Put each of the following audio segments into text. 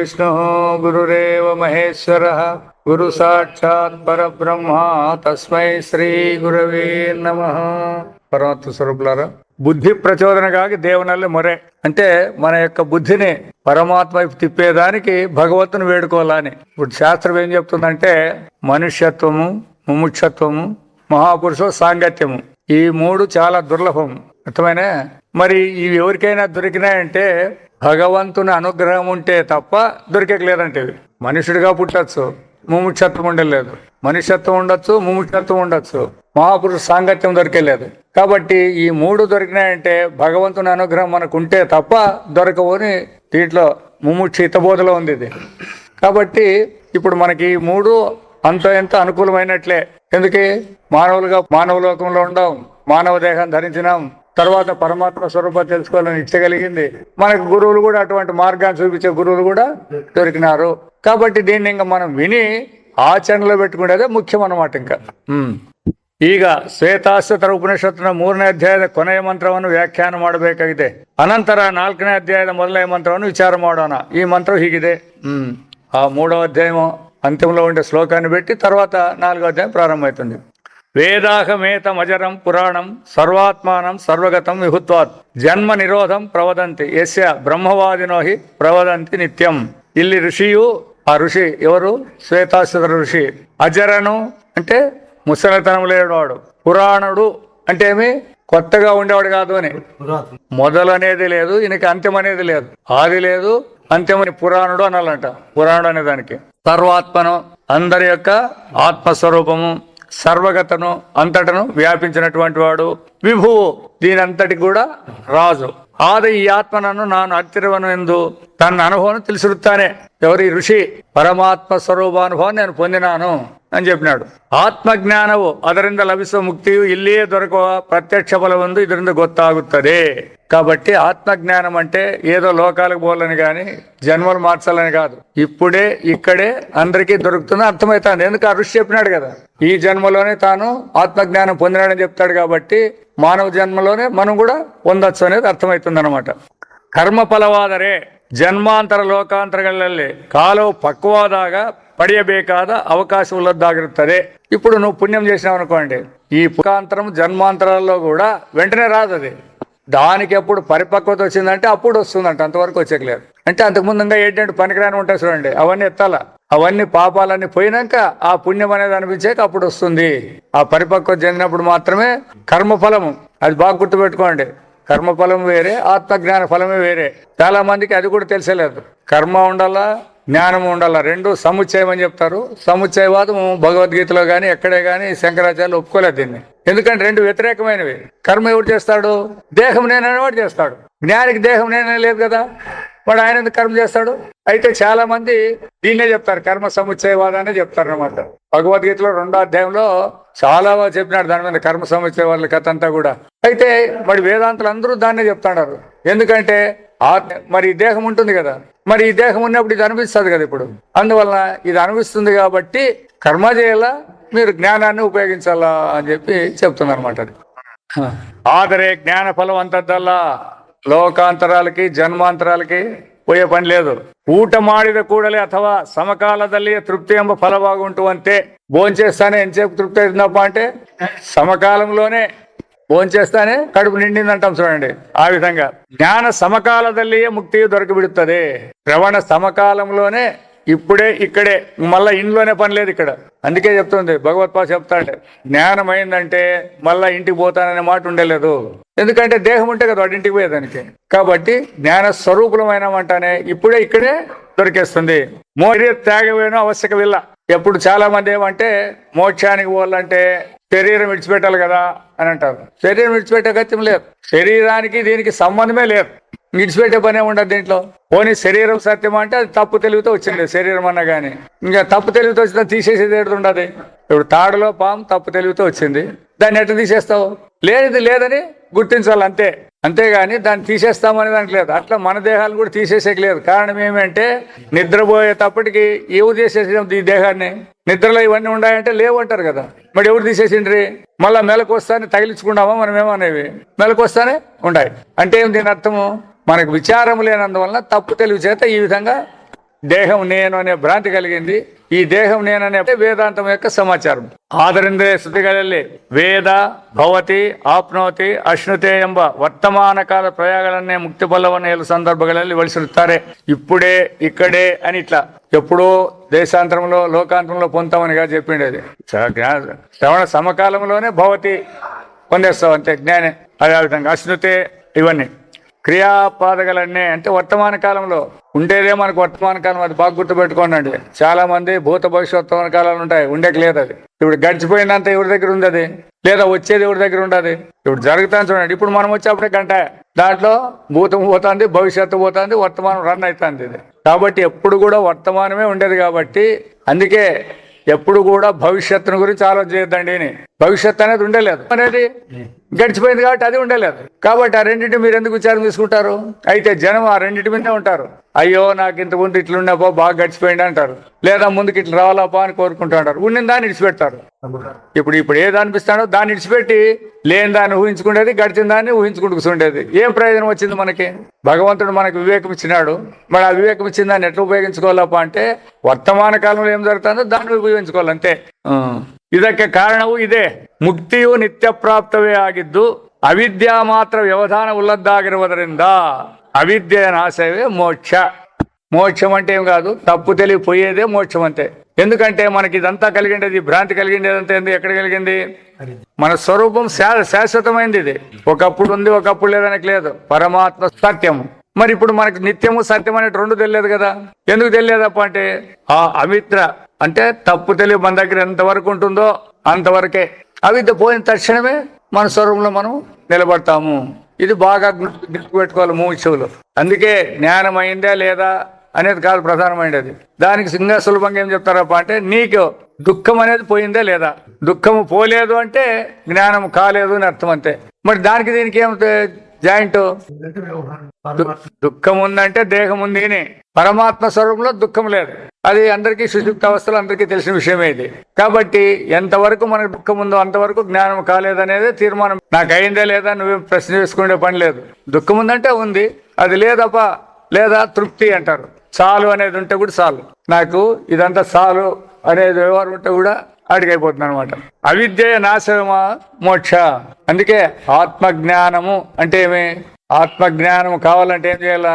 विष्णुः गुरुरेव महेश्वरः गुरु साक्षात् परब्रह्म तस्मै శ్రీ గురవే నమః. పరమాత్మ స్వరూపులారా, బుద్ధి ప్రచోదనగాకి దేవునల్లి మొరే అంటే మన యొక్క బుద్ధిని పరమాత్మ వైపు తిప్పేదానికి భగవంతుని వేడుకోవాలని. ఇప్పుడు శాస్త్రం ఏం చెప్తుందంటే మనుష్యత్వము, ముముక్షత్వము, మహాపురుషు సాంగత్యము, ఈ మూడు చాలా దుర్లభం. అర్థమైనా? మరి ఇవి ఎవరికైనా దొరికినాయంటే భగవంతుని అనుగ్రహం ఉంటే తప్ప దొరికేయలేదంటే. మనుషుడిగా పుట్టచ్చు, ముముక్షత్వం ఉండలేదు. మనుష్యత్వం ఉండొచ్చు, ముముక్షత్వం ఉండొచ్చు, మహాపురుష సాంగత్యం దొరికేలేదు. కాబట్టి ఈ మూడు దొరికినాయంటే భగవంతుని అనుగ్రహం మనకు ఉంటే తప్ప దొరకవు అని దీంట్లో ముముక్ష హితబోధలో ఉంది ఇది. కాబట్టి ఇప్పుడు మనకి ఈ మూడు అంత ఎంత అనుకూలమైనట్లే. ఎందుకే మానవులుగా మానవ లోకంలో ఉండాం, మానవ దేహం ధరించినాం, తర్వాత పరమాత్మ స్వరూపం తెలుసుకోవాలని ఇచ్చగలిగింది. మనకు గురువులు కూడా అటువంటి మార్గాన్ని చూపించే గురువులు కూడా దొరికినారు. కాబట్టి దీన్ని ఇంకా మనం విని ఆచరణలో పెట్టుకునేదే ముఖ్యం అన్నమాట. ఇంకా ಈಗ ಶ್ವೇತಾಶ್ವತರ ಉಪನಿಷತ್ತಿನ 3ನೇ ಅಧ್ಯಾಯದ ಕೊನೆಯ ಮಂತ್ರವನ್ನು ವ್ಯಾಖ್ಯಾನ ಮಾಡಬೇಕಾಗಿದೆ. ಅನಂತರ 4ನೇ ಅಧ್ಯಾಯದ ಮೊದಲನೇ ಮಂತ್ರವನ್ನು ವಿಚಾರ ಮಾಡೋಣ. ಈ ಮಂತ್ರ ಹೀಗಿದೆ. ఆ 3వ అధ్యాయం అంత్యంలో ఉండే శ్లోకాన్ని పెట్టి తర్వాత 4వ అధ్యాయం ప్రారంభమవుతుంది. వేదాహమేతమజరం పురాణం సర్వాత్మానం సర్వగతం విహుత్వాత్ జన్మ నిరోధం ప్రవదంతి యస్య బ్రహ్మవాదినో హి ప్రవదంతి నిత్యం. ಇಲ್ಲಿ ఋషియు, ఆ ఋషి ఎవరు? శ్వేతాశ్వతర ఋషి. అజరను అంటే ముసలితనం లేనివాడు, పురాణుడు అంటే ఏమి కొత్తగా ఉండేవాడు కాదు అని. మొదలు అనేది లేదు, ఈయనకి అంత్యం అనేది లేదు, ఆది లేదు అంత్యం అని పురాణుడు అనాలంట. పురాణుడు అనే దానికి సర్వాత్మను, అందరి యొక్క ఆత్మస్వరూపము, సర్వగతను, అంతటను వ్యాపించినటువంటి వాడు, విభువు, దీనంతటికి కూడా రాజు. ఆది ఈ ఆత్మనను ನಾನು ಹತ್ತಿರವನು ಎಂದು తన అనుభవం ತಿಳಿಸಿರುತ್ತಾನೆ. ఎవరి ఋషి పరమాత్మ స్వరూపానుభవం నేను పొందినాను అని చెప్పినాడు. ಆತ್ಮಜ್ಞಾನವು ಅದರಿಂದ ಲಭಿಸುವ ಮುಕ್ತಿಯು ಇಲ್ಲಿಯೇ ದೊರಕುವ ప్రత్యక్ష ఫలవందు ಇದರಿಂದ ಗೊತ್ತಾಗುತ್ತದೆ. కాబట్టి ఆత్మజ్ఞానం అంటే ఏదో లోకాలకు పోవాలని కానీ జన్మలు మార్చాలని కాదు, ఇప్పుడే ఇక్కడే అందరికీ దొరుకుతుందని అర్థమవుతుంది. ఎందుకు ఆ ఋషి చెప్పినాడు కదా, ఈ జన్మలోనే తాను ఆత్మజ్ఞానం పొందినాడని చెప్తాడు. కాబట్టి మానవ జన్మలోనే మనం కూడా పొందొచ్చు అనేది అర్థమవుతుంది అనమాట. ಕರ್ಮ ಫಲವಾದರೆ ಜನ್ಮಾಂತರ ಲೋಕಾಂತರಗಳಲ್ಲಿ ಕಾಲವು ಪಕ್ವಾದಾಗ పడియబేకాద అవకాశం ఉన్నదాగిరుತ್ತದೆ. ఇప్పుడు నువ్వు పుణ్యం చేసినావు అనుకోండి, ఈ పుకాంతరం జన్మాంతరాల్లో కూడా వెంటనే రాదు. అది దానికి ఎప్పుడు పరిపక్వత వచ్చిందంటే అప్పుడు వస్తుందంట, అంతవరకు వచ్చేయలేదు. అంటే అంతకుముందు ఇంకా ఏంటంటే పనికిరాని ఉంటాయి చూడండి, అవన్నీ ఎత్తాల, అవన్నీ పాపాలన్నీ పోయినాక ఆ పుణ్యం అనేది అనిపించాక అప్పుడు వస్తుంది. ఆ పరిపక్వత చెందినప్పుడు మాత్రమే కర్మఫలము, అది బాగా గుర్తుపెట్టుకోండి. కర్మఫలం వేరే, ఆత్మజ్ఞాన ఫలమే వేరే. చాలా మందికి అది కూడా తెలిసలేదు. కర్మ ఉండాలా, జ్ఞానం ఉండాలా, రెండు సముచ్చయం అని చెప్తారు. సముచ్చయవాదం భగవద్గీతలో కానీ ఎక్కడే కానీ శంకరాచార్యులు ఒప్పుకోలేదు దీన్ని. ఎందుకంటే రెండు వ్యతిరేకమైనవి. కర్మ ఎవరు చేస్తాడు? దేహం నేననేవాడు చేస్తాడు. జ్ఞానికి దేహం నేనే లేదు కదా, వాడు ఆయన ఎందుకు కర్మ చేస్తాడు? అయితే చాలా మంది దీన్నే చెప్తారు, కర్మ సముచ్చయవాదాన్ని చెప్తారు అనమాట. భగవద్గీతలో 2వ అధ్యాయంలో చాలా చెప్పినాడు దాని మీద, కర్మ సముచ్చయవాదుల కథ అంతా కూడా. అయితే మరి వేదాంతులు అందరూ దాన్నే చెప్తున్నారు. ఎందుకంటే మరి ఈ దేహం ఉంటుంది కదా, మరి ఈ దేహం ఉన్నప్పుడు ఇది అనిపిస్తుంది కదా ఇప్పుడు. అందువలన ఇది అనిపిస్తుంది కాబట్టి కర్మ చేయాలా, మీరు జ్ఞానాన్ని ఉపయోగించాలా అని చెప్పి చెప్తున్నారు అనమాట. అది ಆದರೆ ಜ್ಞಾನ ಫಲಂ ಅಂತದ್ದಲ್ಲ, ಲೋಕಾಂತರಾಲಕ್ಕೆ ಜನ್ಮಾಂತರಾಲಕ್ಕೆ పోయే పని లేదు. ಊಟ ಮಾಡಿದ ಕೂಡಲೇ ಅಥವಾ సమకాలದಲ್ಲಿ తృప్తి ಎಂಬ ఫలవాగుంటుವಂತೆ. భోంచేస్తానే ఎంతసేపు తృప్తి అవుతుందప్ప అంటే సమకాలంలోనే భోంచేస్తానే కడుపు నిండిందంటాం చూడండి. ఆ విధంగా జ్ఞాన సమకాలదಲ್ಲಿయే ముక్తి దొరకబిడుతుంది. శ్రవణ సమకాలంలోనే, ఇప్పుడే ఇక్కడే, మళ్ళా ఇంట్లోనే పని లేదు ఇక్కడ. అందుకే చెప్తుంది భగవత్పాద చెప్తాంటే, జ్ఞానం అయిందంటే మళ్ళా ఇంటికి పోతాననే మాట ఉండలేదు. ఎందుకంటే దేహం ఉంటే కదా వాడి ఇంటికి పోయేదానికి. కాబట్టి జ్ఞాన స్వరూపమైనమంటానే ఇప్పుడే ఇక్కడే దొరికేస్తుంది. మోర్య త్యాగవేనో ఆవశ్యకమిల్ల. ఎప్పుడు చాలా మంది ఏమంటే మోక్షానికి పోవాలంటే శరీరం విడిచిపెట్టాలి కదా అని అంటారు. శరీరం విడిచిపెట్టే గత్యం లేదు. శరీరానికి దీనికి సంబంధమే లేదు, విడిచిపెట్టే పనే ఉండదు దీంట్లో. పోనీ శరీరం సత్యం అంటే అది తప్పు తెలివితో వచ్చింది శరీరం అన్నా కానీ. ఇంకా తప్పు తెలివితో వచ్చినా తీసేసేది ఏడుండదు. ఇప్పుడు తాడులో పాము తప్పు తెలివితో వచ్చింది, దాన్ని ఎట్లా తీసేస్తావు? లేనిది లేదని గుర్తించాలి అంతే. అంతేగాని దాన్ని తీసేస్తామనే దానికి లేదు. అట్లా మన దేహాలను కూడా తీసేసేకి లేదు. కారణం ఏమంటే నిద్రపోయేటప్పటికి ఎవరు చేసేసాం ఈ దేహాన్ని? నిద్రలో ఇవన్నీ ఉన్నాయంటే లేవంటారు కదా, మరి ఎవరు తీసేసిండ్రి? మళ్ళీ మెలకు వస్తానే తగిలించుకున్నామా మనం ఏమనేవి? మెలకు వస్తానే ఉన్నాయి అంటే ఏం? దీని అర్థము మనకు విచారం లేనందువలన తప్పు తెలివి చేత ఈ విధంగా దేహం నేను అనే భ్రాంతి కలిగింది. ఈ దేహం నేననే వేదాంతం యొక్క సమాచారం. ఆదరింద్రియ శృತಿಗಳಲ್ಲಿ ವೇದ ಭವತಿ ಆಪ್ನೋತಿ ಅಶ್ನುತೆ ಎಂಬ ವರ್ತಮಾನ ಕಾಲ ಪ್ರಯಾಗಳನ್ನೇ ಮುಕ್ತಿ ಫಲವನ್ನು ಹೇಳುವ ಸಂದರ್ಭಗಳಲ್ಲಿ ಬಳಸಿರುತ್ತಾರೆ. ఇప్పుడే ఇక్కడే అని ఇట్లా ఎప్పుడో దేశాంతరంలో లోకాంతరంలో పొందుతామనిగా చెప్పిండేది. శ్రవణ సమకాలంలోనే భవతి పొందేస్తావు అంతే జ్ఞానే. అదే విధంగా అశ్నుతే ఇవన్నీ క్రియాపాదకలన్నీ అంటే వర్తమాన కాలంలో ఉండేదే మనకు వర్తమాన కాలం. అది బాగా గుర్తుపెట్టుకోండి. చాలా మంది భూత భవిష్యత్ వర్తమాన కాలాలు ఉంటాయి, ఉండేకి లేదు. అది ఇప్పుడు గడిచిపోయినంత ఎవరి దగ్గర ఉంది అది, లేదా వచ్చేది ఎవరి దగ్గర ఉండదు. ఇప్పుడు జరుగుతాను చూడండి. ఇప్పుడు మనం వచ్చేప్పుడే గంట దాంట్లో భూతం పోతుంది, భవిష్యత్తు పోతుంది, వర్తమానం రన్ అవుతుంది. ఇది కాబట్టి ఎప్పుడు కూడా వర్తమానమే ఉండేది. కాబట్టి అందుకే ఎప్పుడు కూడా భవిష్యత్తును గురించి ఆలోచన చేయొద్దండి. భవిష్యత్తు అనేది ఉండలేదు, అనేది గడిచిపోయింది కాబట్టి అది ఉండలేదు. కాబట్టి ఆ రెండింటి మీరు ఎందుకు విచారం తీసుకుంటారు? అయితే జనం ఆ రెండింటి మీదే ఉంటారు. అయ్యో నాకు ఇంత ముందు ఇట్లుండపో బాగా గడిచిపోయింది అంటారు, లేదా ముందుకు ఇట్లా రావాలపా అని కోరుకుంటూ ఉంటారు. ఉండిన దాన్ని ఇడిచిపెడతారు. ఇప్పుడు ఏది అనిపిస్తాడో దాన్ని ఇడిచిపెట్టి లేని దాన్ని ఊహించుకునేది, గడిచిన దాన్ని ఊహించుకుంటూ కూర్చుండేది. ఏం ప్రయోజనం వచ్చింది మనకి? భగవంతుడు మనకు వివేకం ఇచ్చినాడు. మరి ఆ వివేకం ఇచ్చిన దాన్ని ఎట్లా ఉపయోగించుకోవాలప్ప అంటే వర్తమాన కాలంలో ఏం జరుగుతుందో దాన్ని ఉపయోగించుకోవాలి అంతే. ಇದಕ್ಕೆ ಕಾರಣವು ಇದೆ. ಮುಕ್ತಿಯು ನಿತ್ಯ ಪ್ರಾಪ್ತವೇ ಆಗಿದ್ದು ಅವಿದ್ಯಾ ಮಾತ್ರ ವ್ಯವಧಾನ ಉಳ್ಳದ್ದಾಗಿರುವುದರಿಂದ అవిద్య నాశవే మోక్ష. మోక్షం అంటే ఏం కాదు, తప్పు తెలియపోయేదే మోక్షం అంతే. ఎందుకంటే మనకి ఇదంతా కలిగిండేది, భ్రాంతి కలిగిండేదంతా ఎక్కడ కలిగింది? మన స్వరూపం శాశ్వతమైంది. ఇది ఒకప్పుడు ఉంది, ఒకప్పుడు లేదనకి లేదు. పరమాత్మ సత్యము. మరి ఇప్పుడు మనకి నిత్యము సత్యం అనేది రెండు తెలియదు కదా. ఎందుకు తెలియదప్ప అంటే ఆ అవిద్య అంటే తప్పు తెలియ మన దగ్గర ఎంతవరకు ఉంటుందో అంతవరకే. అవిద్య పోయిన తక్షణమే మన స్వరూపంలో మనం నిలబడతాము. ఇది బాగా గుర్తుపెట్టుకోవాలి మూర్ఛవులు. అందుకే జ్ఞానం అయిందా లేదా అనేది కాదు ప్రధానమైనది. దానికి సింగా సులభంగా ఏం చెప్తారప్ప అంటే నీకు దుఃఖం అనేది పోయిందా లేదా. దుఃఖము పోలేదు అంటే జ్ఞానం కాలేదు అని అర్థం అంతే. మరి దానికి దీనికి ఏం జాయింట్? దుఃఖం ఉందంటే దేహం ఉంది అని, పరమాత్మ స్వరూపంలో దుఃఖం లేదు. అది అందరికీ సుషుప్త అవస్థలో అందరికీ తెలిసిన విషయమే ఇది. కాబట్టి ఎంతవరకు మనకు దుఃఖం ఉందో అంతవరకు జ్ఞానం కాలేదనేది తీర్మానం. నాకు అయిందే లేదా నువ్వే ప్రశ్న చేసుకునే పని లేదు. దుఃఖం ఉందంటే ఉంది, అది లేదప్ప లేదా తృప్తి అంటారు. చాలు అనేది ఉంటే కూడా చాలు, నాకు ఇదంతా చాలు అనేది వ్యవహారం ఉంటే కూడా అడిగైపోతుంది అనమాట. అవిద్య నాశమా మోక్ష. అందుకే ఆత్మజ్ఞానము అంటే ఏమి? ఆత్మజ్ఞానం కావాలంటే ఏం చేయాలా?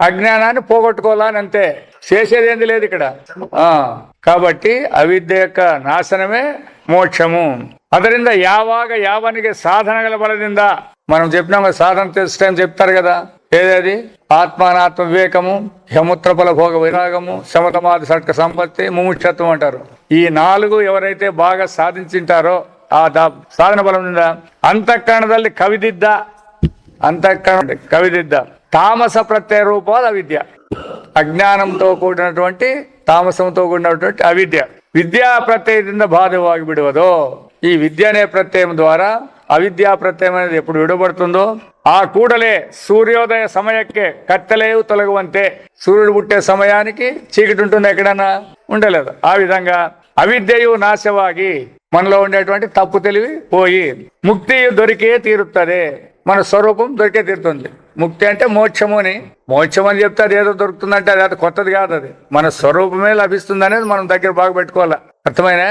అజ్ఞానాన్ని పోగొట్టుకోవాలని అంతే. చేసేది ఏంది లేదు ఇక్కడ. కాబట్టి అవిద్య యొక్క నాశనమే మోక్షము. ಅದರಿಂದ ಯಾವಾಗ ಯಾವನಿಗೆ ಸಾಧನಗಳ ಬಲದಿಂದ మనం చెప్పినాం కదా, సాధన టైం చెప్తారు కదా, ఏదేది ఆత్మానాత్మ వివేకము, యముత్రఫల భోగ విరాగము, శమతమాది షట్క సంపత్తి, ముముక్షత్వం అంటారు. ఈ నాలుగు ఎవరైతే బాగా సాధించింటారో ఆ సాధన బలం ఉందా ಅಂತಃಕರಣದಲ್ಲಿ కవిదిద్ద తామస ప్రత్యయ రూపాలు అవిద్య. అజ్ఞానంతో కూడినటువంటి తామసంతో కూడినటువంటి అవిద్య విద్యా ప్రత్యయದಿಂದ ಬಾಧವಾಗಿ ಬಿಡುವುದೋ. ఈ విద్య అనే ప్రత్యయం ద్వారా అవిద్యా ప్రత్యయం అనేది ఎప్పుడు విడబడుతుందో ఆ కూడలే సూర్యోదయ సమయಕ್ಕೆ కత్తెలేవు తొలగువంతే. సూర్యుడు పుట్టే సమయానికి చీకటి ఉంటుంది, ఎక్కడన్నా ఉండలేదు. ఆ విధంగా అవిద్యయు నాశವಾಗಿ మనలో ఉండేటువంటి తప్పు తెలివి పోయి ముక్తి దొరికే తీరుతుంది. మన స్వరూపం దొరికే తీరుతుంది. ముక్తి అంటే మోక్షము అని. మోక్షం అని చెప్తే అది ఏదో దొరుకుతుందంటే అది కొత్తది కాదు. అది మన స్వరూపమే లభిస్తుంది అనేది మనం దగ్గర బాగా పెట్టుకోవాలి. అర్థమైనా?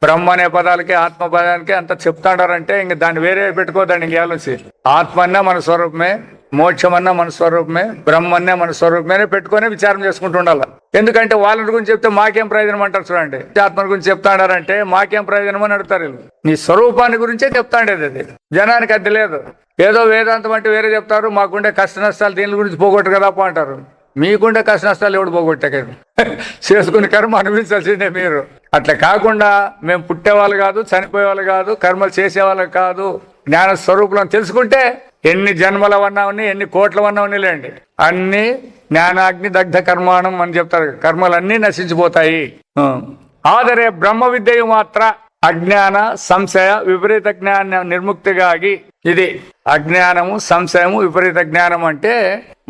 బ్రహ్మ అనే పదాలకి ఆత్మ పదాలకి అంత చెప్తాడారంటే ఇంక దాన్ని వేరే పెట్టుకోదండి. ఇంక ఆలోచి ఆత్మ అన్నా మన స్వరూపమే, మోక్షం అన్నా మన స్వరూపమే, బ్రహ్మ అన్నా మన స్వరూపమే పెట్టుకొని విచారం చేసుకుంటూ ఉండాలి. ఎందుకంటే వాళ్ళ గురించి చెప్తే మాకేం ప్రయోజనం అంటారు చూడండి. ఆత్మ గురించి చెప్తాడారంటే మాకేం ప్రయోజనం అని అడుగుతారు. నీ స్వరూపాన్ని గురించే చెప్తాండేది. అది జనానికి అడ్డు లేదు. ఏదో వేదాంతం అంటే వేరే చెప్తారు. మాకుండే కష్ట నష్టాలు దీని గురించి పోగొట్టు కదాప అంటారు. మీకుండే కష్ట నష్టాలు ఎవడు పోగొట్టాక చేసుకుని కర్మ అనుభవించాల్సిందే మీరు. అట్లా కాకుండా మేము పుట్టేవాళ్ళు కాదు, చనిపోయేవాళ్ళు కాదు, కర్మలు చేసేవాళ్ళు కాదు, జ్ఞాన స్వరూపులను తెలుసుకుంటే ఎన్ని జన్మల వన్నా ఉన్నాయి, ఎన్ని కోట్ల వన్నా ఉన్నాయిలేండి, అన్ని జ్ఞానాగ్ని దగ్ధ కర్మాణం అని చెప్తారు. కర్మలన్నీ నశించిపోతాయి. ಆದರೆ ಬ್ರಹ್ಮ ವಿದ್ಯೆಯು ಮಾತ್ರ అజ్ఞాన సంశయ విపరీత జ్ఞాన నిర్ముక్తిಗಾಗಿ. ఇది అజ్ఞానము, సంశయము, విపరీత జ్ఞానం అంటే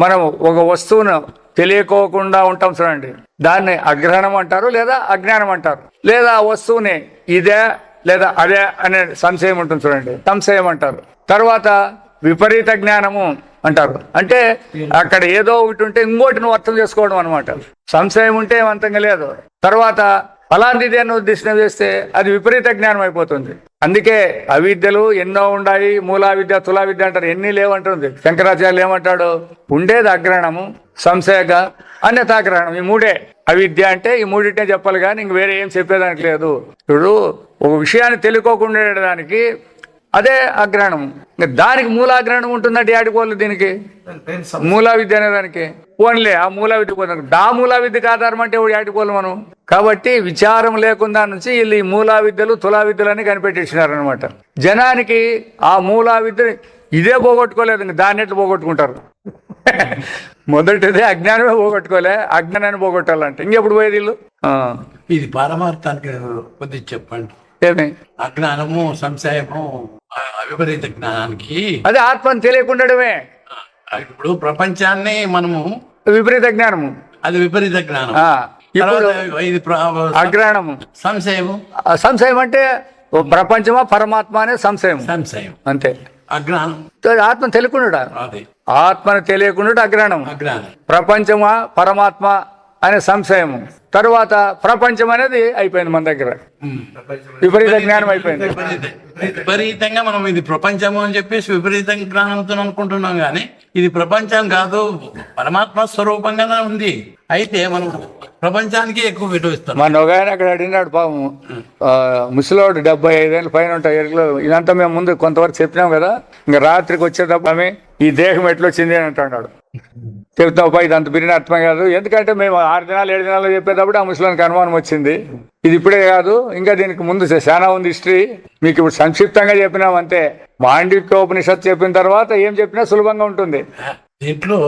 మనం ఒక వస్తువును తెలియకోకుండా ఉంటాం చూడండి, దాన్ని అగ్రహణం అంటారు, లేదా అజ్ఞానం అంటారు. లేదా ఆ వస్తువుని ఇదే లేదా అదే అనే సంశయం ఉంటుంది చూడండి, సంశయం అంటారు. తర్వాత విపరీత జ్ఞానము అంటారు. అంటే అక్కడ ఏదో ఒకటి ఉంటే ఇంకోటి నువ్వు అర్థం చేసుకోవడం అనమాట. సంశయం ఉంటే ఏమంతంగా లేదు. తర్వాత అలాంటిదే నువ్వు దిశ చేస్తే అది విపరీత జ్ఞానం అయిపోతుంది. అందుకే అవిద్యలు ఎన్నో ఉన్నాయి. మూలా విద్య, తులా విద్య అంటారు, ఎన్ని లేవంటుంది. శంకరాచార్యులు ఏమంటాడు, ఉండేది అగ్రహణము, సంశయక, అన్యథాగ్రహణం. ఈ మూడే అవిద్య అంటే ఈ మూడింటే చెప్పాలి కానీ ఇంక వేరే ఏం చెప్పేదానికి లేదు. ఇప్పుడు ఒక విషయాన్ని తెలుసుకోకుండా ఉండేదానికి అదే అగ్రహణము. దానికి మూలాగ్రహణం ఉంటుందంటే ఆడిపోలేదు. దీనికి మూలా విద్య అనేదానికి పోన్లే ఆ మూలా విద్య పోతాం. దా మూలా విద్యకు ఆధారం అంటే ఎవడు ఆడిపోలు మనం. కాబట్టి విచారం లేకుండా నుంచి వీళ్ళు ఈ మూలా విద్యలు, తులా విద్యలని కనిపెట్టించినారనమాట. జనానికి ఆ మూలా విద్య ఇదే పోగొట్టుకోలేదు, ఇంక దాన్ని ఎట్లా పోగొట్టుకుంటారు. మొదటిదే అజ్ఞానమే పోగొట్టుకోలే, అజ్ఞానాన్ని పోగొట్టాలంటే ఇంకెప్పుడు పోయేది వీళ్ళు. ఇది పారమార్థానికి కొద్దిగా చెప్పండి. ఏమి అజ్ఞానము, సంశయము, విపరీత జ్ఞానానికి అదే ఆత్మను తెలియకుండడమే. ఇప్పుడు ప్రపంచాన్ని మనము విపరీత జ్ఞానము, అది విపరీత జ్ఞానం. ఇప్పుడు ఇది అగ్రహణము, సంశయము. సంశయం అంటే ప్రపంచమా పరమాత్మ అనే సంశయం. సంశయం అంతే. అజ్ఞానం ఆత్మ తెలియకుండా, అదే ఆత్మను తెలియకుండా అగ్రహణం. అజ్ఞానం. ప్రపంచమా పరమాత్మ అనే సంశయము. తర్వాత ప్రపంచం అనేది అయిపోయింది మన దగ్గర, విపరీత జ్ఞానం అయిపోయింది. విపరీతంగా మనం ఇది ప్రపంచము అని చెప్పేసి విపరీత జ్ఞానంతో అనుకుంటున్నాం, కానీ ఇది ప్రపంచం కాదు, పరమాత్మ స్వరూపంగానే ఉంది. అయితే మనం ప్రపంచానికి ఎక్కువ విలువిస్తాం. మన ఒక ఆయన అక్కడ అడిగినాడు పాపం, ముసలోడు 75 ఏళ్ళ పైన ఉంటాయి ఎరుకలు. ఇదంతా మేము ముందు కొంతవరకు చెప్పినాం కదా, ఇంకా రాత్రికి వచ్చేటప్పుడు ఆమె ఈ దేహం ఎట్లొచ్చింది అని అంటున్నాడు. చెప్తాం ఇదంత బిరిన అర్థం కాదు, ఎందుకంటే మేము 6 దినాలు 7 దినాలు చెప్పేటప్పుడు ఆ ముసలానికి అనుమానం వచ్చింది. ఇది ఇప్పుడే కాదు, ఇంకా దీనికి ముందు చాలా ఉంది హిస్టరీ. మీకు ఇప్పుడు సంక్షిప్తంగా చెప్పినాం అంతే. మాండవిక్యోపనిషత్తు చెప్పిన తర్వాత ఏం చెప్పినా సులభంగా ఉంటుంది. దీంట్లో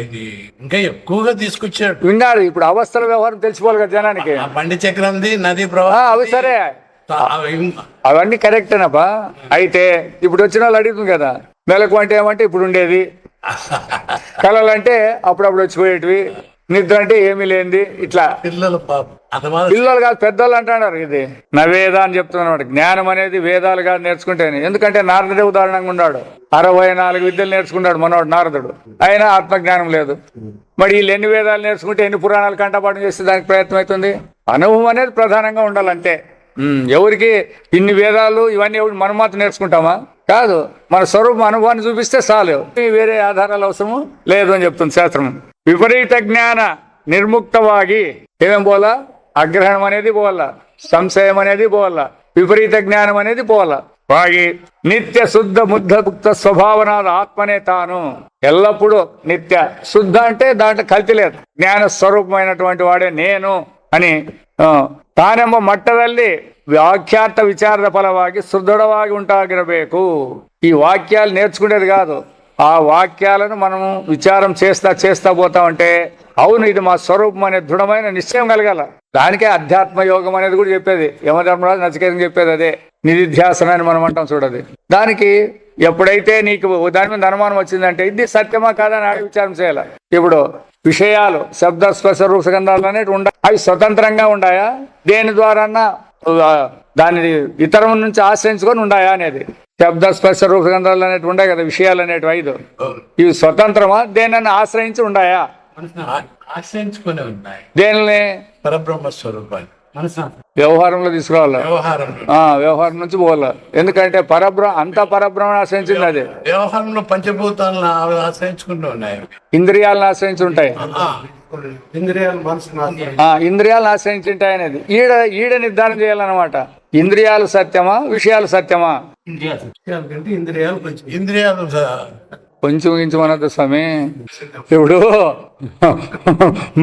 ఇది ఇంకా ఎక్కువగా తీసుకొచ్చాడు. విన్నాడు. ఇప్పుడు అవస్థల వ్యవహారం తెలిసిపోవాలి కదా జనానికి. బండి చక్రంది, నది ప్రవాహం, అవి సరే, అవన్నీ కరెక్టేనప్పా. అయితే ఇప్పుడు వచ్చిన వాళ్ళు అడుగుతుంది కదా, మెలకు అంటే ఏమంటే ఇప్పుడు ఉండేది, కళలు అంటే అప్పుడప్పుడు వచ్చిపోయేటివి, నిద్ర అంటే ఏమీ లేనిది, ఇట్లా. పిల్లలు పిల్లలు కాదు పెద్దోళ్ళు అంటున్నారు. ఇది నవేద అని చెప్తున్నమాట. జ్ఞానం అనేది వేదాలు కాదు నేర్చుకుంటేనే. ఎందుకంటే నారదుడే ఉదాహరణంగా ఉన్నాడు. 64 విద్యలు నేర్చుకున్నాడు మనోడు నారదుడు, అయినా ఆత్మజ్ఞానం లేదు. మరి వీళ్ళు ఎన్ని వేదాలు నేర్చుకుంటే ఎన్ని పురాణాలు కంఠపాఠం చేస్తే దానికి ప్రయత్నం అవుతుంది. అనుభవం అనేది ప్రధానంగా ఉండాలంటే. ఎవరికి ఇన్ని వేదాలు ఇవన్నీ మనం మాత్రం నేర్చుకుంటామా? కాదు, మన స్వరూపం అనుభవాన్ని చూపిస్తే చాలు, వేరే ఆధారాలు అవసరము లేదు అని చెప్తుంది శాస్త్రం. విపరీత జ్ఞాన నిర్ముక్తವಾಗಿ ఏమేం పోలా, అగ్రహణం అనేది పోవాల, సంశయం అనేది పోవాల, విపరీత జ్ఞానం అనేది పోవాల. వాగి నిత్య శుద్ధ ముద్ధ ముక్త స్వభావనాద ఆత్మనే తాను. ఎల్లప్పుడూ నిత్య శుద్ధ అంటే దాంట్లో కల్తీ లేదు, జ్ఞాన స్వరూపమైనటువంటి వాడే నేను అని ತಾನೆಂಬ ಮಟ್ಟದಲ್ಲಿ ವಾಕ್ಯಾರ್ಥ ವಿಚಾರದ ಫಲವಾಗಿ ಸುದೃಢವಾಗಿ ఉంటాగిರಬೇಕು. ఈ వాక్యాలు నేర్చుకునేది కాదు, ఆ వాక్యాలను మనము విచారం చేస్తా పోతామంటే అవును ఇది మా స్వరూపం అనే దృఢమైన నిశ్చయం కలగాల. దానికే అధ్యాత్మ యోగం అనేది కూడా చెప్పేది. యమధర్మరాజు నచికేతం చెప్పేది అదే, నిధిధ్యాసన అని మనం అంటాం చూడది. దానికి ఎప్పుడైతే నీకు దాని మీద అనుమానం వచ్చిందంటే ఇది సత్యమా కాదా అని విచారం చేయాలి. ఇప్పుడు విషయాలు శబ్ద స్పర్శ రూపగంధాలు అనేవి ఉండాలి. అవి స్వతంత్రంగా ఉండాయా, దేని ద్వారా దాని ఇతరం నుంచి ఆశ్రయించుకొని ఉండాయా అనేది. శబ్ద స్పర్శ రూపగంధాలు అనేవి ఉన్నాయి కదా, విషయాలు అనేటివి 5. ఇవి స్వతంత్రమా, దేనిని ఆశ్రయించి ఉండాయా? ఆశ్రయించుకునే ఉన్నాయి. దేనిని? పరబ్రహ్మ స్వరూపాన్ని వ్యవహారంలో తీసుకురావాలి, వ్యవహారం నుంచి పోవాలి. ఎందుకంటే అంతా పరబ్రహ్మను ఆశ్రయించింది. అదే వ్యవహారంలో పంచభూతాలను ఆశ్రయించుకుంటూ ఉన్నాయి, ఇంద్రియాలను ఆశ్రయించి ఉంటాయి, ఇంద్రియాలను ఆశ్రయించి ఉంటాయి అనేది ఈడ నిర్ధారణ చేయాలన్నమాట. ఇంద్రియాలు సత్యమా, విషయాలు సత్యమా? ఇంద్రియాలు కొంచెం అనద్దు స్వామి. ఇప్పుడు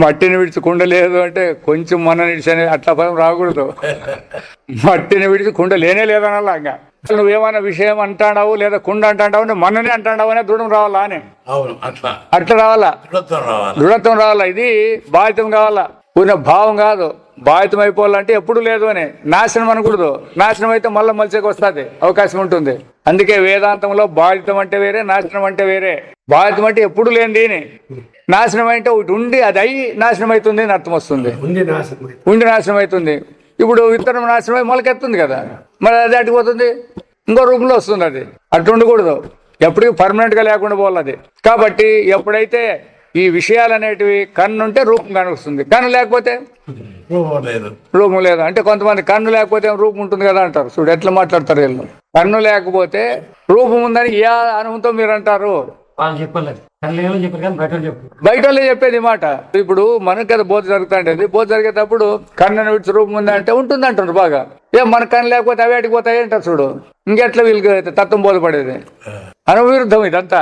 మట్టిని విడిచి కుండ లేదు అంటే కొంచెం మన నిడిచి అనేది అట్లా పదం రాకూడదు. మట్టిని విడిచి కుండ లేనే లేదనలా. ఇంకా నువ్వేమైనా విషయం అంటాడావు లేదా కుండ అంటాడావు అంటే మననే అంటాడావు అనే దృఢం రావాలా అని, అట్లా రావాలా, దృఢత్వం రావాలా. ఇది బాధ్యతం కావాలా, పూర్ణ భావం కాదు. బాధితం అయిపోవాలంటే ఎప్పుడు లేదు అని నాశనం అనకూడదు. నాశనం అయితే మళ్ళీ మలిసేకి వస్తుంది, అవకాశం ఉంటుంది. అందుకే వేదాంతంలో బాధితం అంటే వేరే, నాశనం అంటే వేరే. బాధితం అంటే ఎప్పుడు లేనిది, నాశనం అంటే ఒకటి ఉండి అది అయి నాశనం అవుతుంది అని అర్థం వస్తుంది. ఉండి నాశనం అవుతుంది. ఇప్పుడు విత్తనం నాశనం అయి మొలకెత్తుంది కదా, మరి అది అటుకుపోతుంది, ఇంకో రూపంలో వస్తుంది. అది అట్లా ఉండకూడదు. ఎప్పటికీ పర్మనెంట్ గా లేకుండా పోవాలి. కాబట్టి ఎప్పుడైతే ఈ విషయాలు అనేటివి కన్ను ఉంటే రూపం కనిపిస్తుంది, కన్ను లేకపోతే రూపం లేదు. అంటే కొంతమంది కన్ను లేకపోతే రూపం ఉంటుంది కదా అంటారు. చూడు ఎట్లా మాట్లాడతారు వీళ్ళు. కన్ను లేకపోతే రూపం ఉందని ఏ అనుభవంతో మీరు అంటారు? బయట వాళ్ళే చెప్పేది మాట. ఇప్పుడు మనకు కదా బోధ జరుగుతుంటది. బోధ జరిగేటప్పుడు కన్నుని విడిచి రూపం ఉంది అంటే ఉంటుంది అంటారు బాగా. మన కన్ను లేకపోతే అవి అడిగి పోతాయి అంటారు. చూడు ఇంకెట్లా వీళ్ళకి తత్వం బోధపడేది? అనువిరుద్ధం ఇదంతా.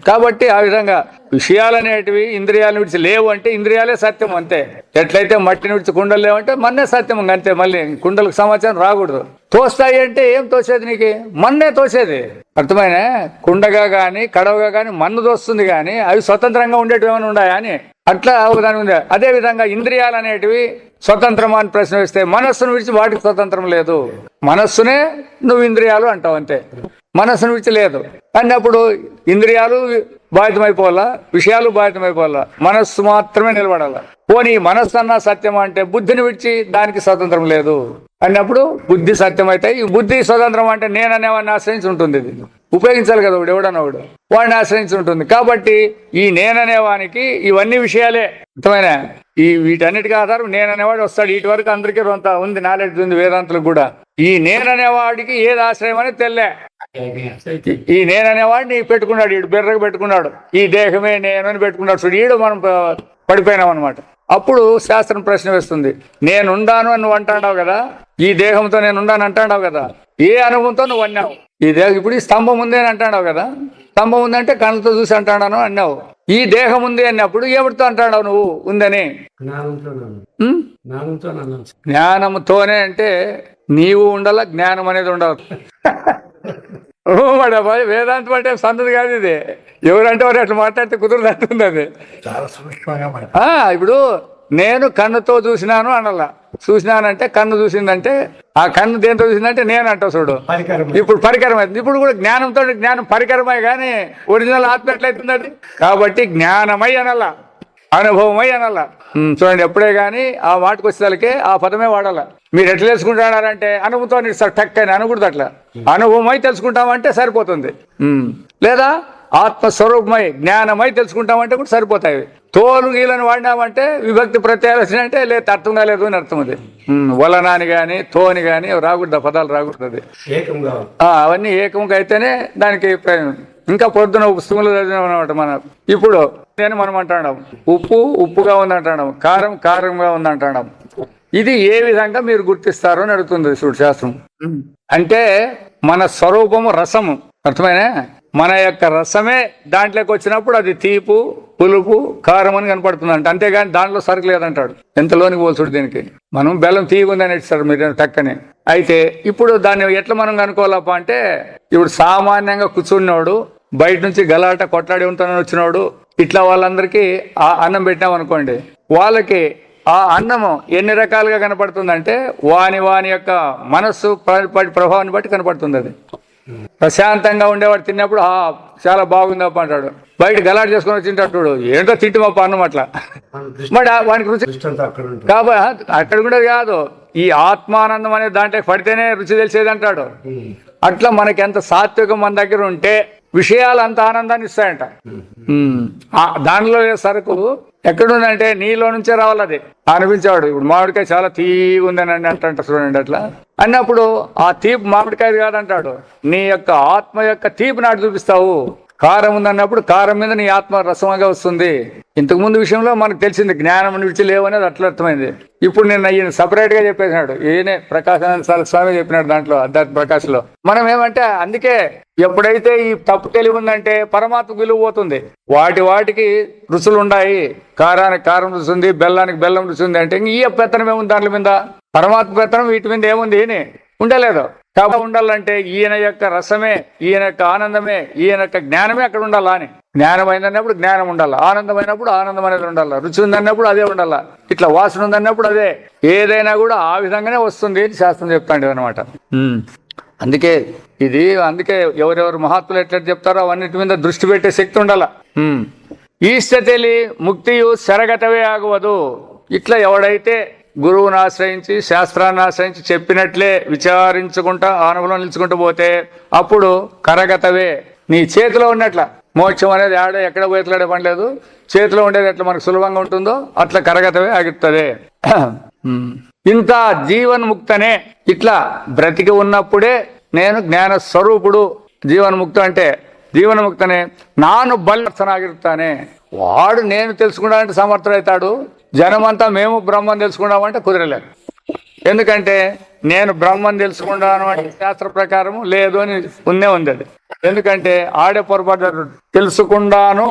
కాబట్టి ఆ విధంగా విషయాలు అనేటివి ఇంద్రియాలను విడిచి లేవు అంటే ఇంద్రియాలే సత్యం అంతే. ఎట్లయితే మట్టిని విడిచి కుండలు లేవంటే మన్నే సత్యం అంతే. మళ్ళీ కుండలకు సమాచారం రాకూడదు. తోస్తాయి అంటే ఏం తోసేది? నీకు మన్నే తోసేది. అర్థమైనా? కుండగా గాని కడవగా గాని మన్ను తోస్తుంది గాని అవి స్వతంత్రంగా ఉండేటివి ఏమైనా ఉన్నాయా అని అట్లా అవగాహన ఉంది. అదే విధంగా ఇంద్రియాలు అనేటివి స్వతంత్రమా అని ప్రశ్న వేస్తే మనస్సును విడిచి వాటికి స్వతంత్రం లేదు. మనస్సునే నువ్వు ఇంద్రియాలు అంటావు అంతే. మనస్సును విడిచి లేదు అన్నప్పుడు ఇంద్రియాలు బాధితమైపోవాలా, విషయాలు బాధితమైపోవాలా, మనస్సు మాత్రమే నిలబడాల. పోనీ మనస్సు అన్న సత్యం అంటే బుద్ధిని విడిచి దానికి స్వతంత్రం లేదు అన్నప్పుడు బుద్ధి సత్యం అవుతాయి. ఈ బుద్ధి స్వతంత్రం అంటే నేననేవాడిని ఆశ్రయించి ఉంటుంది. ఇది ఉపయోగించాలి కదా వాడు, ఎవడన్నవాడు వాడిని ఆశ్రయించి ఉంటుంది. కాబట్టి ఈ నేననేవానికి ఇవన్నీ విషయాలే. అర్థమైన ఈ వీటన్నిటికీ ఆధారం నేననేవాడు వస్తాడు. వీటి వరకు అందరికీ కొంత ఉంది, నాలెడ్జ్ ఉంది వేదాంతులకు కూడా. ఈ నేననేవాడికి ఏది ఆశ్రయం అని తెల్లే. ఈ నేననేవాడిని పెట్టుకున్నాడు, ఈడు బెర్రగా పెట్టుకున్నాడు. ఈ దేహమే నేను అని పెట్టుకున్నాడు. చూడు ఈడు మనం పడిపోయినాం అనమాట. అప్పుడు శాస్త్రం ప్రశ్న వేస్తుంది, నేనుండాను అని నువ్వు అంటాడావు కదా, ఈ దేహంతో నేనుండాను అంటాడావు కదా, ఏ అనుభవంతో నువ్వు అన్నావు? ఈ దేహం ఇప్పుడు ఈ స్తంభం ఉంది అని అంటాడావు కదా, స్తంభం ఉందంటే కళ్ళతో చూసి అంటాడాను అన్నావు. ఈ దేహం ఉంది అన్నప్పుడు ఏమిటితో అంటాడావు నువ్వు ఉందని? జ్ఞానంతోనే అంటే నీవు ఉండాల, జ్ఞానం అనేది ఉండవు. వేదాంతం అంటే సందది కాదు ఇది. ఎవరంటే వారు అట్లా మాట్లాడితే కుదరదు అంటుంది అది. చాలా సూక్ష్మంగా ఇప్పుడు నేను కన్నుతో చూసినాను అనలా. చూసినానంటే కన్ను చూసిందంటే ఆ కన్ను దేంతో చూసిందంటే నేను అంటావు. చూడు ఇప్పుడు పరికరం అవుతుంది. ఇప్పుడు కూడా జ్ఞానంతో జ్ఞానం పరికరమై కానీ ఒరిజినల్ ఆత్మ ఎట్లయితుంది? కాబట్టి జ్ఞానమై అనలా, అనుభవమై అనలా. చూడండి ఎప్పుడే కానీ ఆ మాటకు వచ్చేసరికి ఆ పదమే వాడాల. మీరు ఎట్లా తెలుసుకుంటున్నారంటే అనుభవంతో టక్ అని అనకూడదు. అట్లా అనుభవమై తెలుసుకుంటామంటే సరిపోతుంది. లేదా ఆత్మస్వరూపమై జ్ఞానమై తెలుసుకుంటామంటే కూడా సరిపోతాయి. తోలు గీలను వాడినామంటే విభక్తి ప్రత్యయాలు వచ్చినాయంటే లేదు, అర్థం కాలేదు అని అర్థం. అది వలనాని కానీ తోని కానీ రాకూడదు, పదాలు రాకూడదు. అవన్నీ ఏకంగా అయితేనే దానికి ప్రయోజనం. ఇంకా పొద్దున పుస్తకంలో చదివినామన్నమాట మనం. ఇప్పుడు నేను మనం అంటాం ఉప్పు ఉప్పుగా ఉందంటాం, కారం కారంగా ఉందంటాం. ఇది ఏ విధంగా మీరు గుర్తిస్తారు అని అడుగుతుంది చూడు శాస్త్రం. అంటే మన స్వరూపము రసము. అర్థమైనా? మన యొక్క రసమే దాంట్లోకి వచ్చినప్పుడు అది తీపు పులుపు కారం అని కనపడుతుందంట. అంతేగాని దాంట్లో సరుకు లేదంటాడు. ఎంతలోనికి పోల్చుడు దీనికి. మనం బెల్లం తీగుందని ఇస్తారు మీరు టక్కని. అయితే ఇప్పుడు దాన్ని ఎట్లా మనం కనుక్కోవాలప్ప అంటే ఇప్పుడు సామాన్యంగా కూర్చున్నవాడు బయట నుంచి గలాట కొట్లాడి ఉంటానని వచ్చినవాడు ఇట్లా వాళ్ళందరికీ ఆ అన్నం పెట్టినాం అనుకోండి, వాళ్ళకి ఆ అన్నము ఎన్ని రకాలుగా కనపడుతుందంటే వాని యొక్క మనస్సు ప్రభావాన్ని బట్టి కనపడుతుంది. అది ప్రశాంతంగా ఉండేవాడు తిన్నప్పుడు చాలా బాగుందప్ప అంటాడు. బయట గలాట చేసుకుని వచ్చింటాడు, ఏంటో తింటుమప్ప అన్నం అట్లా. మరి వానికి రుచి కాబట్టి అక్కడ కూడా కాదు, ఈ ఆత్మానందం అనే దాంట్లో పడితేనే రుచి తెలిసేది అంటాడు. అట్లా మనకి ఎంత సాత్వికం మన దగ్గర ఉంటే విషయాలు అంత ఆనందాన్ని ఇస్తాయంట. దానిలో సరుకు ఎక్కడుందంటే నీలో నుంచే రావాలి. అది అనిపించాడు. ఇప్పుడు మామిడికాయ చాలా తీగుందని అంట చూడండి. అట్లా అన్నప్పుడు ఆ తీపి మామిడికాయ కాదంటాడు, నీ యొక్క ఆత్మ యొక్క తీపి నాటి చూపిస్తావు. కారం ఉందన్నప్పుడు కారం మీద నీ ఆత్మ రసంగా వస్తుంది. ఇంతకు ముందు విషయంలో మనకు తెలిసింది జ్ఞానం విడిచి లేవనేది అట్లా అర్థమైంది. ఇప్పుడు నేను ఈయన సపరేట్ గా చెప్పేసినాడు. ఈయనే ప్రకాశానంద స్వామి చెప్పినాడు దాంట్లో అధ్యాత్మ ప్రకాశంలో. మనం ఏమంటే అందుకే ఎప్పుడైతే ఈ తప్పు తెలివి ఉందంటే పరమాత్మ విలువ పోతుంది. వాటికి రుచులు ఉన్నాయి. కారానికి కారం రుచి ఉంది, బెల్లానికి బెల్లం రుచి ఉంది అంటే ఈ పెత్తనం ఏముంది దాంట్లో మీద? పరమాత్మ పెత్తనం వీటి మీద ఏముంది? ఉండలేదు. కాబట్టి ఉండాలంటే ఈయన యొక్క రసమే, ఈయన యొక్క ఆనందమే, ఈయన యొక్క జ్ఞానమే అక్కడ ఉండాలా అని. జ్ఞానం అయిందన్నప్పుడు జ్ఞానం ఉండాలా, ఆనందమైనప్పుడు ఆనందం అనేది ఉండాలా, రుచి ఉందన్నప్పుడు అదే ఉండాలా, ఇట్లా వాసన ఉందన్నప్పుడు అదే. ఏదైనా కూడా ఆ విధంగానే వస్తుంది అని శాస్త్రం చెప్తాండి అనమాట. అందుకే ఎవరెవరు మహాత్ములు ఎట్లా చెప్తారో అవన్నిటి మీద దృష్టి పెట్టే శక్తి ఉండాల. ఈష్ట తెలి ముక్తియు శరగతవే ఆగువదు. ఇట్లా ఎవడైతే గురువుని ఆశ్రయించి శాస్త్రాన్ని ఆశ్రయించి చెప్పినట్లే విచారించుకుంటా అనుభవం నిలుచుకుంటూ పోతే అప్పుడు కరగతవే నీ చేతిలో ఉన్నట్ల మోక్షం అనేది ఆడ ఎక్కడ పోయేట్లాడే పని లేదు. చేతిలో ఉండేది ఎట్లా మనకు సులభంగా ఉంటుందో అట్లా కరగతవే ఆగుతుంది. ఇంత జీవన్ముక్తనే ఇట్లా బ్రతికి ఉన్నప్పుడే నేను జ్ఞాన స్వరూపుడు. జీవన్ముక్త అంటే జీవన్ముక్తనే నాను బల్లర్చనాగిరుతానే. వాడు నేను తెలుసుకున్నాడంటే సమర్థుడవుతాడు. జనమంతా మేము బ్రహ్మం తెలుసుకున్నామంటే కుదరలేదు. ఎందుకంటే నేను బ్రహ్మం తెలుసుకున్నాను అంటే శాస్త్ర ప్రకారము లేదు అని ఉంది అది. ఎందుకంటే ఆడే పొరపాటు తెలుసుకున్నాను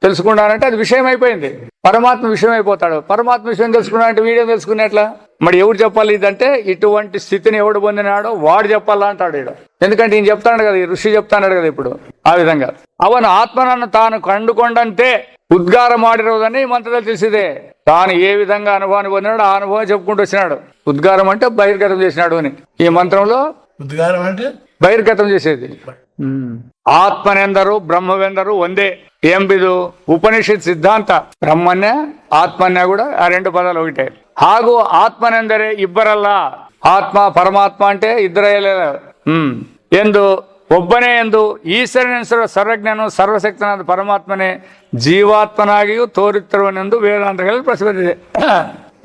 తెలుసుకున్నానంటే అది విషయం అయిపోయింది. పరమాత్మ విషయం అయిపోతాడు. పరమాత్మ విషయం తెలుసుకున్నా అంటే వీడియో తెలుసుకునేట్లా? మరి ఎవరు చెప్పాలి ఇదంటే? ఇటువంటి స్థితిని ఎవడు పొందినాడో వాడు చెప్పాలా అంటాడు ఈడ. ఎందుకంటే ఈయన చెప్తాడు కదా, ఈ ఋషి చెప్తాడు కదా ఇప్పుడు ఆ విధంగా. అవను ఆత్మనన్ను తాను కండుకొండంతే ఉద్గార ಮಾಡಿರೋదని ఈ మంత్రంలో తెలిసిదే. తాను ఏ విధంగా అనుభవాన్ని పొందినాడు ఆ అనుభవం చెప్పుకుంటూ వచ్చినాడు. ఉద్గారం అంటే బహిర్గతం చేసినాడు అని ఈ మంత్రంలో. ఉద్గారం అంటే బహిర్గతం చేసేది. ಆತ್ಮನೆಂದರು ಬ್ರಹ್ಮವೆಂದರು ಒಂದೇ ಎಂಬುದು ಉಪನಿಷತ್ ಸಿದ್ಧಾಂತ. ಬ್ರಹ್ಮನ್ಯ ಆತ್ಮನ್ಯ ಕೂಡ ಆ రెండు పదాలు ఒకటే. ಹಾಗೂ ಆತ್ಮನೆಂದರೆ ಇಬ್ಬರಲ್ಲ, ಆತ್ಮ ಪರಮಾತ್ಮ అంటే ಇದ್ದರೇ ಎಂದು ಒಬ್ಬನೇ ಎಂದು ಈಶ್ವರನೆನಿಸಿರುವ ಸರ್ವಜ್ಞನು ಸರ್ವಶಕ್ತನಾದ ಪರಮಾತ್ಮನೇ ಜೀವಾತ್ಮನಾಗಿಯೂ ತೋರುತ್ತಿರುವನೆಂದು ವೇದಾಂತಗಳಲ್ಲಿ ಪ್ರಸಿದ್ಧಿದೆ.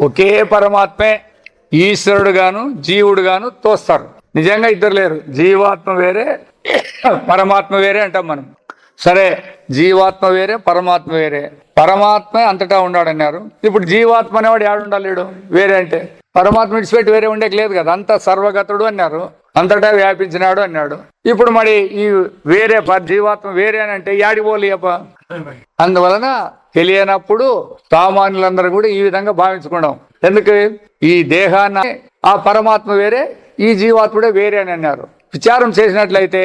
ఒకే పరమాత్మే ఈశ్వరుడు గాను జీవుడు గాను తోస్తారు. నిజంగా ఇద్దరు లేరు. జీవాత్మ వేరే పరమాత్మ వేరే అంటాం మనం. సరే, జీవాత్మ వేరే పరమాత్మ వేరే. పరమాత్మ అంతటా ఉన్నాడన్నారు. ఇప్పుడు జీవాత్మ అనేవాడు ఏడుండాలి? లేడు వేరే అంటే పరమాత్మ విడిచిపెట్టి వేరే ఉండేకి లేదు కదా. అంత సర్వగతుడు అన్నారు, అంతటా వ్యాపించినాడు అన్నాడు. ఇప్పుడు మరి ఈ వేరే జీవాత్మ వేరే అని అంటే యాడికి పోలి అప్ప? అందువలన తెలియనప్పుడు సామాన్యులందరూ కూడా ఈ విధంగా భావించుకున్నాం. ఎందుకు? ఈ దేహాన్ని ఆ పరమాత్మ వేరే, ఈ జీవాత్ముడే వేరే అని అన్నారు. విచారం చేసినట్లయితే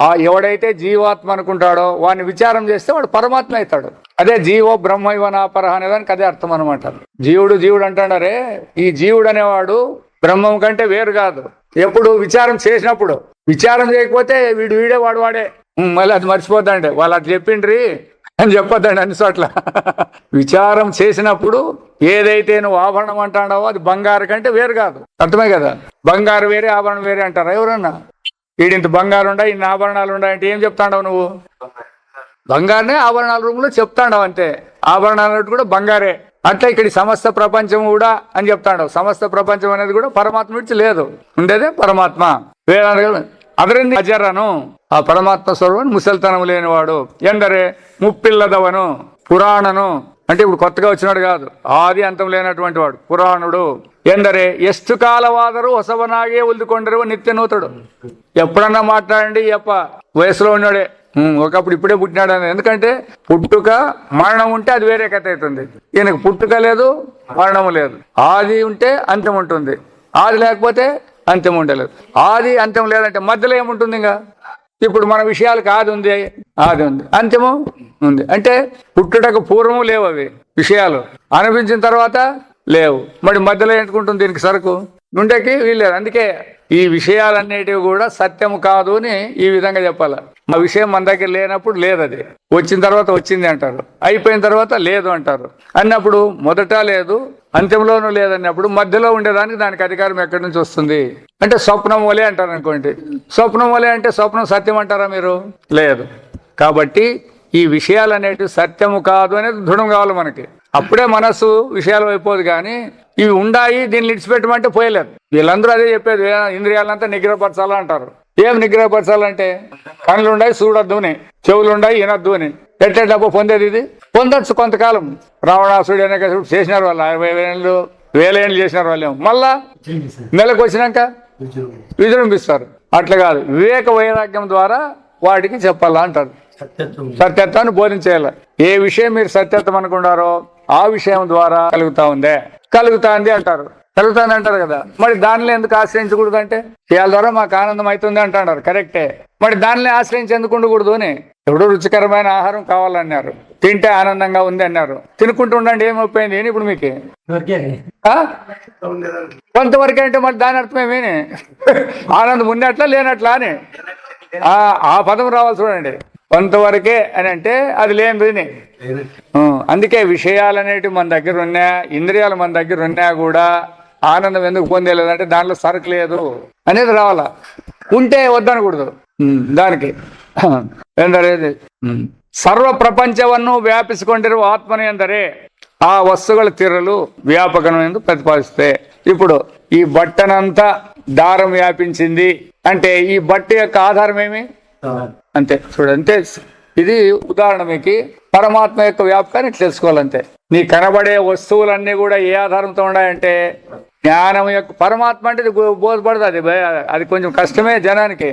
ఆ ఎవడైతే జీవాత్మ అనుకుంటాడో వాడిని విచారం చేస్తే వాడు పరమాత్మ అవుతాడు. అదే జీవో బ్రహ్మ ఇవనాపరహ అనేదానికి అదే అర్థం అనమాట. జీవుడు జీవుడు అంటాడారే, ఈ జీవుడు అనేవాడు బ్రహ్మం కంటే వేరు కాదు. ఎప్పుడు విచారం చేసినప్పుడు. విచారం చేయకపోతే వీడే వాడే మళ్ళీ అది మర్చిపోద్దండి. వాళ్ళు అట్లా చెప్పిండ్రి అని చెప్పొద్దండి అన్ని చోట్ల. విచారం చేసినప్పుడు ఏదైతే నువ్వు ఆభరణం అంటాడావో అది బంగారు కంటే వేరు కాదు. అర్థమే కదా? బంగారు వేరే ఆభరణం వేరే అంటారా ఎవరన్నా? వీడింత బంగారు ఉండా ఇన్ని ఆభరణాలు ఉండా అంటే ఏం చెప్తాడావు నువ్వు? బంగారునే ఆభరణాల రూపంలో చెప్తాడావు అంతే. ఆభరణాలు కూడా బంగారే. అట్లా ఇక్కడ సమస్త ప్రపంచం కూడా అని చెప్తాడు. సమస్త ప్రపంచం అనేది కూడా పరమాత్మ విడిచి లేదు, ఉండేదే పరమాత్మ. వేదాంత ಅದರಿಂದ ಅಜರನು ಆ ಪರಮಾತ್ಮ ಸ್ವರೂಪನು ముసలితనం లేనివాడు. ఎందరే ముప్పిల్లదవను పురాణను అంటే ఇప్పుడు కొత్తగా వచ్చినాడు కాదు, ఆది అంతం లేనటువంటి వాడు పురాణుడు. ఎందరే ಎಷ್ಟು కాలవాదరు ಹೊಸವನಾగే ಉಳಿದುಕೊಂಡಿರುವ నిత్య నూతుడు. ఎప్పుడన్నా మాట్లాడండి అప్ప వయసులో ఉన్నాడే, ఒకప్పుడు ఇప్పుడే పుట్టినాడు అని. ఎందుకంటే పుట్టుక మరణం ఉంటే అది వేరే కథ అవుతుంది. ఈయనకు పుట్టుక లేదు, మరణము లేదు. ఆది ఉంటే అంత్యం ఉంటుంది, ఆది లేకపోతే అంత్యం ఉండలేదు. ఆది అంత్యం లేదంటే మధ్యలో ఏముంటుంది? ఇంకా ఇప్పుడు మన విషయాలకు ఆది ఉంది, ఆది ఉంది, అంత్యము ఉంది. అంటే పుట్టుటకు పూర్వము లేవు అవి విషయాలు, అనిపించిన తర్వాత లేవు. మరి మధ్యలో ఏంటుకుంటుంది దీనికి సరుకు? ఉండేకి వీల్లేదు. అందుకే ఈ విషయాలన్నిటివి కూడా సత్యము కాదు అని ఈ విధంగా చెప్పాలి. ఆ విషయం మన దగ్గర లేనప్పుడు లేదు, అది వచ్చిన తర్వాత వచ్చింది అంటారు, అయిపోయిన తర్వాత లేదు అంటారు. అన్నప్పుడు మొదట లేదు అంత్యంలోనూ లేదన్నప్పుడు మధ్యలో ఉండేదానికి దానికి అధికారం ఎక్కడి నుంచి వస్తుంది? అంటే స్వప్నం వలే అంటారు అనుకోండి. స్వప్నం వలే అంటే స్వప్నం సత్యం అంటారా మీరు? లేదు. కాబట్టి ఈ విషయాలు అనేటివి సత్యము కాదు అనేది దృఢం కావాలి మనకి. అప్పుడే మనస్సు విషయాలు అయిపోదు. కానీ ఇవి ఉండాయి, దీన్ని ఇడిచిపెట్టమంటే పోయలేదు. వీళ్ళందరూ అదే చెప్పేది, ఇంద్రియాలంతా నిగ్రహపరచాలా అంటారు. ఏం నిగ్రహపరచాలంటే కళ్ళు ఉండాయి చూడొద్దు అని, చెవులు ఉండాయి వినొద్దు అని. ఎట్టేటప్పుడు పొందేది ఇది పొందొచ్చు కొంతకాలం. రావణాసుడు అనేక చేసినారు వాళ్ళు, 60,000 ఏళ్ళు చేసినారు వాళ్ళు. మళ్ళా నెలకు వచ్చినాక విజృంభిస్తారు. అట్లా కాదు, వివేక వైరాగ్యం ద్వారా వాటికి చెప్పాలా అంటారు. సత్యత్వాన్ని బోధించేయాలి. ఏ విషయం మీరు సత్యత్వం అనుకున్నారో ఆ విషయం ద్వారా కలుగుతాంది అంటారు. కలుగుతుంది అంటారు కదా. మరి దానిలో ఎందుకు ఆశ్రయించకూడదు అంటే ఇవాళ ద్వారా మాకు ఆనందం అవుతుంది అంటున్నారు, కరెక్టే. మరి దానిలో ఆశ్రయించి ఎందుకు ఉండకూడదు అని? ఎప్పుడు రుచికరమైన ఆహారం కావాలన్నారు, తింటే ఆనందంగా ఉంది అన్నారు. తినుకుంటూ ఉండండి, ఏమైపోయింది అని ఇప్పుడు మీకు కొంతవరకు అంటే మరి దాని అర్థమేమేని ఆనందం ఉన్నట్లా లేనట్లా అని ఆ పదం రావాలి చూడండి. కొంతవరకే అని అంటే అది లేనిది. అందుకే విషయాలు అనేటివి మన దగ్గర ఉన్నా, ఇంద్రియాలు మన దగ్గర ఉన్నా కూడా ఆనందం ఎందుకు పొందేలేదంటే దాంట్లో సరుకు లేదు అనేది రావాలా. ఉంటే వద్దనకూడదు దానికి. ಎಂದರೆ ಸರ್ವ ಪ್ರಪಂಚವನ್ನು ವ್ಯಾಪಿಸಿಕೊಂಡಿರುವ ಆತ್ಮನೆ ಎಂದರೆ ಆ ವಸ್ತುಗಳ ತಿರಲು వ్యాపకం ಎಂದು ప్రతిపాదిస్తే ఇప్పుడు ఈ బట్టనంతా దారం వ్యాపించింది అంటే ఈ బట్ట యొక్క ఆధారం ఏమి అంతే చూడంతే ఇది ఉదాహరణ మీకు పరమాత్మ యొక్క వ్యాపకాన్ని తెలుసుకోవాలంతే నీ కనబడే వస్తువులన్నీ కూడా ఏ ఆధారంతో ఉన్నాయంటే జ్ఞానం యొక్క పరమాత్మ అంటే ఇది బోధపడదు అది కొంచెం కష్టమే జనానికి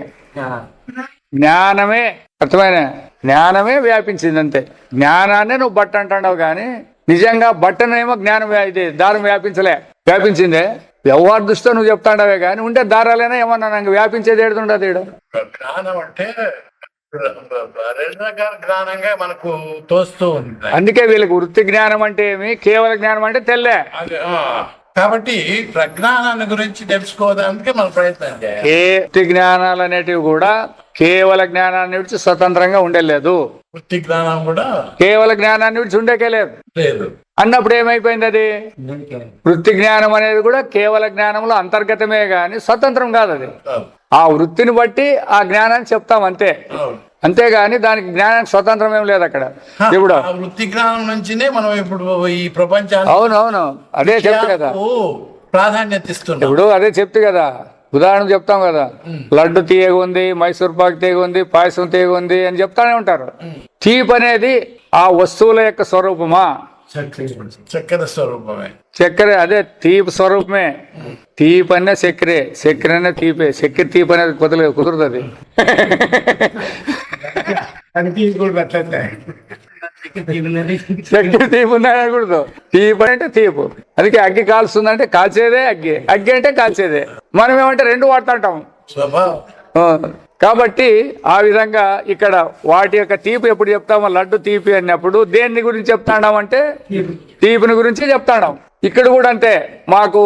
జ్ఞానమే అర్థమైన జ్ఞానమే వ్యాపించింది అంతే జ్ఞానాన్నే నువ్వు బట్ట అంటున్నావు కానీ నిజంగా బట్టనేమో జ్ఞానం ఇది దారం వ్యాపించిందే వ్యవహార దృష్టితో నువ్వు చెప్తాండవే కానీ ఉంటే దారాలైనా ఏమన్నా నాకు వ్యాపించేది ఏడుతుండదు ఈడ జ్ఞానం అంటే రెండు రకాల జ్ఞానంగా మనకు తోస్తూ ఉంది. అందుకే వీళ్ళకి వృత్తి జ్ఞానం అంటే ఏమి కేవల జ్ఞానం అంటే తెల్లే. కాబట్టి ప్రజ్ఞానాన్ని గురించి తెలుసుకోవడానికి మన ప్రయత్నం చేయాలి. వృత్తి జ్ఞానాలు అనేటివి కూడా కేవల జ్ఞానాన్ని విడిచి స్వతంత్రంగా ఉండలేదు. వృత్తి జ్ఞానం కూడా కేవల జ్ఞానాన్ని విడిచి ఉండేకే లేదు అన్నప్పుడు ఏమైపోయింది అది వృత్తి జ్ఞానం అనేది కూడా కేవల జ్ఞానంలో అంతర్గతమే గాని స్వతంత్రం కాదు. అది ఆ వృత్తిని బట్టి ఆ జ్ఞానాన్ని చెప్తాం అంతే, అంతేగాని దానికి జ్ఞానానికి స్వతంత్రం ఏం లేదు అక్కడ. ఇప్పుడు వృత్తి జ్ఞానం నుంచినే మనం ఇప్పుడు ఈ ప్రపంచాన్ని అవునవును అదే చెప్తు కదా ప్రాధాన్యత ఇస్తున్నాం. ఇప్పుడు అదే చెప్తు కదా ఉదాహరణ చెప్తాం కదా లడ్డు తీయగ ఉంది, మైసూర్ పాక్ తీయగ ఉంది, పాయసం తీయగ ఉంది అని చెప్తానే ఉంటారు. తీపి అనేది ఆ వస్తువుల యొక్క స్వరూపమా? చక్కెర స్వరూపమే. చక్కెర అదే తీపి స్వరూపమే. తీపి అనే చక్కెరే, చక్కెర అనే తీపే. చక్కెర తీపి అనేది కుదురుతుంది. చక్కెర తీపి ఉందని అనకూడదు. తీపి అంటే తీపు. అందుకే అగ్గి కాల్స్తుందంటే కాల్చేదే అగ్గి, అగ్గి అంటే కాల్చేదే. మనం ఏమంటే రెండు వాడుతుంటాం. కాబట్టి ఆ విధంగా ఇక్కడ వాటి యొక్క తీపి ఎప్పుడు చెప్తామో లడ్డు తీపి అన్నప్పుడు దేన్ని గురించి చెప్తాడామంటే తీపిని గురించి చెప్తాడాం. ఇక్కడ కూడా అంతే మాకు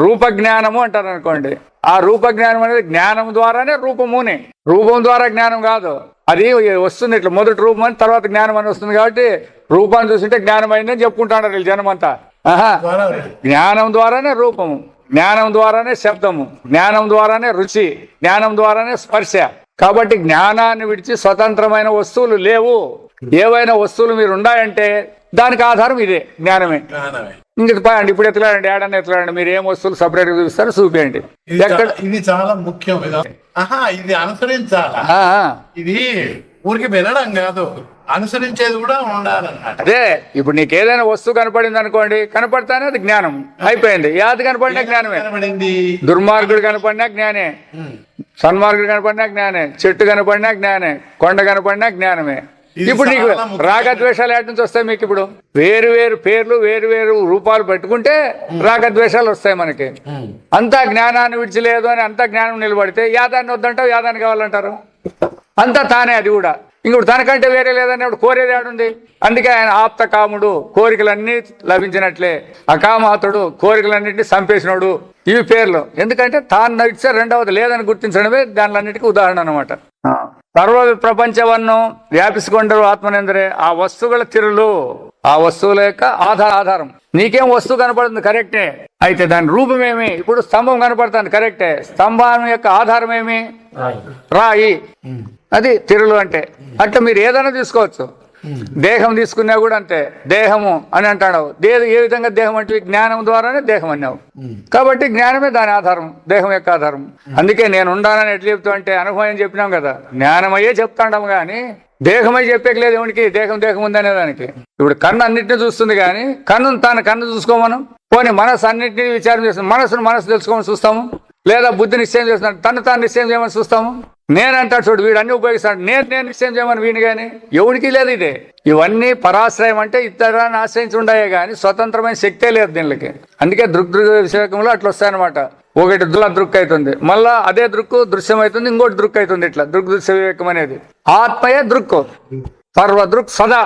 రూపజ్ఞానము అంటారు అనుకోండి. ఆ రూపజ్ఞానం అనేది జ్ఞానం ద్వారానే రూపముని, రూపం ద్వారా జ్ఞానం కాదు. అది వస్తుంది ఇట్లా మొదటి రూపం అని తర్వాత జ్ఞానం అని వస్తుంది. కాబట్టి రూపాన్ని చూస్తుంటే జ్ఞానం అయిందని చెప్పుకుంటాడు వీళ్ళు జనమంతా. జ్ఞానం ద్వారానే రూపము, జ్ఞానం ద్వారానే శబ్దము, జ్ఞానం ద్వారానే రుచి, జ్ఞానం ద్వారానే స్పర్శ. కాబట్టి జ్ఞానాన్ని విడిచి స్వతంత్రమైన వస్తువులు లేవు. ఏవైనా వస్తువులు మీరు ఉన్నాయంటే దానికి ఆధారం ఇదే జ్ఞానమే. ఇంక పాయండి ఇప్పుడు ఎత్తులాడండి, ఏడన్నా ఎత్తులాడండి, మీరు ఏం వస్తువులు సపరేట్ గా చూపిస్తారో చూపించండి. ఇది చాలా ముఖ్యం. ఇది అనుసరించాలి. ఇది ఊరికి వినడం కాదు, అనుసరించేది కూడా ఉండాలన్నమాట. అదే ఇప్పుడు నీకు ఏదైనా వస్తువు కనపడింది అనుకోండి, కనపడతానే అది జ్ఞానం అయిపోయింది. యాది కనపడినా జ్ఞానమే. దుర్మార్గుడు కనపడినా జ్ఞానే, సన్మార్గుడు కనపడినా జ్ఞానే, చెట్టు కనపడినా జ్ఞానే, కొండ కనపడినా జ్ఞానమే. ఇప్పుడు నీకు రాగద్వేషాలు ఏటి నుంచి వస్తాయి? మీకు ఇప్పుడు వేరు వేరు పేర్లు వేరు వేరు రూపాలు పెట్టుకుంటే రాగద్వేషాలు వస్తాయి మనకి. అంతా జ్ఞానాన్ని విడిచిలేదు అని అంతా జ్ఞానం నిలబడితే యాదాన్ని వద్దంటావు, యాదాన్ని కావాలంటారు. అంతా తానే అది కూడా. ఇంకోటి తనకంటే వేరే లేదని కోరేది ఆడుంది. అందుకే ఆయన ఆప్త కాముడు, కోరికలన్నీ లభించినట్లే. అకామాతుడు, కోరికలన్నింటినీ చంపేసినోడు. ఇవి పేర్లు. ఎందుకంటే తాను నడిచే రెండవది లేదని గుర్తించడమే దానిలన్నిటికీ ఉదాహరణ అనమాట. సర్వ ప్రపంచವನ್ನು వ్యాపిಸಿಕೊಂಡರು ఆత్మనేందరే ఆ వస్తువుల తిరులు, ఆ వస్తువుల యొక్క ఆధారం. నీకేం వస్తువు కనపడుతుంది కరెక్టే, అయితే దాని రూపమేమి? ఇప్పుడు స్తంభం కనపడుతుంది కరెక్టే, స్తంభం యొక్క ఆధారం ఏమి? రాయి. అది తిరులు అంటే. అట్లా మీరు ఏదైనా తీసుకోవచ్చు. దేహం తీసుకున్నా కూడా అంతే, దేహము అని అంటాడు. ఏ విధంగా దేహం అంటే జ్ఞానం ద్వారానే దేహం అన్నావు. కాబట్టి జ్ఞానమే దాని ఆధారం, దేహం యొక్క ఆధారం. అందుకే నేను ఉండాలని ఎట్లా చెప్తా అంటే అనుభవం చెప్పినాం కదా, జ్ఞానమయ్యే చెప్తాండాము కానీ దేహమై చెప్పేకలేదు ఎవరికి. దేహం ఉందనే దానికి. ఇప్పుడు కన్ను అన్నింటినీ చూస్తుంది కానీ కన్ను చూసుకోమను. పోనీ మనసు అన్నింటినీ విచారం చేస్తాం. మనసు తెలుసుకోమని చూస్తాము, లేదా బుద్ధి నిశ్చయం చేస్తున్నాడు తాను నిశ్చయం చేయమని చూస్తాము. నేనంటాడు చూడు, వీడు అన్ని ఉపయోగిస్తాడు, నేను నిశ్చయం చేయమని వీని కానీ ఎవరికి లేదు. ఇదే ఇవన్నీ పరాశ్రయం అంటే ఇతరాన్ని ఆశ్రయించి ఉండాయే కానీ స్వతంత్రమైన శక్తే లేదు దీనికి. అందుకే దృక్ విషయంలో అట్లా వస్తాయన్నమాట. ఒకటి దృక్ అవుతుంది, మళ్ళా అదే దృక్కు దృశ్యం అవుతుంది, ఇంకోటి దృక్ అవుతుంది. ఇట్లా దృశ్య వివేకం అనేది ఆత్మయే దృక్కు. సర్వ దృక్ సదా,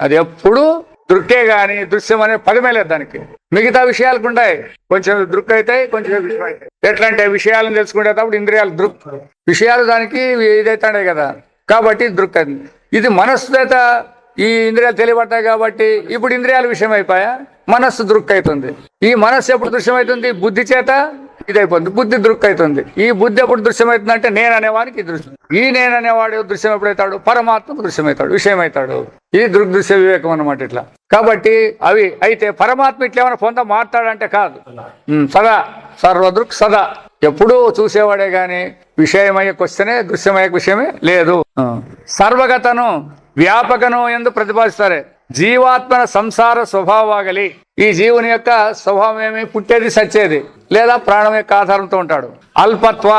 అది ఎప్పుడు దృక్కే గాని దృశ్యం అనే పదమే లేదు దానికి. మిగతా విషయాలకు ఉంటాయి, కొంచెం దృక్ అవుతాయి, కొంచెం విషయం అవుతాయి. ఎట్లా అంటే విషయాలను తెలుసుకునేటప్పుడు ఇంద్రియాలు దృక్, విషయాలు దానికి ఇదైతాయి కదా. కాబట్టి దృక్ అయింది. ఇది మనస్సు చేత ఈ ఇంద్రియాలు తెలియబడతాయి కాబట్టి ఇప్పుడు ఇంద్రియాల విషయం అయిపోయా, మనస్సు దృక్ అవుతుంది. ఈ మనస్సు ఎప్పుడు దృశ్యం అవుతుంది? బుద్ధి చేత ఇదైపోతుంది, బుద్ధి దృక్ అవుతుంది. ఈ బుద్ధి ఎప్పుడు దృశ్యం అవుతుంది అంటే నేను అనేవానికి దృశ్యం. ఈ నేను అనేవాడు దృశ్యం ఎప్పుడైతాడు? పరమాత్మ దృశ్యం అవుతాడు, విషయం అవుతాడు. ఇది దృగ్దృశ్య వివేకం అన్నమాట. ఇట్లా కాబట్టి అవి అయితే పరమాత్మ ఇట్లా ఏమైనా పొంద మాట్లాడంటే కాదు. సదా సర్వదృక్ సదా ఎప్పుడూ చూసేవాడే గాని విషయమయ్యకు వస్తేనే దృశ్యమయ్యకు విషయమే లేదు. సర్వగతను వ్యాపకను ఎందు ప్రతిపాదిస్తారే జీవాత్మన సంసార స్వభావాగలి. ఈ జీవుని యొక్క స్వభావం ఏమి? పుట్టేది సచ్చేది లేదా ప్రాణం యొక్క ఆధారంతో ఉంటాడు. అల్పత్వ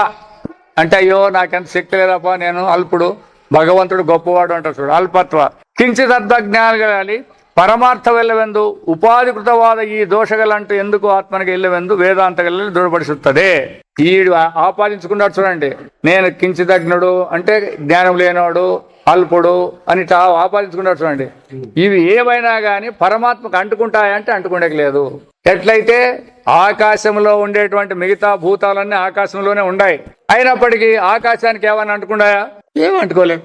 అంటే అయ్యో నాకెంత శక్తి లేదప్ప, నేను అల్పుడు, భగవంతుడు గొప్పవాడు అంటారు చూడు, అల్పత్వ. కించితత్వ జ్ఞానం కలాలి పరమార్థ వెళ్ళవెందు ఉపాధికృతవాద ఈ దోషగలంటూ ఎందుకు ఆత్మనికి వెళ్ళవెందు వేదాంత గల దృఢపడిస్తుంది. ఈడు ఆపాదించుకున్నాడు చూడండి, నేను కించితజ్ఞుడు అంటే జ్ఞానం లేనివాడు, అల్పుడు అని ఇట్లా ఆపాదించుకున్నాడు చూడండి. ఇవి ఏమైనా కానీ పరమాత్మకు అంటుకుంటాయంటే అంటుకుండేకి లేదు. ఎట్లయితే ఆకాశంలో ఉండేటువంటి మిగతా భూతాలన్నీ ఆకాశంలోనే ఉన్నాయి, అయినప్పటికీ ఆకాశానికి ఏమైనా అంటుకున్నాయా? ఏమి అంటుకోలేవు.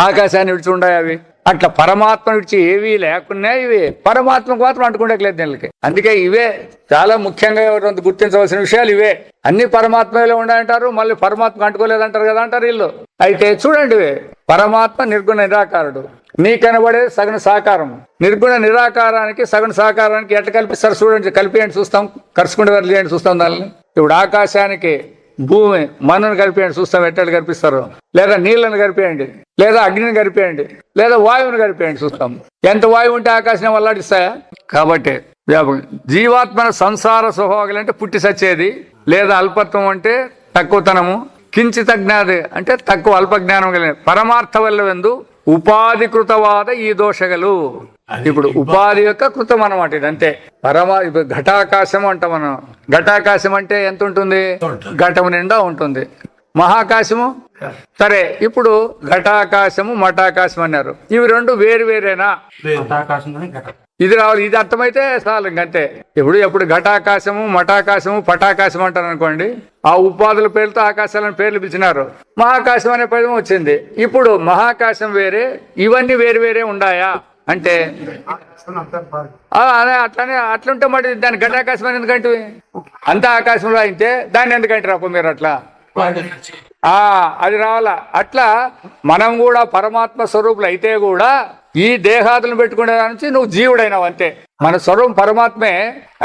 ఆకాశాన్ని విడిచి ఉన్నాయి అవి. అట్లా పరమాత్మ విడిచి ఏవి లేకున్నా ఇవి పరమాత్మకు మాత్రం అంటుకుండేలేదు దీనికి. అందుకే ఇవే చాలా ముఖ్యంగా గుర్తించవలసిన విషయాలు ఇవే. అన్ని పరమాత్మలో ఉన్నాయంటారు, మళ్ళీ పరమాత్మకు అంటుకోలేదంటారు కదా అంటారు వీళ్ళు. అయితే చూడండి, పరమాత్మ నిర్గుణ నిరాకారుడు, నీ కనబడేది సగుణ సాకారం. నిర్గుణ నిరాకారానికి సగుణ సాకారానికి ఎట్లా కల్పిస్తారు చూడండి, కలిపియండి చూస్తాం, కరుచుకుంటే వెళ్ళేయండి చూస్తాం దాన్ని. ఇప్పుడు ఆకాశానికి భూమి మన్నును కలిపేయండి చూస్తాం ఎట్లా కల్పిస్తారు, లేదా నీళ్లను కలిపేయండి, లేదా అగ్నిని కలిపేయండి, లేదా వాయువుని కలిపేయండి చూస్తాం. ఎంత వాయువు ఉంటే ఆకాశం వల్లాడిస్తాయా? కాబట్టి జీవాత్మన సంసార స్వభావాలు అంటే పుట్టి సచ్చేది, లేదా అల్పత్వం అంటే తక్కువతనము, కించిత జ్ఞాది అంటే తక్కువ అల్ప జ్ఞానం కలిగిన పరమార్థ వల్లవెందు ఉపాధికృతవాద ఈ దోషగలు. ఇప్పుడు ఉపాధి యొక్క కృతం అన్నమాట ఇది. అంతే ఇప్పుడు ఘటాకాశం అంటాం మనం. ఘటాకాశం అంటే ఎంత ఉంటుంది? ఘటము నిండా ఉంటుంది. మహాకాశము సరే, ఇప్పుడు ఘటాకాశము మఠాకాశం అన్నారు. ఇవి రెండు వేరు వేరేనా? ఇది రావాలి, ఇది అర్థమైతే చాలు ఇంకంతే. ఎప్పుడు ఘటాకాశము మఠాకాశము పటాకాశం అంటారు అనుకోండి, ఆ ఉపాధుల పేర్లతో ఆకాశాలను పేర్లు పిలిచినారు. మహాకాశం అనే పదం వచ్చింది. ఇప్పుడు మహాకాశం వేరే, ఇవన్నీ వేరు వేరే ఉన్నాయా అంటే అట్లుంటే మరి దాని ఘటాకాశం అని ఎందుకంటే అంత ఆకాశంలో అయితే దాన్ని ఎందుకంటే రాపో మీరు అట్లా అది రావాలా. అట్లా మనం కూడా పరమాత్మ స్వరూపులు అయితే కూడా ఈ దేహాదులను పెట్టుకునే దాని నుంచి నువ్వు జీవుడైనావు అంతే. మన స్వరూపం పరమాత్మే.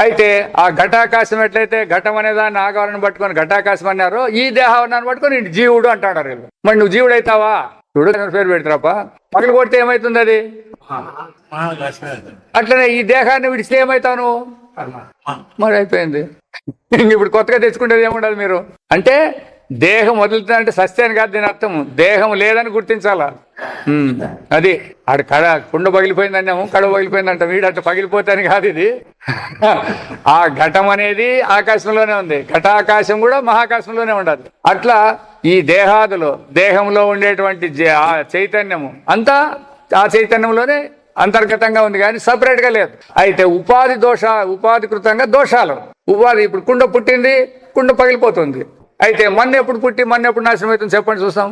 అయితే ఆ ఘటాకాశం ఎట్లయితే ఘటం అనే దాన్ని ఆకారాన్ని పట్టుకొని ఘటాకాశం అన్నారు, ఈ దేహాన్ని పట్టుకొని జీవుడు అంటాడు వీళ్ళు. మరి నువ్వు జీవుడు అవుతావా? చూడు పేరు పెడతారప్ప, పగలు కొడితే ఏమైతుంది అది? అట్లనే ఈ దేహాన్ని విడిస్తే ఏమవుతావు నువ్వు? మరి అయిపోయింది. ఇప్పుడు కొత్తగా తెచ్చుకునేది ఏముండదు మీరు. అంటే దేహం వదులుతుందంటే సస్యాన్ని కాదు దీని అర్థం, దేహం లేదని గుర్తించాలా. అది ఆడు కుండ పగిలిపోయింది అన్నాము, కడవ పగిలిపోయిందంట, వీడు అట్లా పగిలిపోతాను కాదు ఇది. ఆ ఘటం అనేది ఆకాశంలోనే ఉంది, ఘటాకాశం కూడా మహాకాశంలోనే ఉండదు. అట్లా ఈ దేహాదులు దేహంలో ఉండేటువంటి చైతన్యము అంతా ఆ చైతన్యంలోనే అంతర్గతంగా ఉంది కానీ సపరేట్ గా లేదు. అయితే ఉపాధికృతంగా దోషాలు. ఉపాధి ఇప్పుడు కుండ పుట్టింది, కుండ పగిలిపోతుంది. అయితే మన్ను ఎప్పుడు పుట్టి మన్ను ఎప్పుడు నాశనం అవుతుంది చెప్పండి చూస్తాం?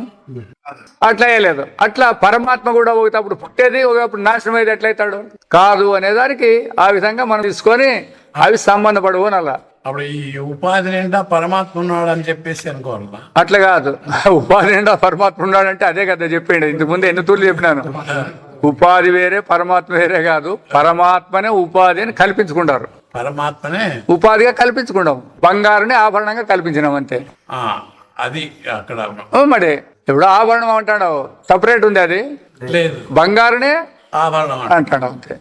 అట్లా లేదు. అట్లా పరమాత్మ కూడా ఒకప్పుడు పుట్టేది, ఒకప్పుడు నాశనం అయ్యేది ఎట్లయితాడు? కాదు అనేదానికి ఆ విధంగా మనం తీసుకొని అవి సంబంధపడవు అలా. అప్పుడు ఈ ఉపాధి నిండా పరమాత్మ ఉన్నాడు అని చెప్పేసి అనుకోవాలి. అట్లా కాదు, ఉపాధి నిండా పరమాత్మ ఉన్నాడంటే అదే కదా చెప్పండి. ఇంతకుముందు ఎన్ని తూర్లు చెప్పినాను. ఉపాధి వేరే పరమాత్మ వేరే కాదు, పరమాత్మనే ఉపాధి అని కల్పించుకుంటారు, పరమాత్మనే ఉపాధిగా కల్పించుకుంటాం, బంగారుని ఆభరణంగా కల్పించినాం అంతే. అది అక్కడ మరి ఇప్పుడు ఆభరణం అంటాడు, సపరేట్ ఉంది, అది లేదు, బంగారునే ఆభరణం అంటాడు అంతే.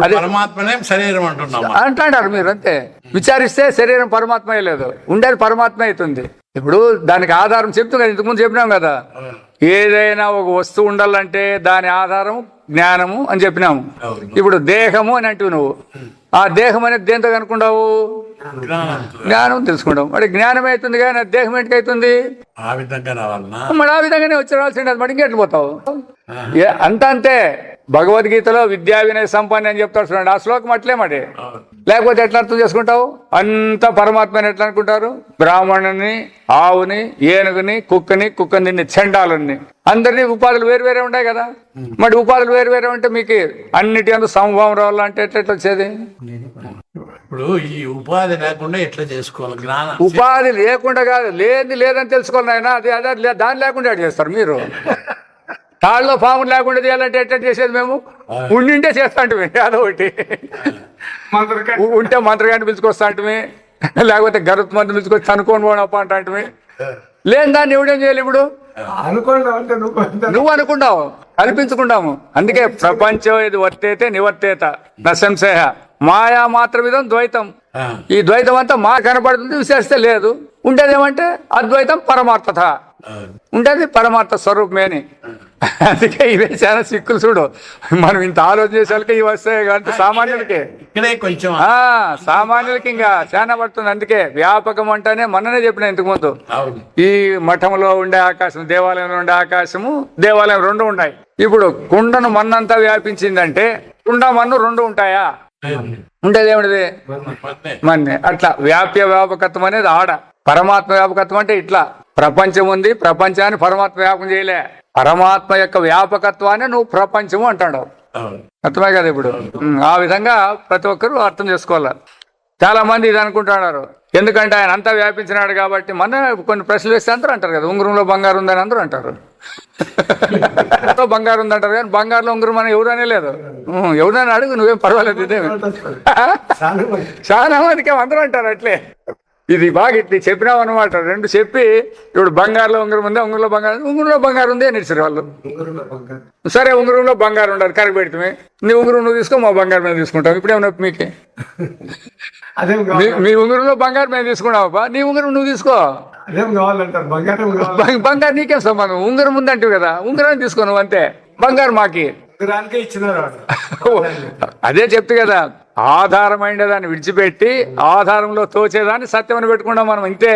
అది పరమాత్మనే శరీరం అంటారు మీరు అంతే. విచారిస్తే శరీరం పరమాత్మ లేదు, ఉండేది పరమాత్మ అవుతుంది. ఇప్పుడు దానికి ఆధారం చెప్తుంది కదా, ఇంతకుముందు చెప్పినాం కదా, ఏదైనా ఒక వస్తువు ఉండాలంటే దాని ఆధారం జ్ఞానము అని చెప్పినాము. ఇప్పుడు దేహము అని అంటూ నువ్వు ఆ దేహం అనేది దేంతో కనుక్కుంటావు? జ్ఞానం తెలుసుకుంటావు. మరి జ్ఞానమే అవుతుంది కానీ దేహం ఏంటికి అవుతుంది? మరి ఆ విధంగానే వచ్చి రావాల్సింది. అది మరి ఇంకెట్లు పోతావు? అంత అంతే. భగవద్గీతలో విద్యా వినయ సంపన్న అని చెప్తాడు చూడండి, ఆ శ్లోకం అట్లే మరి. లేకపోతే ఎట్లా అర్థం చేసుకుంటావు? అంతా పరమాత్మని ఎట్లా అనుకుంటారు? బ్రాహ్మణుని, ఆవుని, ఏనుగుని, కుక్కని తిన్ని చండాలని అందరినీ ఉపాధులు వేరు వేరే ఉంటాయి కదా. మరి ఉపాధులు వేరు వేరే ఉంటే మీకు అన్నిటి అందు సమభావం రావాలంటే ఎట్లా వచ్చేది? ఇప్పుడు ఈ ఉపాధి లేకుండా ఎట్లా చేసుకోవాలి? జ్ఞానం ఉపాధి లేకుండా కాదు, లేదని తెలుసుకోవాలి ఆయన. అదే దాని లేకుండా ఎట్లా చేస్తారు మీరు? తాళ్ళలో పాములు లేకుండా చేయాలంటే ఎట్లా చేసేది? మేము ఉండింటే చేస్తా అంటే అదో ఒకటి. ఉంటే మంత్రగాన్ని పిలుచుకొస్తా అంటే, లేకపోతే గరుత్ మంది పిలుచుకొచ్చి అనుకోని పోనప్ప అంటే, లేని దాన్ని ఎవడేం చేయాలి? ఇప్పుడు నువ్వు అనుకున్నావు, కల్పించుకుంటాము. అందుకే ప్రపంచం ఇది వర్తేతే నివర్తేత నశంశయ మాయా మాత్రమిదం ద్వైతం. ఈ ద్వైతం అంతా మా కనపడుతుంది, విశేషత లేదు. ఉండేదేమంటే అద్వైతం పరమార్థత, ఉండేది పరమార్థ స్వరూపమే అని. అందుకే ఇవే చాలా సిక్కులు చూడు. మనం ఇంత ఆలోచన చేసేకి ఇవి వస్తాయి కాబట్టి సామాన్యులకి ఇక్కడే కొంచెం సామాన్యులకి ఇంకా చాలా పడుతుంది. అందుకే వ్యాపకం అంటేనే మొన్ననే చెప్పిన ఇంతకు ముందు, ఈ మఠంలో ఉండే ఆకాశం, దేవాలయంలో ఉండే ఆకాశము, దేవాలయం రెండు ఉన్నాయి. ఇప్పుడు కుండను మన్నంతా వ్యాపించిందంటే కుండ మన్ను రెండు ఉంటాయా? ఉండేది ఏమిటిది? మన్నే. అట్లా వ్యాపకత్వం అనేది ఆడ. పరమాత్మ వ్యాపకత్వం అంటే ఇట్లా ప్రపంచం ఉంది, ప్రపంచాన్ని పరమాత్మ వ్యాపకం చేయలే. పరమాత్మ యొక్క వ్యాపకత్వాన్ని నువ్వు ప్రపంచము అంటాడు. అర్థమే కదా ఇప్పుడు. ఆ విధంగా ప్రతి ఒక్కరూ అర్థం చేసుకోవాలి. చాలా మంది ఇది అనుకుంటున్నారు, ఎందుకంటే ఆయన అంతా వ్యాపించినాడు కాబట్టి. మన కొన్ని ప్రశ్నలు వేస్తే అందరూ అంటారు కదా, ఉంగరంలో బంగారు ఉందని అందరూ అంటారు. బంగారు ఉందంటారు కానీ బంగారులో ఉంగరం అని ఎవరనే లేదు. ఎవరైనా అడుగు, నువ్వేం పర్వాలేదు. ఇదే చాలా మందికి అందరూ అంటారు అట్లే. ఇది బాగా ఇట్లా చెప్పినావు అనమాట. రెండు చెప్పి ఇప్పుడు బంగారులో ఉంగరం ఉంది, ఉంగరంలో బంగారు ఉంది అని ఇచ్చారు వాళ్ళు. సరే ఉంగరంలో బంగారు ఉండదు, కరెక్ట్ పెడితే నీ ఉంగరం నువ్వు తీసుకో, మా బంగారు మేము తీసుకుంటాం. ఇప్పుడేమన్నా మీకే మీ ఉంగరంలో బంగారు మేము తీసుకున్నావా? నీ ఉంగరం నువ్వు తీసుకో. బంగారు నీకేం సంబంధం? ఉంగరం ఉందంటివి కదా, ఉంగరాన్ని తీసుకో నువ్వు, అంతే. బంగారు మాకి అదే చెప్తే కదా, ఆధారమైన దాన్ని విడిచిపెట్టి ఆధారంలో తోచేదాన్ని సత్యం అని పెట్టుకున్నాం మనం. ఇంతే.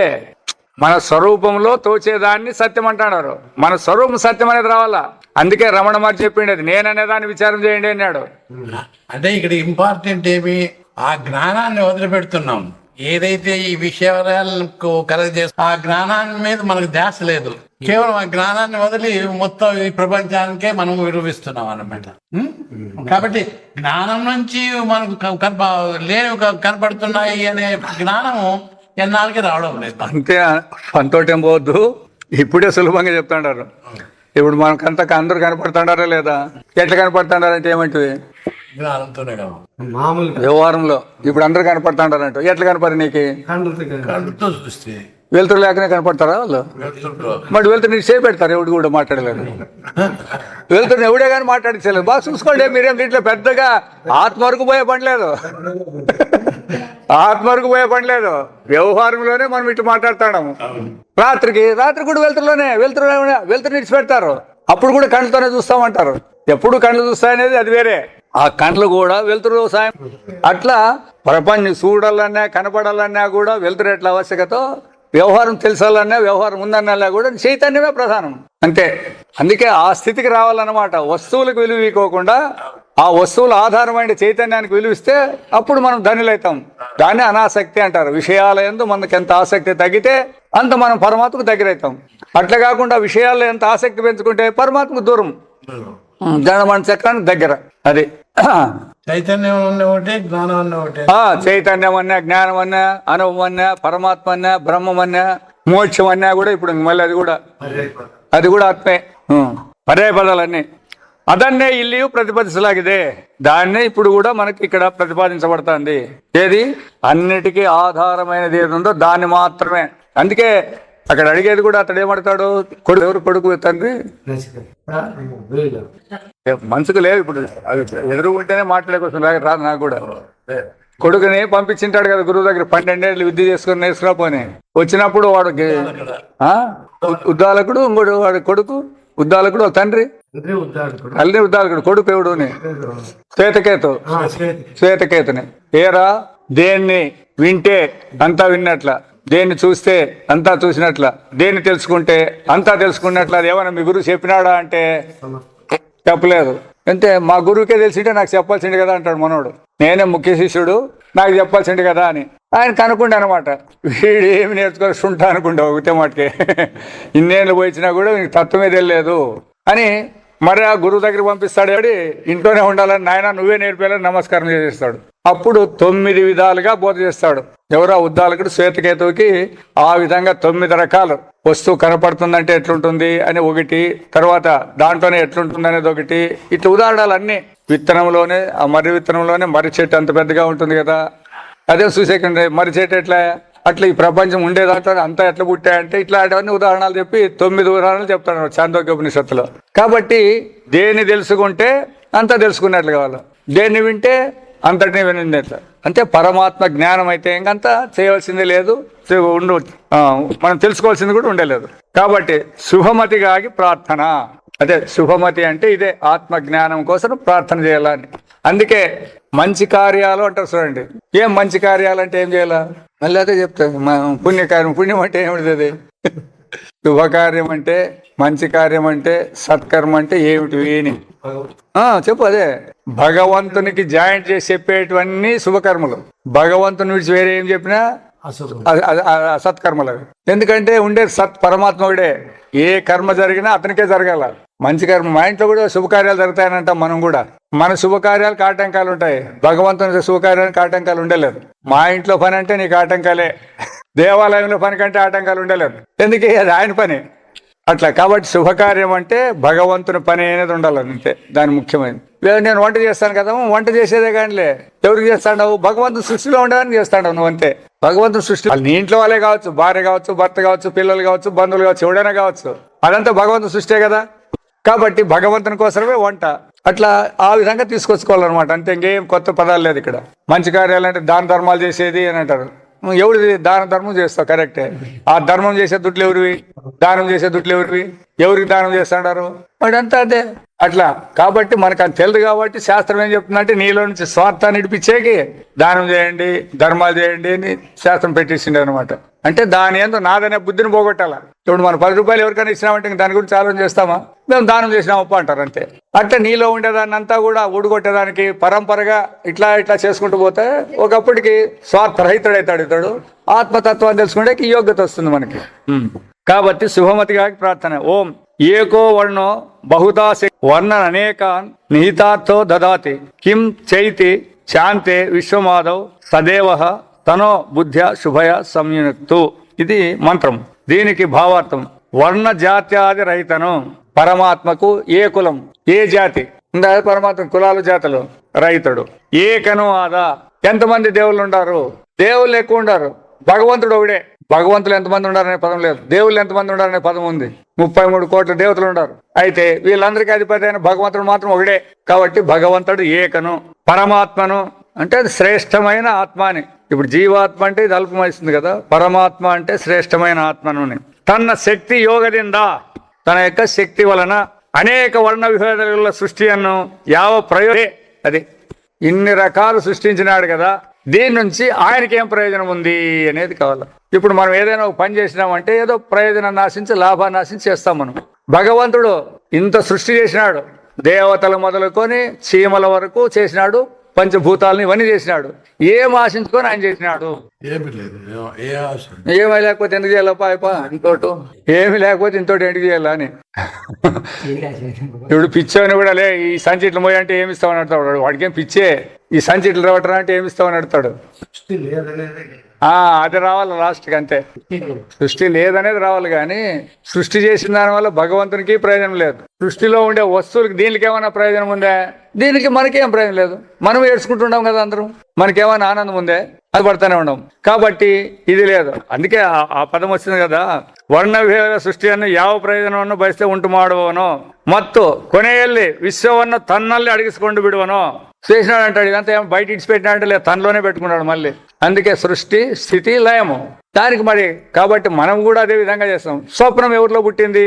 మన స్వరూపంలో తోచేదాన్ని సత్యం అంటున్నారు. మన స్వరూపం సత్యం అనేది రావాలా. అందుకే రమణ మహర్షి చెప్పిండి, అది నేననే దాన్ని విచారం చేయండి అన్నాడు. అంటే ఇక్కడ ఇంపార్టెంట్ ఏమి, ఆ జ్ఞానాన్ని వదిలిపెడుతున్నాం. ఏదైతే ఈ విషయాలకు కలగజేస్తా ఆ జ్ఞానాన్ని మీద మనకు ధ్యాస లేదు. కేవలం ఆ జ్ఞానాన్ని వదిలి మొత్తం ఈ ప్రపంచానికే మనం విలువిస్తున్నాం అన్నమాట. కాబట్టి జ్ఞానం నుంచి మనకు కనపడుతున్నాయి అనే జ్ఞానము ఎన్నాళ్ళకి రావడం లేదు. అంతే. పంతోటం పోవద్దు, ఇప్పుడే సులభంగా చెప్తాడారు. ఇప్పుడు మనకంతా అందరూ కనపడుతున్నారా లేదా? ఎట్లా కనపడుతున్నారంటే ఏమంటుంది? జ్ఞానంతోనే మామూలు వ్యవహారంలో ఇప్పుడు అందరూ కనపడుతుంటారంట. ఎట్లా కనపడి నీకు? కళ్ళతో చూస్తే వెళ్తురు లేకనే కనపడతారా వాళ్ళు? మరి వెళ్తురు నీకు సేపు పెడతారు, ఎవడు కూడా మాట్లాడలేదు. వెళ్తురు ఎవడే కానీ మాట్లాడించలేదు. బాగా చూసుకోండి, మీరేం దీంట్లో పెద్దగా ఆత్మవరకు పోయే పని లేదు. ఆత్మవరకు పోయే పని లేదు. వ్యవహారంలోనే మనం ఇటు మాట్లాడుతున్నాము. రాత్రి కూడా వెళ్తురు నిడిచి పెడతారు. అప్పుడు కూడా కళ్ళతోనే చూస్తామంటారు. ఎప్పుడు కళ్ళు చూస్తాయనేది అది వేరే. ఆ కండ్లు కూడా వెలుతురు సాయం. అట్లా ప్రపంచం చూడాలన్నా కనపడాలన్నా కూడా వెలుతురు ఎట్లా ఆవశ్యకత, వ్యవహారం తెలుసాలన్నా వ్యవహారం ఉందన్నా కూడా చైతన్యమే ప్రధానం. అంతే. అందుకే ఆ స్థితికి రావాలన్నమాట. వస్తువులకు విలువ ఇవ్వకుండా ఆ వస్తువుల ఆధారమైన చైతన్యానికి విలువిస్తే అప్పుడు మనం ధనులైతాం. దాన్ని అనాసక్తి అంటారు. విషయాల యందు మనకు ఎంత ఆసక్తి తగ్గితే అంత మనం పరమాత్మకు దగ్గరవుతాం. అట్లా కాకుండా విషయాల్లో ఎంత ఆసక్తి పెంచుకుంటే పరమాత్మకు దూరం, జనమన చక్రానికి దగ్గర. అది చైతన్యం అన్న ఒకటే, జ్ఞానం అన్న ఒకటే. చైతన్యం అన్నా, జ్ఞానం అన్నా, అనుభవం అన్నా, పరమాత్మ అన్నా, బ్రహ్మం అన్నా, మోక్షం అన్నా కూడా ఇప్పుడు మళ్ళీ అది కూడా ఆత్మే. పర్యాయ పదాలన్నీ ಅದನ್ನೇ ಇಲ್ಲಿಯೂ ಪ್ರತಿಪಾದಿಸಲಾಗಿದೆ. దాన్నే ఇప్పుడు కూడా మనకి ఇక్కడ ప్రతిపాదించబడుతుంది. ఏది? అన్నిటికీ ఆధారమైనది ఏది ఉందో దాన్ని మాత్రమే. అందుకే అక్కడ అడిగేది కూడా అతడు ఏమడతాడు? కొడుకు ఎవరు? కొడుకు తండ్రి మనసుకు లేదు. ఇప్పుడు ఎదురుగుంటేనే మాట్లాడేకొస్తుంది, రాదు నాకు కూడా. కొడుకుని పంపించింటాడు కదా గురువు దగ్గర, 12 ఏళ్ళు విద్య చేసుకుని నేర్చుకురాపోని. వచ్చినప్పుడు వాడు ఉద్దాలకుడు, ఇంకోటి వాడు కొడుకు ఉద్దాలకుడు, తండ్రి అల్లి ఉద్దాలకుడు, కొడుకు ఎవడుని శ్వేతకేతుని. ఏరా, దేన్ని వింటే అంతా విన్నట్ల, దేన్ని చూస్తే అంతా చూసినట్ల, దేన్ని తెలుసుకుంటే అంతా తెలుసుకున్నట్ల. అది ఏమన్నా మీ గురువు చెప్పినాడా అంటే చెప్పలేదు. అంటే మా గురువుకే తెలిసింటే నాకు చెప్పాల్సింది కదా అంటాడు మనోడు. నేనే ముఖ్య శిష్యుడు, నాకు చెప్పాల్సింది కదా అని ఆయన కనుక్కుంటా అనమాట. వీడు ఏమి నేర్చుకోవాలి శుంఠ అనుకుంటా ఒకటే మాటకే. ఇన్నేళ్ళు పోయించినా కూడా నీకు తత్వమే తెలియలేదు అని మరి ఆ గురువు దగ్గరికి పంపిస్తాడు. ఇంట్లోనే ఉండాలని నాయన నువ్వే నేర్పేయాలని నమస్కారం చేసేస్తాడు. అప్పుడు 9 విధాలుగా బోధ చేస్తాడు. ఎవరో ఉద్దాలకుడు శ్వేతకేతువుకి ఆ విధంగా 9 రకాలు వస్తువు కనపడుతుందంటే ఎట్లుంటుంది అని ఒకటి, తర్వాత దాంట్లోనే ఎట్లుంటుంది అనేది ఒకటి, ఇట్లా ఉదాహరణలు అన్నీ. విత్తనంలోనే ఆ మర్రి విత్తనంలోనే మర్రి చెట్టు అంత పెద్దగా ఉంటుంది కదా, అదే చూసేకండి మర్రి చెట్టు ఎట్లా, అట్లా ఈ ప్రపంచం ఉండే దాంట్లో అంతా ఎట్లా పుట్టాయంటే ఇట్లాంటివన్నీ ఉదాహరణలు చెప్పి 9 ఉదాహరణలు చెప్తాడు చాందోగ్యోపనిషత్తులో. కాబట్టి దేన్ని తెలుసుకుంటే అంతా తెలుసుకున్నట్లు కావాలి, దేన్ని వింటే అంతటినీ వినిందట్లా. అంటే పరమాత్మ జ్ఞానం అయితే ఇంకంతా చేయవలసింది లేదు, మనం తెలుసుకోవాల్సింది కూడా ఉండలేదు. కాబట్టి శుభమతిగా ఆగి ప్రార్థన, అదే శుభమతి అంటే ఇదే ఆత్మ జ్ఞానం కోసం ప్రార్థన చేయాలని. అందుకే మంచి కార్యాలు అంటారు చూడండి. ఏం మంచి కార్యాలు అంటే ఏం చేయాలా, మళ్ళీ అదే చెప్తాను. పుణ్యకార్యం, పుణ్యం అంటే ఏమిటి, శుభకార్యం అంటే, మంచి కార్యం అంటే, సత్కర్మ అంటే ఏమిటి అని చెప్పు. అదే భగవంతునికి జాయింట్ చేసి చెప్పేటివన్నీ శుభకర్మలు. భగవంతుని విడిచి వేరే ఏం చెప్పినా అసత్కర్మలు. ఎందుకంటే ఉండే సత్ పరమాత్ముడే, ఏ కర్మ జరిగినా అతనికే జరగాల. మంచి కర్మ, మా ఇంట్లో కూడా శుభకార్యాలు జరుగుతాయనంటాం మనం కూడా. మన శుభకార్యాలకు ఆటంకాలు ఉంటాయి, భగవంతుని శుభకార్యానికి ఆటంకాలు ఉండలేదు. మా ఇంట్లో పని అంటే నీకు ఆటంకాలే, దేవాలయంలో పని కంటే ఆటంకాలు ఉండలేదు. ఎందుకే అది ఆయన పని అట్లా. కాబట్టి శుభకార్యం అంటే భగవంతుని పని అనేది ఉండాలంటే దాని ముఖ్యమైనది. లేదు నేను వంట చేస్తాను కదా, వంట చేసేదే కానీలే, ఎవరికి చేస్తాడు, భగవంతుని సృష్టిలో ఉండడానికి చేస్తాడు నువ్వు అంతే. భగవంతుని సృష్టి నీ ఇంట్లో వాళ్ళే కావచ్చు, భార్య కావచ్చు, భర్త కావచ్చు, పిల్లలు కావచ్చు, బంధువులు కావచ్చు, ఎవడైనా కావచ్చు, అదంతా భగవంతుని సృష్టే కదా. కాబట్టి భగవంతుని కోసమే వంట. అట్లా ఆ విధంగా తీసుకొచ్చుకోవాలన్నమాట. అంతే, ఇంకేం కొత్త పదాలు లేదు ఇక్కడ. మంచి కార్యాలు అంటే దాన ధర్మాలు చేసేది అని అంటారు. ఎవరిది దాన ధర్మం చేస్తావు, కరెక్టే. ఆ ధర్మం చేసే దుడ్లు ఎవరివి, దానం చేసే దుడ్లు ఎవరివి, ఎవరికి దానం చేస్తాడారు వాడంతా అదే అట్లా. కాబట్టి మనకు అది తెలియదు. కాబట్టి శాస్త్రం ఏం చెప్తుందంటే నీలో నుంచి స్వార్థాన్ని ఇడిపించేకి దానం చేయండి, ధర్మాలు చేయండి అని శాస్త్రం పెట్టేసిండే అనమాట. అంటే దాని ఏందో నాదనే బుద్ధిని పోగొట్టాల. ఇప్పుడు మనం 10 రూపాయలు ఎవరికైనా ఇచ్చినామంటే దాని గురించి ఆలోచన చేస్తామా, మేము దానం చేసినామప్ప అంటారు అంతే. అట్లా నీలో ఉండేదాన్ని అంతా కూడా ఊడగొట్టేదానికి పరంపరగా ఇట్లా ఇట్లా చేసుకుంటూ పోతే ఒకప్పటికి స్వార్థరహితుడైతాడు ఇతడు. ఆత్మతత్వాన్ని తెలుసుకుంటే యోగ్యత వస్తుంది మనకి. కాబట్టి శుభమతిగా ప్రార్థన. ఓం ఏకో వర్ణో బహుదా వర్ణ అనేకాన్ నిహితార్థో దదాతి కిం చైతి శాంతే విశ్వమాధవ్ సదేవ తనో బుద్ధ్య శుభయ సంయుక్తు. ఇది మంత్రం. దీనికి భావార్థం వర్ణ జాత్యాది రహితను. పరమాత్మకు ఏ కులం, ఏ జాతి ఉందా, పరమాత్మ కులాలు జాతులు రహితుడు. ఏకను ఆదా. ఎంతమంది దేవుళ్ళు ఉండారు, దేవుళ్ళు ఎక్కువ ఉండారు, భగవంతుడు ఒకడే. భగవంతులు ఎంతమంది ఉండారనే పదం లేదు, దేవుళ్ళు ఎంతమంది ఉండారనే పదం ఉంది. 33 కోట్ల దేవతలు ఉన్నారు. అయితే వీళ్ళందరికీ అధిపతి అయిన భగవంతుడు మాత్రం ఒకడే. కాబట్టి భగవంతుడు ఏకను. పరమాత్మను అంటే అది శ్రేష్టమైన ఆత్మ అని. ఇప్పుడు జీవాత్మ అంటే ఇది అల్పమైస్తుంది కదా, పరమాత్మ అంటే శ్రేష్టమైన ఆత్మను. తన శక్తి యోగದಿಂದ, తన యొక్క శక్తి వలన అనేక వర్ణ విభేదాల సృష్టి అನ್ನು యావ ప్రయోజనం, అది ఇన్ని రకాలు సృష్టించినాడు కదా, దీని నుంచి ఆయనకి ఏం ప్రయోజనం ఉంది అనేది కావాలి. ఇప్పుడు మనం ఏదైనా ఒక పని చేసినామంటే ఏదో ప్రయోజనాన్ని ఆశించి, లాభాన్ని ఆశించి చేస్తాం మనం. భగవంతుడు ఇంత సృష్టి చేసినాడు, దేవతలు మొదలుకొని చీమల వరకు చేసినాడు, పంచభూతాలని ఇవన్నీ చేసినాడు. ఏం ఆశించుకొని ఆయన చేసినాడు? ఏమీ లేకపోతే ఎందుకు చేయాలప్పా ఇంకోటి, ఏమి లేకపోతే ఇంకోటి ఎందుకు చేయాలా అని. ఇప్పుడు పిచ్చోని కూడా లే ఈ సంచిట్లు మోయ అంటే ఏమి ఇస్తామని అడుగుతాడు. వాడికేం పిచ్చే, ఈ సంచిట్లు రావటరా అంటే ఏమి ఇస్తామని అడుగుతాడు. అది రావాలి లాస్ట్కి అంతే. సృష్టి లేదనేది రావాలి, కానీ సృష్టి చేసిన దాని వల్ల భగవంతునికి ప్రయోజనం లేదు. సృష్టిలో ఉండే వస్తువులకి దీనికి ఏమైనా ప్రయోజనం ఉందే? దీనికి మనకేం ప్రయోజనం లేదు. మనం ఏడ్చుకుంటున్నాం కదా అందరం, మనకేమైనా ఆనందం ఉందే? అది పడుతూనే ఉండం. కాబట్టి ఇది లేదు. అందుకే ఆ పదం వచ్చింది కదా, ವರ್ಣಭೇದ ಸೃಷ್ಟಿಯನ್ನು ಯಾವ ಪ್ರಯೋಜನವನ್ನು ಬಯಸದೆ ಉಂಟು ಮಾಡುವವನೋ ಮತ್ತು ಕೊನೆಯಲ್ಲಿ ವಿಶ್ವವನ್ನು ತನ್ನಲ್ಲಿ ಅಡಗಿಸಿಕೊಂಡು ಬಿಡುವನೋ చేసినాడు అంటాడు. ఇదంతా ఏమో బయట ఇడిచిపెట్టినాడంటే లేదు, తనలోనే పెట్టుకున్నాడు మళ్ళీ. అందుకే సృష్టి, స్థితి, లయము దానికి మరి. కాబట్టి మనం కూడా అదే విధంగా చేస్తాం. స్వప్నం ఎవరిలో పుట్టింది?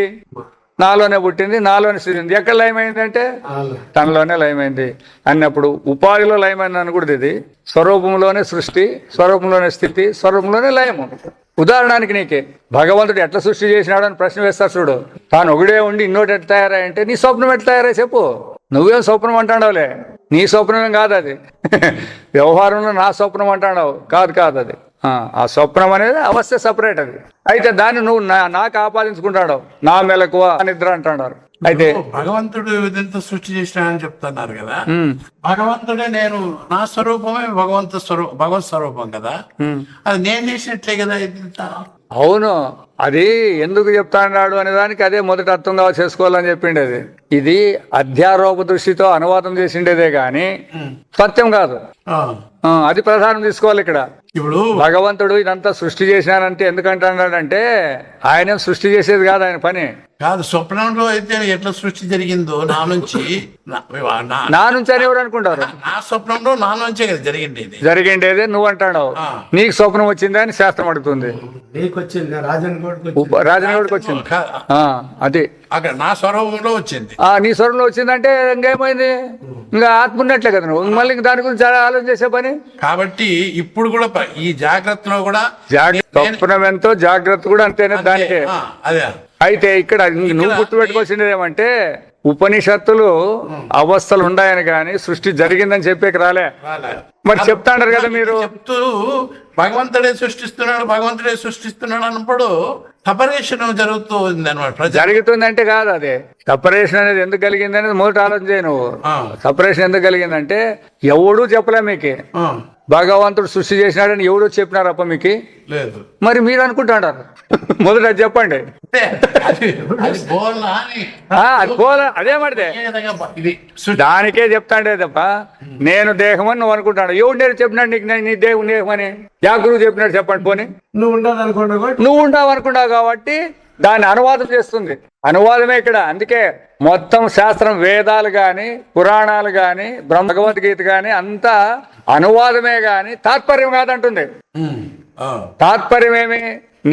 నాలోనే పుట్టింది, నాలోనే స్థితి. ఎక్కడ లయమైంది అంటే తనలోనే లయమైంది అన్నప్పుడు ఉపాధిలో లయమైంది అనకూడదు. ఇది స్వరూపంలోనే సృష్టి, స్వరూపంలోనే స్థితి, స్వరూపంలోనే లయము. ఉదాహరణకి నీకే భగవంతుడు ఎట్లా సృష్టి చేసినాడు అని ప్రశ్న వేస్తారు చూడు. తాను ఒకడే ఉండి ఇన్నోటి ఎట్లా తయారాయంటే నీ స్వప్నం ఎట్లా తయారై చెప్పు. నువ్వేం స్వప్నం అంటాడవులే, నీ స్వప్నమేం కాదు అది. వ్యవహారంలో నా స్వప్నం అంటాడావు, కాదు అది. ఆ స్వప్నం అనేది అవస్థ సపరేట్ అది. అయితే దాన్ని నువ్వు నాకు ఆపాదించుకుంటాడు, నా మెలకువ నిద్ర అంటున్నారు. అయితే భగవంతుడు ఇదంతా సృష్టి చేసినాడని చెప్తున్నారు కదా, భగవంతుడే నేను, నా స్వరూపమే భగవత్ స్వరూపం కదా, అది నేను చేసినట్లే కదా ఇదంతా. అవును, అది ఎందుకు చెప్తాడు అనే దానికి అదే మొదటి అర్థంగా చేసుకోవాలని చెప్పిండేది. ఇది అధ్యారోప దృష్టితో అనువాదం చేసిండేదే గాని సత్యం కాదు. అది ప్రధానం తీసుకోవాలి ఇక్కడ. ఇప్పుడు భగవంతుడు ఇదంతా సృష్టి చేసినానంటే ఎందుకంటాడంటే ఆయన సృష్టి చేసేది కాదు ఆయన పని కాదు. స్వప్నంలో అయితే ఎట్లా సృష్టి జరిగిందో నా నుంచి అని ఎవరు అనుకుంటారు? నా స్వప్నంలో నా నుంచే కదా జరిగిండేదే నువ్వు అంటాడు. నీకు స్వప్నం వచ్చింది అని శాస్త్రం అడుగుతుంది. రాజనగౌడికి వచ్చింది అది అక్కడ నా స్వరూపంలో వచ్చింది. నీ స్వరంలో వచ్చిందంటే ఇంకేమైంది? ఇంకా ఆత్మ ఉన్నట్లే కదా నువ్వు. మళ్ళీ దాని గురించి చాలా ఆలోచన చేసే పని. కాబట్టి ఇప్పుడు కూడా ఈ జాగ్రత్తలో కూడా స్వప్నం ఎంతో జాగ్రత్త కూడా అంతేనే దానికే. అదే అయితే ఇక్కడ నువ్వు గుర్తుపెట్టుకోవాల్సింది ఏమంటే ఉపనిషత్తులు అవస్థలు ఉన్నాయని కానీ సృష్టి జరిగిందని చెప్పేకి రాలే. మరి చెప్తాండారు కదా మీరు. చెప్తూ భగవంతుడే సృష్టిస్తున్నాడు అన్నప్పుడు సపరేషన్ జరుగుతూ ఉంది అనమాట. జరుగుతుంది అంటే కాదు, అదే సపరేషన్ అనేది ఎందుకు కలిగింది అనేది మొదటి ఆలోచన చేయ నువ్వు. సపరేషన్ ఎందుకు కలిగిందంటే ఎవడూ చెప్పలే మీకు. భగవంతుడు సృష్టి చేసినాడని ఎవడో చెప్పినారప్ప మీకు? లేదు. మరి మీరు అనుకుంటాడారు. మొదట అది చెప్పండి. అదే మడిదే దానికే చెప్తాండే తప్ప నేను దేహం అని నువ్వు అనుకుంటాడు. ఎవడు నేను చెప్పినాడు నీకు నీ దేహం అని? యా గురువు చెప్పినాడు చెప్పండి. పోనీ నువ్వు ఉండవు అనుకున్నావు కాబట్టి దాన్ని అనువాదం చేస్తుంది. అనువాదమే ఇక్కడ. అందుకే మొత్తం శాస్త్రం, వేదాలు గాని పురాణాలు గాని భగవద్గీత గాని అంతా అనువాదమే గాని తాత్పర్యం కాదంటుంది. తాత్పర్యమేమి?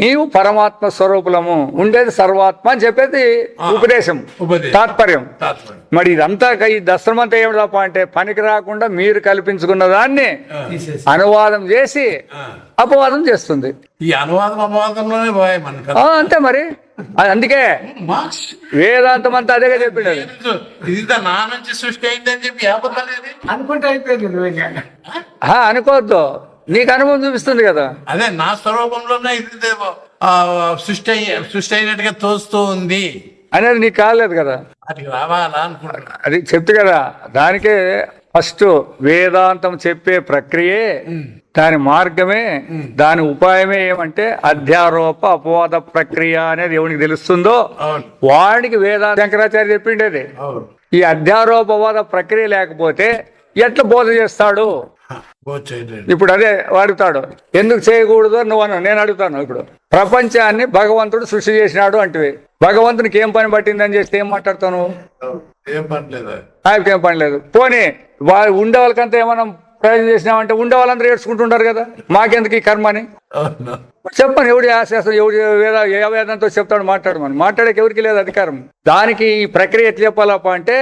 నీవు పరమాత్మ స్వరూపులము, ఉండేది సర్వాత్మ అని చెప్పేది ఉపదేశం, తాత్పర్యం. మరి ఇదంతా ఈ దస్త్రమంతా ఏమి తప్ప అంటే పనికి రాకుండా మీరు కల్పించుకున్న దాన్ని అనువాదం చేసి అపవాదం చేస్తుంది. ఈ అనువాదం అపవాదంలోనే అంతే మరి. అందుకే వేదాంతం అంతా అదేగా చెప్పిండు. నా నుంచి సృష్టి అయిందని చెప్పి అనుకుంటే అయిపోయింది. అనుకోవద్దు, నీకు అనుభవం చూపిస్తుంది కదా. అదే నా స్వరూపంలోనే ఇది సృష్టి అయినట్టుగా తోస్తూ ఉంది అనేది నీకు కాలేదు కదా. అది రావాలా అనుకుంటున్నా. అది చెప్తే కదా. దానికే ఫస్ట్ వేదాంతం చెప్పే ప్రక్రియే, దాని మార్గమే, దాని ఉపాయమే ఏమంటే అధ్యారోప అపవాద ప్రక్రియ అనేది ఎవరికి తెలుస్తుందో వాడికి వేదాంత శంకరాచార్య చెప్పిండేది. ఈ అధ్యారోపవాద ప్రక్రియ లేకపోతే ఎట్లా బోధ చేస్తాడు? ఇప్పుడు అదే అడుగుతాడు, ఎందుకు చేయకూడదు నువ్వు అన్న. నేను అడుగుతాను, ఇప్పుడు ప్రపంచాన్ని భగవంతుడు సృష్టి చేసినాడు అంటే భగవంతునికి ఏం పని పట్టిందని చేస్తే ఏం మాట్లాడతాను? ఆయనకి ఏం పని లేదు. పోనీ వాళ్ళు ఉండే వాళ్ళకంతా ఏమన్నా ప్రయోజనం చేసినామంటే ఉండే వాళ్ళందరూ ఏడ్చుకుంటుంటారు కదా, మాకెందుకు ఈ కర్మ అని చెప్పని. ఎవడు శాస్త్రం ఏ వేదంతో చెప్తాడు మాట్లాడమని. మాట్లాడేకి ఎవరికి లేదు అధికారం. దానికి ఈ ప్రక్రియ ఎట్లా చెప్పాలప్ప అంటే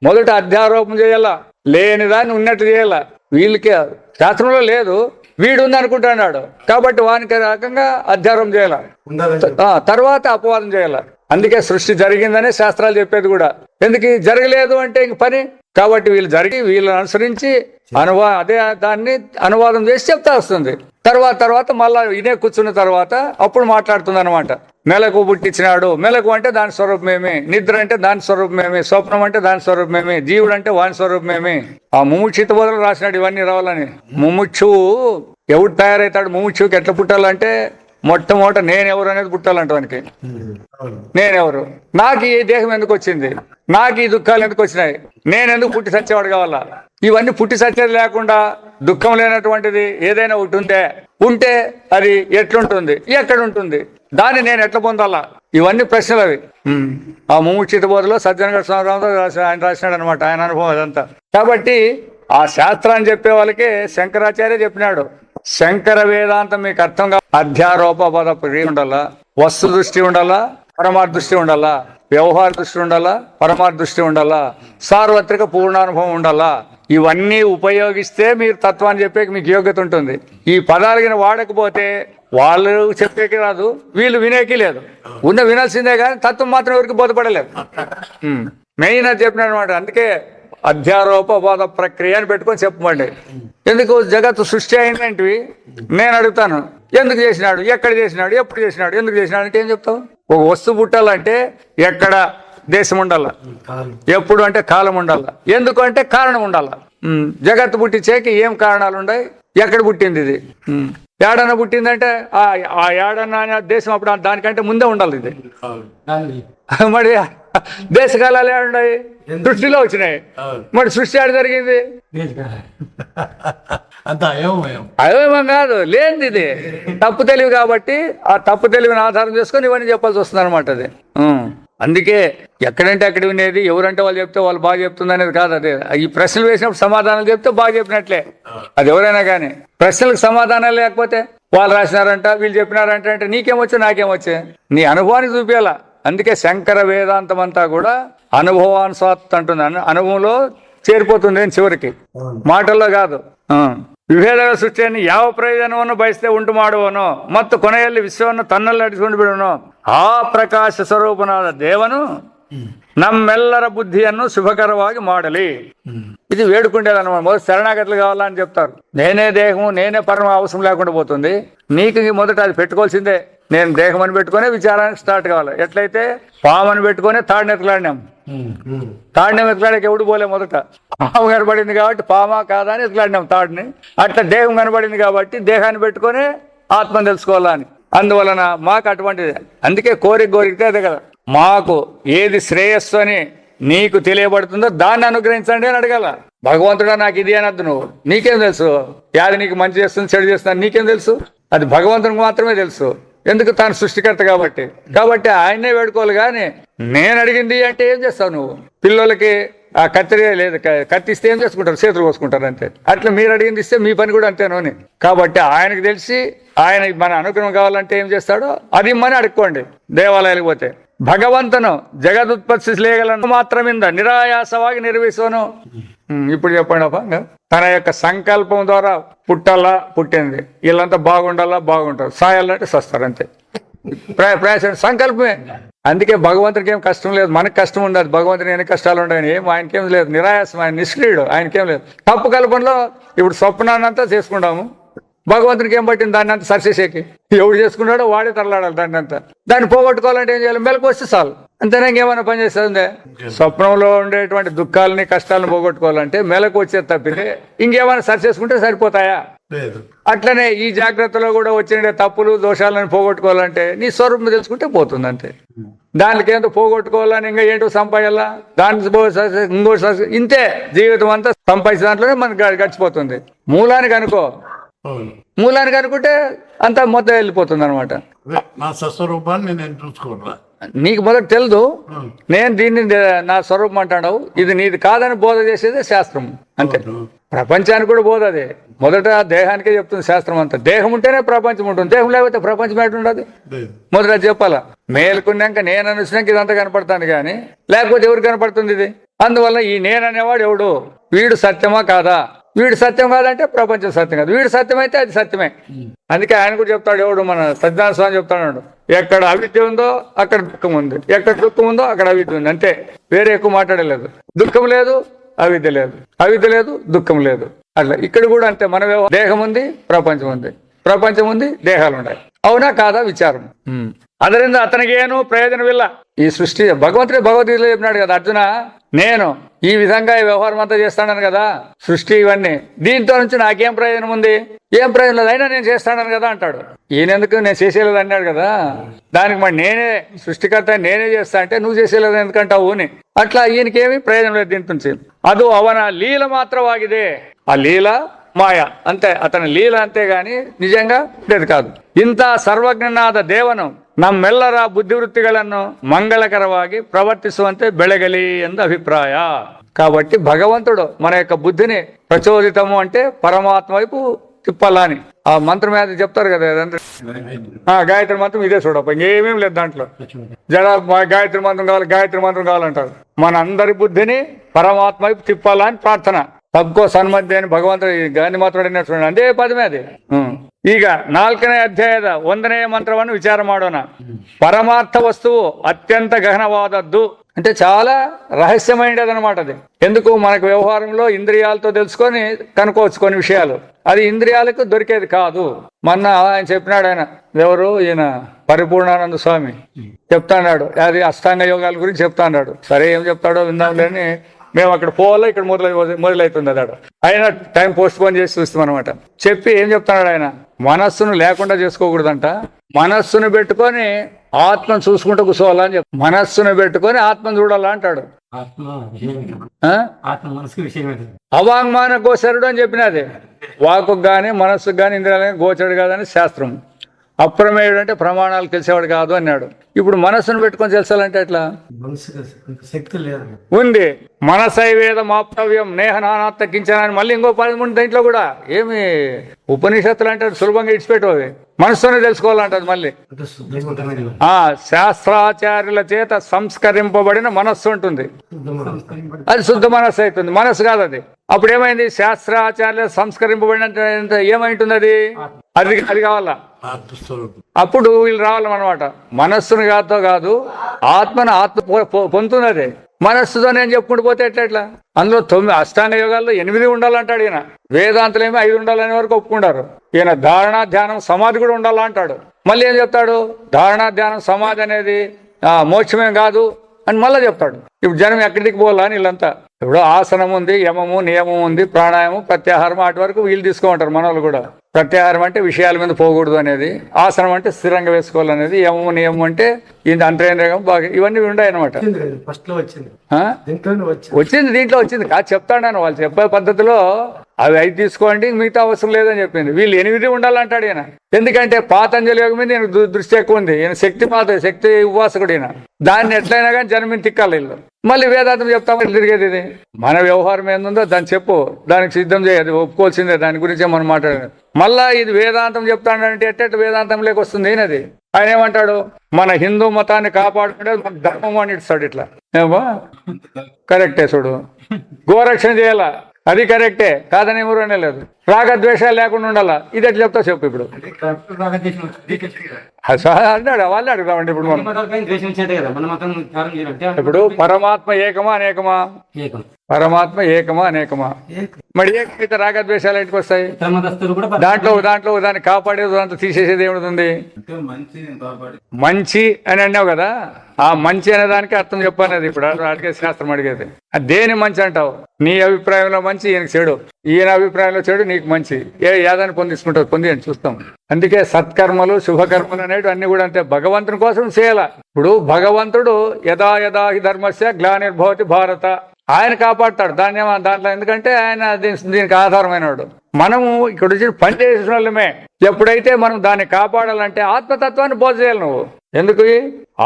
మొదట అధ్యారోపం చేయాలా, లేని దాన్ని ఉన్నట్టు చేయాలా. వీళ్ళకి శాస్త్రంలో లేదు, వీడు ఉంది అనుకుంటున్నాడు కాబట్టి వానికి రకంగా అధ్యారోపం చేయాల, తర్వాత అపవాదం చేయాల. అందుకే సృష్టి జరిగిందనే శాస్త్రాలు చెప్పేది కూడా. ఎందుకు జరగలేదు అంటే ఇంక పని. కాబట్టి వీళ్ళు జరిగి వీళ్ళని అనుసరించి అదే దాన్ని అనువాదం చేసి చెప్తా వస్తుంది. తర్వాత మళ్ళా ఇదే కూర్చున్న తర్వాత అప్పుడు మాట్లాడుతుంది అనమాట. మెలకు పుట్టించినాడు, మెలకు అంటే దాని స్వరూపమేమి, నిద్ర అంటే దాని స్వరూపమేమి, స్వప్నం అంటే దాని స్వరూపమేమి, జీవుడు అంటే వాని స్వరూపమేమి. ఆ ముముక్షిత బదులు రాసినాడు ఇవన్నీ రావాలని. ముముక్షువు ఎవడు తయారవుతాడు? ముముక్షువుకి ఎట్లా పుట్టాలంటే మొట్టమొదట నేనెవరు అనేది పుట్టాలంట వానికి. నేనెవరు, నాకు ఈ దేహం ఎందుకు వచ్చింది, నాకు ఈ దుఃఖాలు ఎందుకు వచ్చినాయి, నేనెందుకు పుట్టి సచ్చేవాడు కావాలా? ఇవన్నీ పుట్టి సచ్చేది లేకుండా దుఃఖం లేనటువంటిది ఏదైనా ఒకటి ఉంటే అది ఎట్లుంటుంది, ఎక్కడ ఉంటుంది, దాన్ని నేను ఎట్లా పొందాలా? ఇవన్నీ ప్రశ్నలు అవి. ఆ ముముక్షిత బోధలో సజ్జనగఢ స్వామి ఆయన రాసినాడు అనమాట, ఆయన అనుభవం అదంతా. కాబట్టి ఆ శాస్త్రాన్ని చెప్పే వాళ్ళకి శంకరాచార్య చెప్పినాడు, శంకర వేదాంతం మీకు అర్థం కాదు. అధ్యారోపద ప్రక్రియ ఉండాలా, వస్తు దృష్టి ఉండాలా, పరమార్థ దృష్టి ఉండాలా, వ్యవహార దృష్టి ఉండాలా, పరమార్థ దృష్టి ఉండాలా, సార్వత్రిక పూర్ణానుభవం ఉండాలా. ఇవన్నీ ఉపయోగిస్తే మీరు తత్వాన్ని చెప్పేకి మీకు యోగ్యత ఉంటుంది. ఈ పదాలు వాడకపోతే వాళ్ళు చెప్పేకి రాదు, వీళ్ళు వినేకి లేదు. వినాల్సిందే కానీ తత్వం మాత్రం ఎవరికి బోధపడలేదు. మెయిన్ అది చెప్పినాడు అనమాట. అందుకే అధ్యారోపవాద ప్రక్రియ అని పెట్టుకొని చెప్పమండి. ఎందుకు జగత్తు సృష్టి అయిందంటివి నేను అడుగుతాను, ఎందుకు చేసినాడు, ఎక్కడ చేసినాడు, ఎప్పుడు చేసినాడు, ఎందుకు చేసినాడు అంటే ఏం చెప్తావు? ఒక వస్తువు పుట్టాలంటే ఎక్కడ దేశం ఉండాల, ఎప్పుడు అంటే కాలం ఉండాల, ఎందుకు అంటే కారణం ఉండాల. జగత్తు పుట్టించేకి ఏం కారణాలు ఉన్నాయి, ఎక్కడ పుట్టింది ఇది, ఏడన్నా పుట్టిందంటే ఆ ఏడన్నా అనే దేశం అప్పుడు దానికంటే ముందే ఉండాలి ఇది. మరి దేశకాలాలు ఏడున్నాయి, సృష్టిలో వచ్చినాయి. మరి సృష్టి ఆడ జరిగింది అయోమయం కాదు, లేనిది ఇది తప్పు తెలివి. కాబట్టి ఆ తప్పు తెలివిని ఆధారం చేసుకొని ఇవన్నీ చెప్పాల్సి వస్తుంది అనమాట. అది అందుకే ఎక్కడంటే అక్కడ వినేది, ఎవరంటే వాళ్ళు చెప్తే వాళ్ళు బాగా చెప్తుంది అనేది కాదు. అదే ఈ ప్రశ్నలు వేసినప్పుడు సమాధానాలు చెప్తే బాగా చెప్పినట్లే. అది ఎవరైనా కానీ ప్రశ్నలకు సమాధానాలు లేకపోతే వాళ్ళు రాసినారంట, వీళ్ళు చెప్పినారంట అంటే నీకేమొచ్చా నాకేమొచ్చా, నీ అనుభవాన్ని చూపించాలా. అందుకే శంకర వేదాంతం అంతా కూడా అనుభవానుసాత్ అంటుంది. అనుభవంలో చేరిపోతుంది చివరికి, మాటల్లో కాదు. ವಿಭೇದಗಳ ಸೃಷ್ಟಿಯನ್ನು ಯಾವ ಪ್ರಯೋಜನವನ್ನು ಬಯಸದೆ ಉಂಟು ಮಾಡುವನೋ ಮತ್ತು ಕೊನೆಯಲ್ಲಿ ವಿಶ್ವವನ್ನು ತನ್ನಲ್ಲಿ ಅಡಿಸಿಕೊಂಡು ಬಿಡುವನೋ ಆ ಪ್ರಕಾಶ ಸ್ವರೂಪನಾದ ದೇವನು నమ్మెల్లర బుద్ధిಯನ್ನು శుభకరವಾಗಿ ಮಾಡಲಿ. ఇది వేడుకుండేదన్నమాట. మొదటి శరణాగతులు కావాలని చెప్తారు. నేనే దేహము, నేనే పరమ అవసరం లేకుండా పోతుంది. నీకు మొదట అది పెట్టుకోవాల్సిందే. నేను దేహం అని పెట్టుకునే విచారానికి స్టార్ట్ కావాలి. ఎట్లయితే పామని పెట్టుకునే తాడిని ఎత్తులాడినాం. తాడిని ఎత్తులాడక ఎవడు పోలే. మొదట పాము కనబడింది కాబట్టి పామా కాదా అని ఎత్తులాడినాం తాడిని. అట్లా దేహం కనబడింది కాబట్టి దేహాన్ని పెట్టుకునే ఆత్మను తెలుసుకోవాలని. అందువలన మాకు అటువంటిది. అందుకే కోరిక అదే కదా, మాకు ఏది శ్రేయస్సు అని నీకు తెలియబడుతుందో దాన్ని అనుగ్రహించండి అని అడగాల. భగవంతుడా నాకు ఇది అనద్దు. నువ్వు నీకేం తెలుసు, యాది నీకు మంచి చేస్తుంది చెడు చేస్తుంది నీకేం తెలుసు? అది భగవంతునికి మాత్రమే తెలుసు. ఎందుకు? తాను సృష్టికర్త కాబట్టి. కాబట్టి ఆయనే వేడుకోవాలి. కానీ నేను అడిగింది అంటే ఏం చేస్తావు నువ్వు? పిల్లలకి ఆ కత్తిరే లేదు, కత్తిస్తే ఏం చేసుకుంటారు? చేతులు కోసుకుంటారు అంతే. అట్లా మీరు అడిగింది ఇస్తే మీ పని కూడా అంతేనోని. కాబట్టి ఆయనకు తెలిసి ఆయన మన అనుగ్రహం కావాలంటే ఏం చేస్తాడో అది ఇమ్మని అడుక్కోండి. దేవాలయాలకు పోతే భగవంతను జగదుత్పత్తి లేగలను మాత్రమింద నిరాయాసವಾಗಿ నిర్వహించను. ఇప్పుడు చెప్పండి అప్ప, తన యొక్క సంకల్పం ద్వారా పుట్టాలా పుట్టింది, వీళ్ళంతా బాగుండాలా బాగుంటారు, సాయాలంటే సస్తారు అంతే. సంకల్పమే. అందుకే భగవంతుడికి ఏం కష్టం లేదు, మనకు కష్టం ఉండదు. భగవంతుని ఎన్ని కష్టాలు ఉండని ఏం ఆయనకేం లేదు. నిరాయాసం, ఆయన నిష్క్రియుడు, ఆయనకేం లేదు. తప్పు కల్పనలో ఇప్పుడు స్వప్నాన్నంతా చేసుకుంటాము. భగవంతునికి ఏం పట్టింది దాన్ని అంతా సరిచేసేకి? ఎవడు చేసుకున్నాడో వాడే తరలాడాలి దాన్ని అంతా. దాన్ని పోగొట్టుకోవాలంటే ఏం చేయాలి? మెలకు వస్తే చాలు, అంతేనా? ఇంకేమైనా పని చేస్తుందే? స్వప్నంలో ఉండేటువంటి దుఃఖాలని కష్టాలను పోగొట్టుకోవాలంటే మెలకు వచ్చేది తప్పితే ఇంకేమైనా సరి చేసుకుంటే సరిపోతాయా? అట్లనే ఈ జాగ్రత్తలో కూడా వచ్చిన తప్పులు దోషాలను పోగొట్టుకోవాలంటే నీ స్వరూపం తెలుసుకుంటే పోతుంది అంతే. దానికి ఏంటో పోగొట్టుకోవాలని ఇంకా ఏంటో సంపాయాలా, దానికి ఇంకోటి ఇంతే. జీవితం అంతా సంపాదించే దాంట్లోనే మనకు గడిచిపోతుంది. మూలానికి అనుకో, మూలానికి అనుకుంటే అంతా మొత్తం వెళ్ళిపోతుంది అనమాట. నా స్వస్వరూపాన్ని నేను చూసుకోవాలి. నీకు మొదట తెలుదు, నేను దీన్ని నా స్వరూపం అంటాడు. ఇది నీది కాదని బోధ చేసేదే శాస్త్రం అంతే. ప్రపంచానికి కూడా బోధ అదే. మొదట దేహానికే చెప్తుంది శాస్త్రం అంతా. దేహం ఉంటేనే ప్రపంచం ఉంటుంది, దేహం లేకపోతే ప్రపంచం ఎటు ఉండదు. మొదట చెప్పాలా. మేలుకున్నాక నేను అనుసినాక ఇదంతా కనపడుతుంది, కానీ లేకపోతే ఎవరు కనపడుతుంది ఇది? అందువల్ల ఈ నేను అనేవాడు ఎవడు? వీడు సత్యమా కాదా? వీడు సత్యం కాదంటే ప్రపంచం సత్యం కాదు. వీడు సత్యం అయితే అది సత్యమే. అందుకే ఆయన కూడా చెప్తాడు, ఎవడు మన సత్యనారాయణ స్వామి చెప్తాడు, ఎక్కడ అవిద్య ఉందో అక్కడ దుఃఖం ఉంది, ఎక్కడ దుఃఖం ఉందో అక్కడ అవిద్య ఉంది, అంతే. వేరే ఎక్కువ మాట్లాడలేదు. దుఃఖం లేదు, అవిద్య లేదు, అవిద్య లేదు, దుఃఖం లేదు. అట్లా ఇక్కడ కూడా అంతే. మన దేహం ఉంది, ప్రపంచం ఉంది, ప్రపంచం ఉంది, దేహాలు ఉన్నాయి. అవునా కాదా విచారం. ಅದರಿಂದ అతనికేను ప్రయోజనమిల్ల. ఈ సృష్టి భగవంతుడే భగవద్గీతలో చెప్పినాడు కదా, అర్జున నేను ఈ విధంగా ఈ వ్యవహారం అంతా చేస్తాను కదా, సృష్టి ఇవన్నీ, దీంతో నుంచి నాకేం ప్రయోజనం ఉంది? ఏం ప్రయోజనం లేదు, అయినా నేను చేస్తాను కదా అంటాడు. ఈయనెందుకు నేను చేసేలేదు అన్నాడు కదా. దానికి మరి నేనే సృష్టికర్త, నేనే చేస్తా అంటే నువ్వు చేసేలేదు ఎందుకంటావు అని. అట్లా ఈయనకేమి ప్రయోజనం లేదు దీని నుంచి. ಅದು ಅವನ లీల మాత్రವಾಗಿದೆ. ఆ లీల మాయ అంతే, అతని లీల అంతే గాని నిజంగా లేదు కాదు. ಇಂಥ ಸರ್ವಜ್ಞನಾದ ದೇವನು ನಮ್ಮೆಲ್ಲರ ಬುದ್ಧಿವೃತ್ತಿಗಳನ್ನು మంగళకరವಾಗಿ ప్రవర్తిಸುವಂತೆ ಬೆಳಗಲಿ ಎಂದು అభిప్రాయ. కాబట్టి భగవంతుడు మన యొక్క బుద్ధిని ప్రచోదితము అంటే పరమాత్మ వైపు తిప్పాలని. ఆ మంత్రం మీద చెప్తారు కదా, గాయత్రి మంత్రం ఇదే చూడప్ప, ఇంకేమేం లేదు దాంట్లో. గాయత్రి మంత్రం కావాలి, గాయత్రి మంత్రం కావాలంటారు. మన అందరి బుద్ధిని పరమాత్మ వైపు తిప్పాలని ప్రార్థన. తక్కువ సన్మధ్య అని భగవంతుడు గాని మాత్రం చూడండి, అదే పదమే అది. ಈಗ 4ನೇ ಅಧ್ಯಾಯದ 1ನೇ ಮಂತ್ರವನ್ನು ವಿಚಾರ ಮಾಡೋಣ. పరమార్థ వస్తువు అత్యంత గహనవాదద్దు అంటే చాలా రహస్యమైనదన్నమాట. అది ఎందుకు మనకు వ్యవహారంలో ఇంద్రియాలతో తెలుసుకొని కనుక్కోవచ్చు కొన్ని విషయాలు, అది ఇంద్రియాలకు దొరికేది కాదు. మొన్న ఆయన చెప్పినాడు, ఆయన ఎవరు ఈయన పరిపూర్ణానంద స్వామి చెప్తాన్నాడు, అది అష్టాంగ యోగాల గురించి చెప్తాన్నాడు. సరే ఏం చెప్తాడో విందాంలేని మేము అక్కడ పోవాలో ఇక్కడ మొదలవుతుంది అదాడు. ఆయన టైం పోస్ట్ పోన్ చేసి చూస్తాం అనమాట. చెప్పి ఏం చెప్తున్నాడు ఆయన, మనస్సును లేకుండా చేసుకోకూడదంట, మనస్సును పెట్టుకొని ఆత్మను చూసుకుంటూ కూర్చోవాలా అని చెప్పి, మనస్సును పెట్టుకొని ఆత్మను చూడాలా అంటాడు. అవాంగ్మాన గోచరుడు అని చెప్పినది, వాకు గాని మనస్సుకు గాని ఇంద్రియాలు గోచరుడు కాదని శాస్త్రం. అప్రమేయుడు అంటే ప్రమాణాలు తెలిసేవాడు కాదు అన్నాడు. ఇప్పుడు మనస్సును పెట్టుకొని తెలుసాలంటే ఎట్లా? శక్తి లేదు ఉంది. మనసైవేదం ఆప్తవ్యం నేహ నానాత్తకించానని మళ్ళీ ఇంకో 13 దీంట్లో కూడా ఏమి ఉపనిషత్తులు అంటే సులభంగా ఇడిచిపెట్టవి, మనస్సునే తెలుసుకోవాలంటది. మళ్ళీ శాస్త్రాచార్యుల చేత సంస్కరింపబడిన మనస్సు ఉంటుంది, అది శుద్ధ మనస్సు అవుతుంది, మనస్సు కాదు అది. అప్పుడు ఏమైంది, శాస్త్రాచార్యుల సంస్కరింపబడిన ఏమైంటుంది అది, అది కావాలా. అప్పుడు వీళ్ళు రావాలన్నమాట. మనస్సును కాదు ఆత్మను ఆత్మ పొందుతుంది. అదే మనస్సుతో నేను చెప్పుకుంటూ పోతే ఎట్లా? అందులో 9 అష్టాంగ యోగాల్లో 8 ఉండాలంటాడు ఈయన. వేదాంతులు ఏమో 5 ఉండాలనే వరకు ఒప్పుకుంటారు. ఈయన ధారణ ధ్యానం సమాధి కూడా ఉండాలంటాడు. మళ్ళీ ఏం చెప్తాడు, ధారణ ధ్యానం సమాధి అనేది మోక్షమేం కాదు అని మళ్ళీ చెప్తాడు. ఇప్పుడు జనం ఎక్కడికి పోవాలా అని వీళ్ళంతా. ఇప్పుడు ఆసనం ఉంది, యమము నియమం ఉంది, ప్రాణాయామం ప్రత్యాహారం, వాటి వరకు వీళ్ళు తీసుకుంటారు. మన వాళ్ళు కూడా ప్రత్యాహారం అంటే విషయాల మీద పోకూడదు అనేది, ఆసనం అంటే స్థిరంగా వేసుకోవాలనేది, యమము నియమం అంటే ఇది అంతరేంద్రియం బాగా, ఇవన్నీ ఉన్నాయన్నమాట. వచ్చింది దీంట్లో వచ్చింది కాదు, చెప్తాను వాళ్ళు చెప్పే పద్ధతిలో అవి 5 తీసుకోండి, మిగతా అవసరం లేదని చెప్పింది. వీళ్ళు 8 ఉండాలంటాడు ఈయన. ఎందుకంటే పాతంజలి యోగం మీద ఈయన దృష్టి ఎక్కువ ఉంది. ఈయన శక్తి ఉపాసకుడు ఈయన. దాన్ని ఎట్లయినా కానీ జనం మీద తిక్కాలి వీళ్ళు. మళ్ళీ వేదాంతం చెప్తామని తిరిగేది. ఇది మన వ్యవహారం ఏందో దాన్ని చెప్పు, దానికి సిద్ధం చేయదు, ఒప్పుకోవాల్సిందే, దాని గురించే మనం మాట్లాడేది. మళ్ళా ఇది వేదాంతం చెప్తాడంటే ఎట్ట వేదాంతం లేకొస్తుంది అయినది. ఆయన ఏమంటాడు, మన హిందూ మతాన్ని కాపాడుకుంటే మన ధర్మం అని ఇస్తాడు. ఇట్లా ఏమో కరెక్టే చూడు, గోరక్షణ చేయాలా, అది కరెక్టే కాదని ఎవరు లేదు. రాగద్వేషాలు లేకుండా ఉండాలా, ఇది ఎట్లా చెప్తావు చెప్పు. ఇప్పుడు అన్నాడు, వాళ్ళని అడుగుదామండి. ఇప్పుడు ఇప్పుడు పరమాత్మ ఏకమా అనేకమా? పరమాత్మ ఏకమా అనేకమా? మరి ఏకమైతే రాగద్వేషాలు ఇంటికి వస్తాయి. దాంట్లో దాన్ని కాపాడేది, దాంట్లో తీసేసేది ఏమిటి? మంచి అని అన్నావు కదా, ఆ మంచి అనే దానికి అర్థం చెప్పనేది. ఇప్పుడు అడిగే శాస్త్రం అడిగేది, దేని మంచి అంటావు? నీ అభిప్రాయంలో మంచి, ఈయనకి చెడు, ఈయన అభిప్రాయంలో చెడు, నీకు మంచి. ఏదాన్ని పొందించుకుంటావు? పొంది అని చూస్తాం. అందుకే సత్కర్మలు శుభకర్మలు అనేవి అన్ని కూడా అంతే, భగవంతుని కోసం చేయాల. ఇప్పుడు భగవంతుడు యదా యదా హి ధర్మస్య గ్లానిర్భవతి భారత, ఆయన కాపాడుతాడు దాంట్లో. ఎందుకంటే ఆయన దీనికి ఆధారమైనవాడు. మనము ఇక్కడ వచ్చి పని చేసిన వాళ్ళమే. ఎప్పుడైతే మనం దాన్ని కాపాడాలంటే ఆత్మతత్వాన్ని బోధ చేయాలి నువ్వు. ఎందుకు?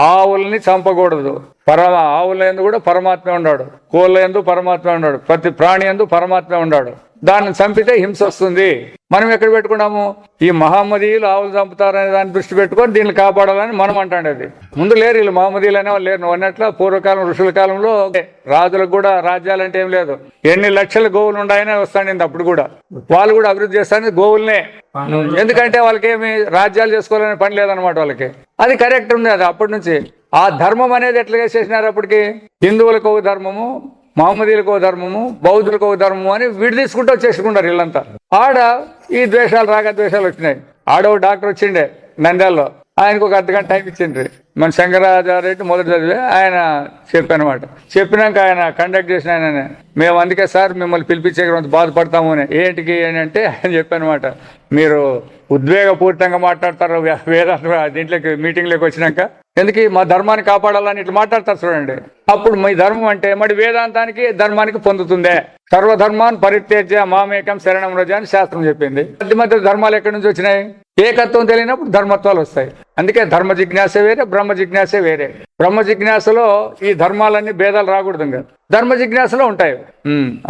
ఆవుల్ని చంపకూడదు, ఆవుల యందు కూడా పరమాత్మే ఉన్నాడు, కోళ్ళ యందు పరమాత్మే ఉన్నాడు, ప్రతి ప్రాణి యందు పరమాత్మే ఉన్నాడు. దాన్ని చంపితే హింస వస్తుంది. మనం ఎక్కడ పెట్టుకున్నాము, ఈ మహమ్మదీయులు ఆవులు చంపుతారనే దాన్ని దృష్టి పెట్టుకొని దీన్ని కాపాడాలని మనం అంటాండేది. ముందు లేరు వీళ్ళు, మహమ్మదీయులు అనే వాళ్ళు లేరు. నువ్వు అన్నట్లు పూర్వకాలం ఋషుల కాలంలో రాజులకు కూడా రాజ్యాలంటే ఏం లేదు, ఎన్ని లక్షల గోవులు ఉన్నాయనే వస్తాండి. అప్పుడు కూడా వాళ్ళు కూడా అభివృద్ధి చేస్తాను గోవుల్నే. ఎందుకంటే వాళ్ళకి ఏమి రాజ్యాలు చేసుకోవాలనే పని లేదనమాట వాళ్ళకి. అది కరెక్ట్ ఉంది. అది అప్పటి నుంచి ఆ ధర్మం అనేది ఎట్లా చేసేసినారు అప్పటికి, హిందువులకు ఒక ధర్మము, మహమ్మదీలకు ఒక ధర్మము, బౌద్ధులకు ఒక ధర్మము అని విడదీసుకుంటూ వచ్చేసుకుంటారు వీళ్ళంతా. ఆడ ఈ ద్వేషాలు రాగద్వేషాలు వచ్చినాయి. ఆడ ఒక డాక్టర్ వచ్చిండే నంద్యాలలో, ఆయనకు ఒక అర్ధగంట టైం ఇచ్చిండ్రి. మన శంకరాచార్య మొదటి చదివే ఆయన చెప్పానమాట. చెప్పినాక ఆయన కండక్ట్ చేసిన ఆయననే, మేము అందుకే సార్ మిమ్మల్ని పిలిపించే కొంత బాధపడతాము అని. ఏంటికి అని అంటే ఆయన చెప్పానమాట, మీరు ఉద్వేగపూరితంగా మాట్లాడతారు వేదాంత దీంట్లోకి మీటింగ్లోకి వచ్చినాక, ఎందుకు మా ధర్మాన్ని కాపాడాలని ఇట్లా మాట్లాడతారు చూడండి. అప్పుడు మీ ధర్మం అంటే మరి వేదాంతానికి ధర్మానికి పొందుతుందే. సర్వధర్మాన్ని పరిత్యజ్య మామేకం శరణం రజ అని శాస్త్రం చెప్పింది. మధ్య ధర్మాలు ఎక్కడి నుంచి వచ్చినాయి? ఏకత్వం తెలియనప్పుడు ధర్మత్వాలు వస్తాయి. అందుకే ధర్మ జిజ్ఞాస వేరే, బ్రహ్మ జిజ్ఞాస వేరే. బ్రహ్మ జిజ్ఞాసలో ఈ ధర్మాలన్నీ భేదాలు రాకూడదు. ఇంకా ధర్మ జిజ్ఞాసలో ఉంటాయి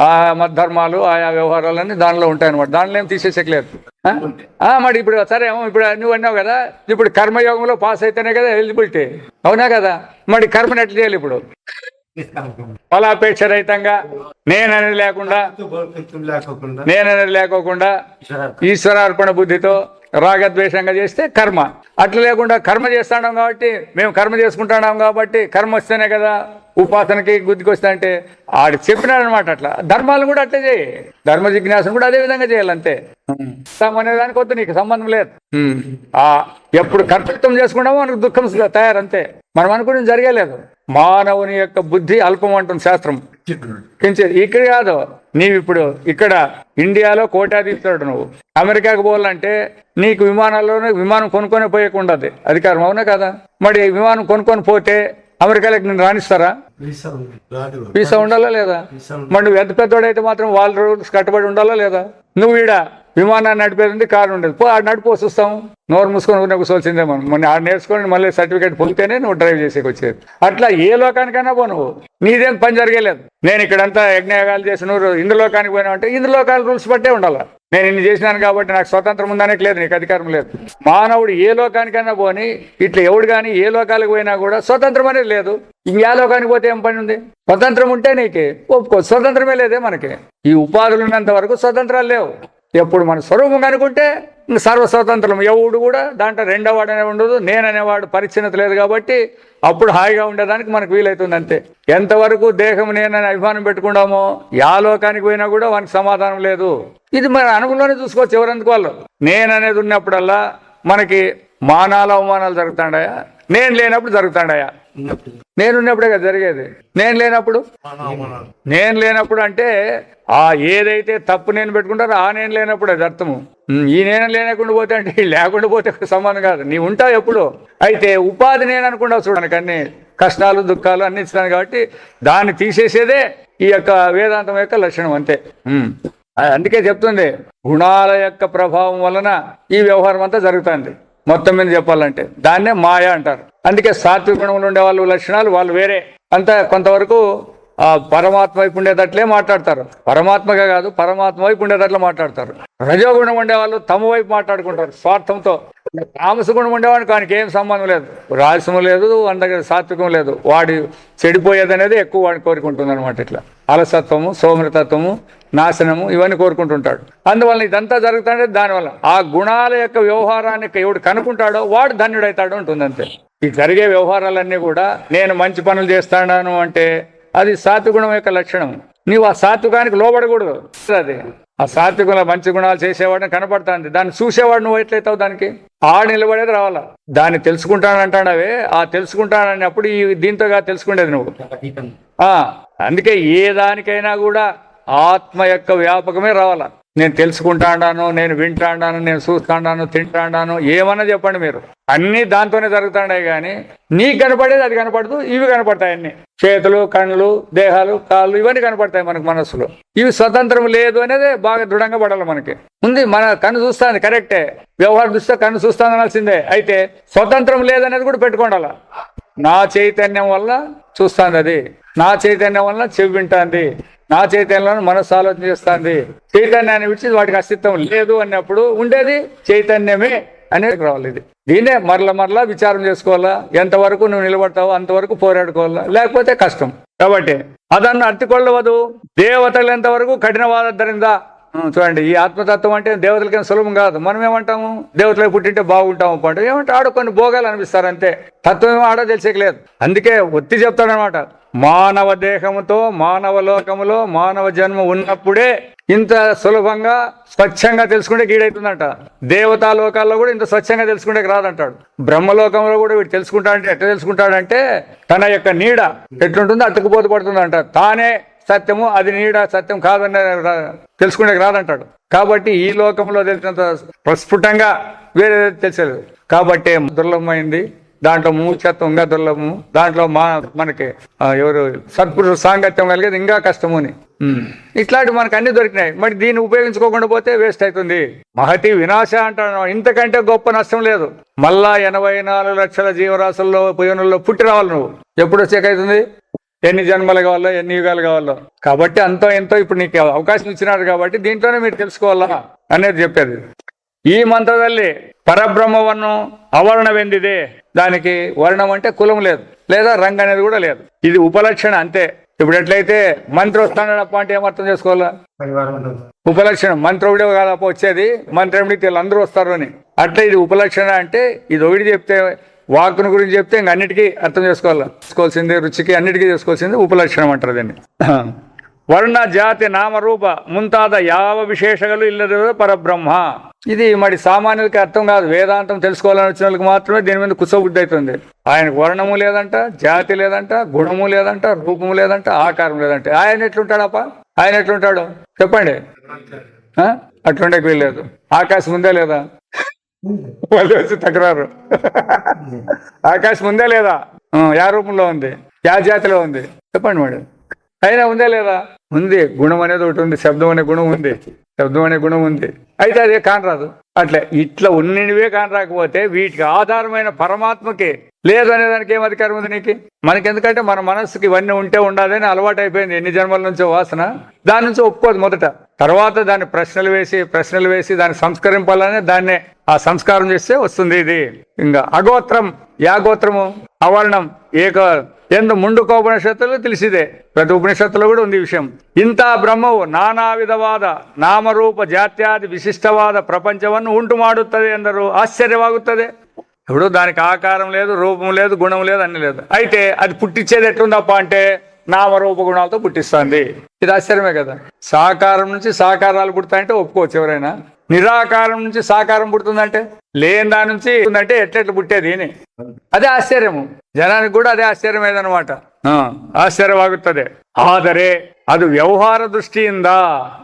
ఆయా మధ్ధర్మాలు, ఆయా వ్యవహారాలన్నీ దానిలో ఉంటాయి అనమాట. దానిలో ఏం తీసేసలేదు. మరి ఇప్పుడు సరే, ఇప్పుడు నువ్వు అన్నావు కదా, ఇప్పుడు కర్మయోగంలో పాస్ అయితేనే కదా ఎలిజిబిలిటీ, అవునా కదా? మరి కర్మని ఎట్లా చేయాలి? ఇప్పుడు ఫలాపేక్ష రహితంగా, నేననేది లేకుండా ఈశ్వరార్పణ బుద్ధితో రాగద్వేషంగా చేస్తే కర్మ. అట్లా లేకుండా కర్మ చేస్తాం కాబట్టి మేము కర్మ చేసుకుంటున్నాం కాబట్టి కర్మ వస్తేనే కదా ఉపాసనకి గుర్తుకొస్తా అంటే ఆడు చెప్పినాడు అనమాట. అట్లా ధర్మాలు కూడా అట్లే చేయి, ధర్మ జిజ్ఞాసను కూడా అదే విధంగా చేయాలంతే. అనేదానికి వద్దు, నీకు సంబంధం లేదు. ఎప్పుడు కర్తృత్వం చేసుకుంటామో మనకు దుఃఖం తయారంతే. మనం అనుకుని జరగలేదు. మానవుని యొక్క బుద్ధి అల్పం అంటుంది శాస్త్రం. ఇక్కడ కాదు, నీవు ఇప్పుడు ఇక్కడ ఇండియాలో కోటాధిపతుడు, నువ్వు అమెరికాకు పోవాలంటే నీకు విమానాల్లోనే విమానం కొనుక్కొని పోయకుండదు అధికారం, అవునా కదా? మరి విమానం కొనుక్కొని పోతే అమెరికాలోకి నేను రాణిస్తారా? వీసా ఉండాలా లేదా? మరి నువ్వు ఎంత పెద్దోడైతే మాత్రం వాళ్ళ రూల్స్ కట్టుబడి ఉండాలా లేదా? నువ్వు ఈడ విమానాన్ని నడిపేది కారు ఉండేది, పో ఆడ నడిపోసి వస్తాము. నోరు మూసుకొని కూర్చోవలసిందే మనం. మొన్న ఆడ నేర్చుకొని మళ్ళీ సర్టిఫికేట్ పొందితేనే నువ్వు డ్రైవ్ చేసేకి వచ్చేది. అట్లా ఏ లోకానికైనా పో, నువ్వు నీదేం పని జరగలేదు. నేను ఇక్కడంతా యజ్ఞయాగాలు చేసి నువ్వు ఇంద్రలోకానికి పోయినావు అంటే ఇంద్రలోకాల రూల్స్ బట్టే ఉండాలా. నేను ఇన్ని చేసినాను కాబట్టి నాకు స్వతంత్రం ఉందనేకి లేదు, నీకు అధికారం లేదు. మానవుడు ఏ లోకానికైనా పోని ఇట్లా ఎవడు కానీ ఏ లోకాలకు పోయినా కూడా స్వతంత్రం అనేది లేదు. ఇంకే లోకానికి పోతే ఏం పని ఉంది? స్వతంత్రం ఉంటే నీకు ఒప్పుకో, స్వతంత్రమే లేదే మనకి. ఈ ఉపాధులు ఉన్నంత వరకు స్వతంత్రాలు లేవు. ఎప్పుడు మన స్వరూపం కనుకుంటే సర్వ స్వతంత్రం. ఎవడు కూడా దాంట్లో రెండోవాడు అనే ఉండదు, నేననేవాడు పరిచ్ఛిన్నత లేదు. కాబట్టి అప్పుడు హాయిగా ఉండేదానికి మనకు వీలవుతుంది అంతే. ఎంతవరకు దేహం నేనని అభిమానం పెట్టుకుంటామో యా లోకానికి పోయినా కూడా వానికి సమాధానం లేదు. ఇది మన అనుభవంలోనే చూసుకోవచ్చు. ఎవరెందుకు వాళ్ళు నేననేది ఉన్నప్పుడల్లా మనకి మానాలు అవమానాలు జరుగుతాడాయా? నేను లేనప్పుడు జరుగుతాడాయా? నేనున్నప్పుడే కదా జరిగేది. నేను లేనప్పుడు అంటే ఏదైతే తప్పు నేను పెట్టుకుంటారో ఆ నేను లేనప్పుడు అది అర్థము. ఈ నేను లేనకుండా పోతే అంటే లేకుండా పోతే సంబంధం కాదు, నీ ఉంటావు ఎప్పుడు. అయితే ఉపాధి నేను అనుకుంటావు చూడడానికి, అన్ని కష్టాలు దుఃఖాలు అన్ని ఇస్తున్నాను కాబట్టి దాన్ని తీసేసేదే ఈ యొక్క వేదాంతం యొక్క లక్షణం అంతే. అందుకే చెప్తుంది, గుణాల యొక్క ప్రభావం వలన ఈ వ్యవహారం అంతా జరుగుతుంది. మొత్తం మీద చెప్పాలంటే దాన్నే మాయ అంటారు. అందుకే సాత్విక గుణంలో ఉండే వాళ్ళు లక్షణాలు వాళ్ళు వేరే. అంతా కొంతవరకు పరమాత్మ వైపు ఉండేటట్లే మాట్లాడతారు. పరమాత్మగా కాదు, పరమాత్మ వైపు ఉండేటట్లు మాట్లాడతారు. రజోగుణం ఉండేవాళ్ళు తమ వైపు మాట్లాడుకుంటారు స్వార్థంతో. తామస గుణం ఉండేవాడికి వానికి ఏం సంబంధం లేదు, రాజసము లేదు, వాడి దగ్గర సాత్వికం లేదు. వాడి చెడిపోయేది అనేది ఎక్కువ వాడిని కోరుకుంటుంది అనమాట. ఇట్లా అలసత్వము, సోమరతత్వము, నాశనము ఇవన్నీ కోరుకుంటుంటాడు. అందువల్ల ఇదంతా జరుగుతుంటే దానివల్ల ఆ గుణాల యొక్క వ్యవహారాన్ని ఎవడు కనుక్కుంటాడో వాడు ధన్యుడైతాడు ఉంటుంది అంతే. ఈ జరిగే వ్యవహారాలన్నీ కూడా నేను మంచి పనులు చేస్తాను అంటే అది సాత్విగుణం యొక్క లక్షణం. నీవు ఆ సాత్వికానికి లోబడకూడదు. అది ఆ సాత్వికంలో మంచి గుణాలు చేసేవాడిని కనపడుతుంది, దాన్ని చూసేవాడు నువ్వు ఎట్లయితావు? దానికి నిలబడేది రావాలా. దాన్ని తెలుసుకుంటానంటాడవే, ఆ తెలుసుకుంటానన్నప్పుడు ఈ దీంతోగా తెలుసుకునేది నువ్వు. అందుకే ఏ దానికైనా కూడా ఆత్మ యొక్క వ్యాపకమే రావాలా. నేను తెలుసుకుంటాను, నేను వింటాను, నేను చూస్తాను, తింటాను, ఏమన్నా చెప్పండి మీరు. అన్నీ దాంతోనే జరుగుతాయి. కానీ నీకు కనపడేది అది కనపడదు, ఇవి కనపడతాయి. అన్ని చేతులు, కళ్ళు, దేహాలు, కాళ్ళు ఇవన్నీ కనపడతాయి మనకు మనస్సులో. ఇవి స్వతంత్రం లేదు అనేది బాగా దృఢంగా పడాలి. మనకి ఉంది, మన కన్ను చూస్తుంది కరెక్టే, వ్యవహార దృష్ట్యా కన్ను చూస్తాను అనాల్సిందే. అయితే స్వతంత్రం లేదనేది కూడా పెట్టుకోండాల. నా చైతన్యం వల్ల చూస్తుంది అది, నా చైతన్యం వల్ల చెవి వింటుంది, నా చైతన్యంలో మనస్సు ఆలోచన చేస్తుంది. చైతన్యాన్ని విడిచి వాటికి అస్తిత్వం లేదు అన్నప్పుడు ఉండేది చైతన్యమే అనేది రావాలి. ఇది దీన్నే మరలా విచారం చేసుకోవాలా. ఎంతవరకు నువ్వు నిలబడతావో అంతవరకు పోరాడుకోవాలా, లేకపోతే కష్టం. కాబట్టి అదನ್ನು అర్థిಕೊಳ್ಳవదు. దేవతలు ఎంతవరకు కఠినవాదరిందా. చూడండి, ఈ ఆత్మతత్వం అంటే దేవతలకైనా సులభం కాదు. మనం ఏమంటాము, దేవతలకు పుట్టింటే బాగుంటాము పంట ఏమంటే ఆడ కొన్ని భోగాలు అనిపిస్తారు అంతే. తత్వం ఏమో ఆడ తెలిసేయలేదు. అందుకే ఒత్తి చెప్తాడనమాట, మానవ దేహముతో మానవ లోకములో మానవ జన్మ ఉన్నప్పుడే ఇంత సులభంగా స్వచ్ఛంగా తెలుసుకుంటే గీడైతుందంట. దేవతా లోకాల్లో కూడా ఇంత స్వచ్ఛంగా తెలుసుకుంటే రాదంటాడు. బ్రహ్మలోకంలో కూడా వీడు తెలుసుకుంటాడంటే ఎట్లా తెలుసుకుంటాడంటే తన యొక్క నీడ ఎట్లుంటుందో అతుకుపోతు పడుతుందంట. తానే సత్యము, అది నీడ సత్యం కాదని తెలుసుకునే రాదంటాడు. కాబట్టి ఈ లోకంలో తెలిసినంత ప్రస్ఫుటంగా వేరే తెలిసేది. కాబట్టి దుర్లభమైంది. దాంట్లో మూర్ఛత్వం ఇంకా దుర్లభము. దాంట్లో మనకి ఎవరు సత్పురుష సాంగత్యం కలిగేది ఇంకా కష్టముని. ఇట్లాంటి మనకు అన్ని దొరికినాయి. మరి దీన్ని ఉపయోగించుకోకుండా పోతే వేస్ట్ అవుతుంది. మహతి వినాశ అంటాడు. ఇంతకంటే గొప్ప నష్టం లేదు. మళ్ళా 84 లక్షల జీవరాశుల్లో ఉపయోగంలో పుట్టి రావాలి. నువ్వు ఎప్పుడు వచ్చేకైతుంది? ఎన్ని జన్మలు కావాలో, ఎన్ని యుగాలు కావాలో. కాబట్టి అంతో ఎంతో ఇప్పుడు నీకు అవకాశం ఇచ్చినారు కాబట్టి దీంట్లోనే మీరు తెలుసుకోవాలా అనేది చెప్పేది. ఈ మంత్రದಲ್ಲಿ పరబ్రహ్మవర్ణం అవర్ణವೆಂದಿದೆ. దానికి వర్ణం అంటే కులం లేదు, లేదా రంగు అనేది కూడా లేదు. ఇది ఉపలక్షణ అంతే. ఇప్పుడు ఎట్లయితే మంత్రి వస్తాడప్ప అంటే ఏమర్థం చేసుకోవాలా? ఉపలక్షణం మంత్రవుడే కాదప్ప వచ్చేది, మంత్రముడికి వీళ్ళందరూ వస్తారు అని. అట్లా ఇది ఉపలక్షణ అంటే ఇది ఒకటి చెప్తే, వాక్కుని గురించి చెప్తే ఇంక అన్నిటికీ అర్థం చేసుకోవాల్సింది, రుచికి అన్నిటికీ చేసుకోవాల్సింది ఉపలక్షణం అంటారు దీన్ని. వర్ణ జాతి నామరూప ముంతాద యావ విశేషಗಳು ఇల్లదు పరబ్రహ్మ. ఇది మరి సామాన్యులకి అర్థం కాదు, వేదాంతం తెలుసుకోవాలని వచ్చిన వాళ్ళకి మాత్రమే దీని మీద కుసబుద్ధి అవుతుంది. ఆయనకు వర్ణము లేదంట, జాతి లేదంట, గుణము లేదంట, రూపము లేదంట, ఆకారం లేదంటే ఆయన ఎట్లుంటాడప్ప? ఆయన ఎట్లుంటాడు చెప్పండి? అట్లుండేకి వీల్లేదు. ఆకాశం ఉందా లేదా? వాళ్ళు వచ్చి తగ్గరారు. ఆకాశం ఉందా లేదా? యా రూపంలో ఉంది, యా జాతిలో ఉంది చెప్పండి మేడం. అయినా ఉందా లేదా? ఉంది. గుణం అనేది ఒకటి ఉంది, శబ్దం అనే గుణం ఉంది, శబ్దం అనే గుణం ఉంది. అయితే అదే కానరాదు. అట్లే ఇట్లా ఉన్నవే కానరాకపోతే వీటికి ఆధారమైన పరమాత్మకి లేదు అనే దానికి ఏం అధికారం ఉంది నీకు? మనకెందుకంటే మన మనస్సుకి ఇవన్నీ ఉంటే ఉండాలని అలవాటు అయిపోయింది, ఎన్ని జన్మల నుంచో వాసన. దాని నుంచి ఒప్పుకోదు మొదట, తర్వాత దాన్ని ప్రశ్నలు వేసి దాన్ని సంస్కరింపాలని దాన్నే ఆ సంస్కారం చేస్తే వస్తుంది ఇది. ఇంకా అగోత్రం, యాగోత్రము, అవర్ణం, ఏక ఎందు ముండుకోపనిషత్తులు తెలిసిదే, ప్రతి ఉపనిషత్తులో కూడా ఉంది ఈ విషయం. ఇంత బ్రహ్మವು నానా విధವಾದ ನಾಮರೂಪ ಜಾತ್ಯಾದಿ ವಿಶಿಷ್ಟವಾದ ಪ್ರಪಂಚವನ್ನು ಉಂಟು ಮಾಡುತ್ತದೆ ಎಂದರು ఆశ్చర్యవాగుತ್ತದೆ. ఇప్పుడు దానికి ఆకారం లేదు, రూపం లేదు, గుణం లేదు, అన్ని లేదు. అయితే అది పుట్టించేది ఎట్లుందప్ప అంటే నామరూప గుణాలతో పుట్టిస్తుంది. ఇది ఆశ్చర్యమే కదా. సాకారం నుంచి సాకారాలు పుడతాయంటే ఒప్పుకోవచ్చు ఎవరైనా. నిరాకారం నుంచి సాకారం పుడుతుందంటే, లేని దాని నుంచి అంటే ఎట్లెట్లు పుట్టేది అని అదే ఆశ్చర్యము. జనానికి కూడా అదే ఆశ్చర్యమేదనమాట. ఆశ్చర్యవాగుತ್ತದೆ. ఆదరే అది వ్యవహార దృష్టియిందా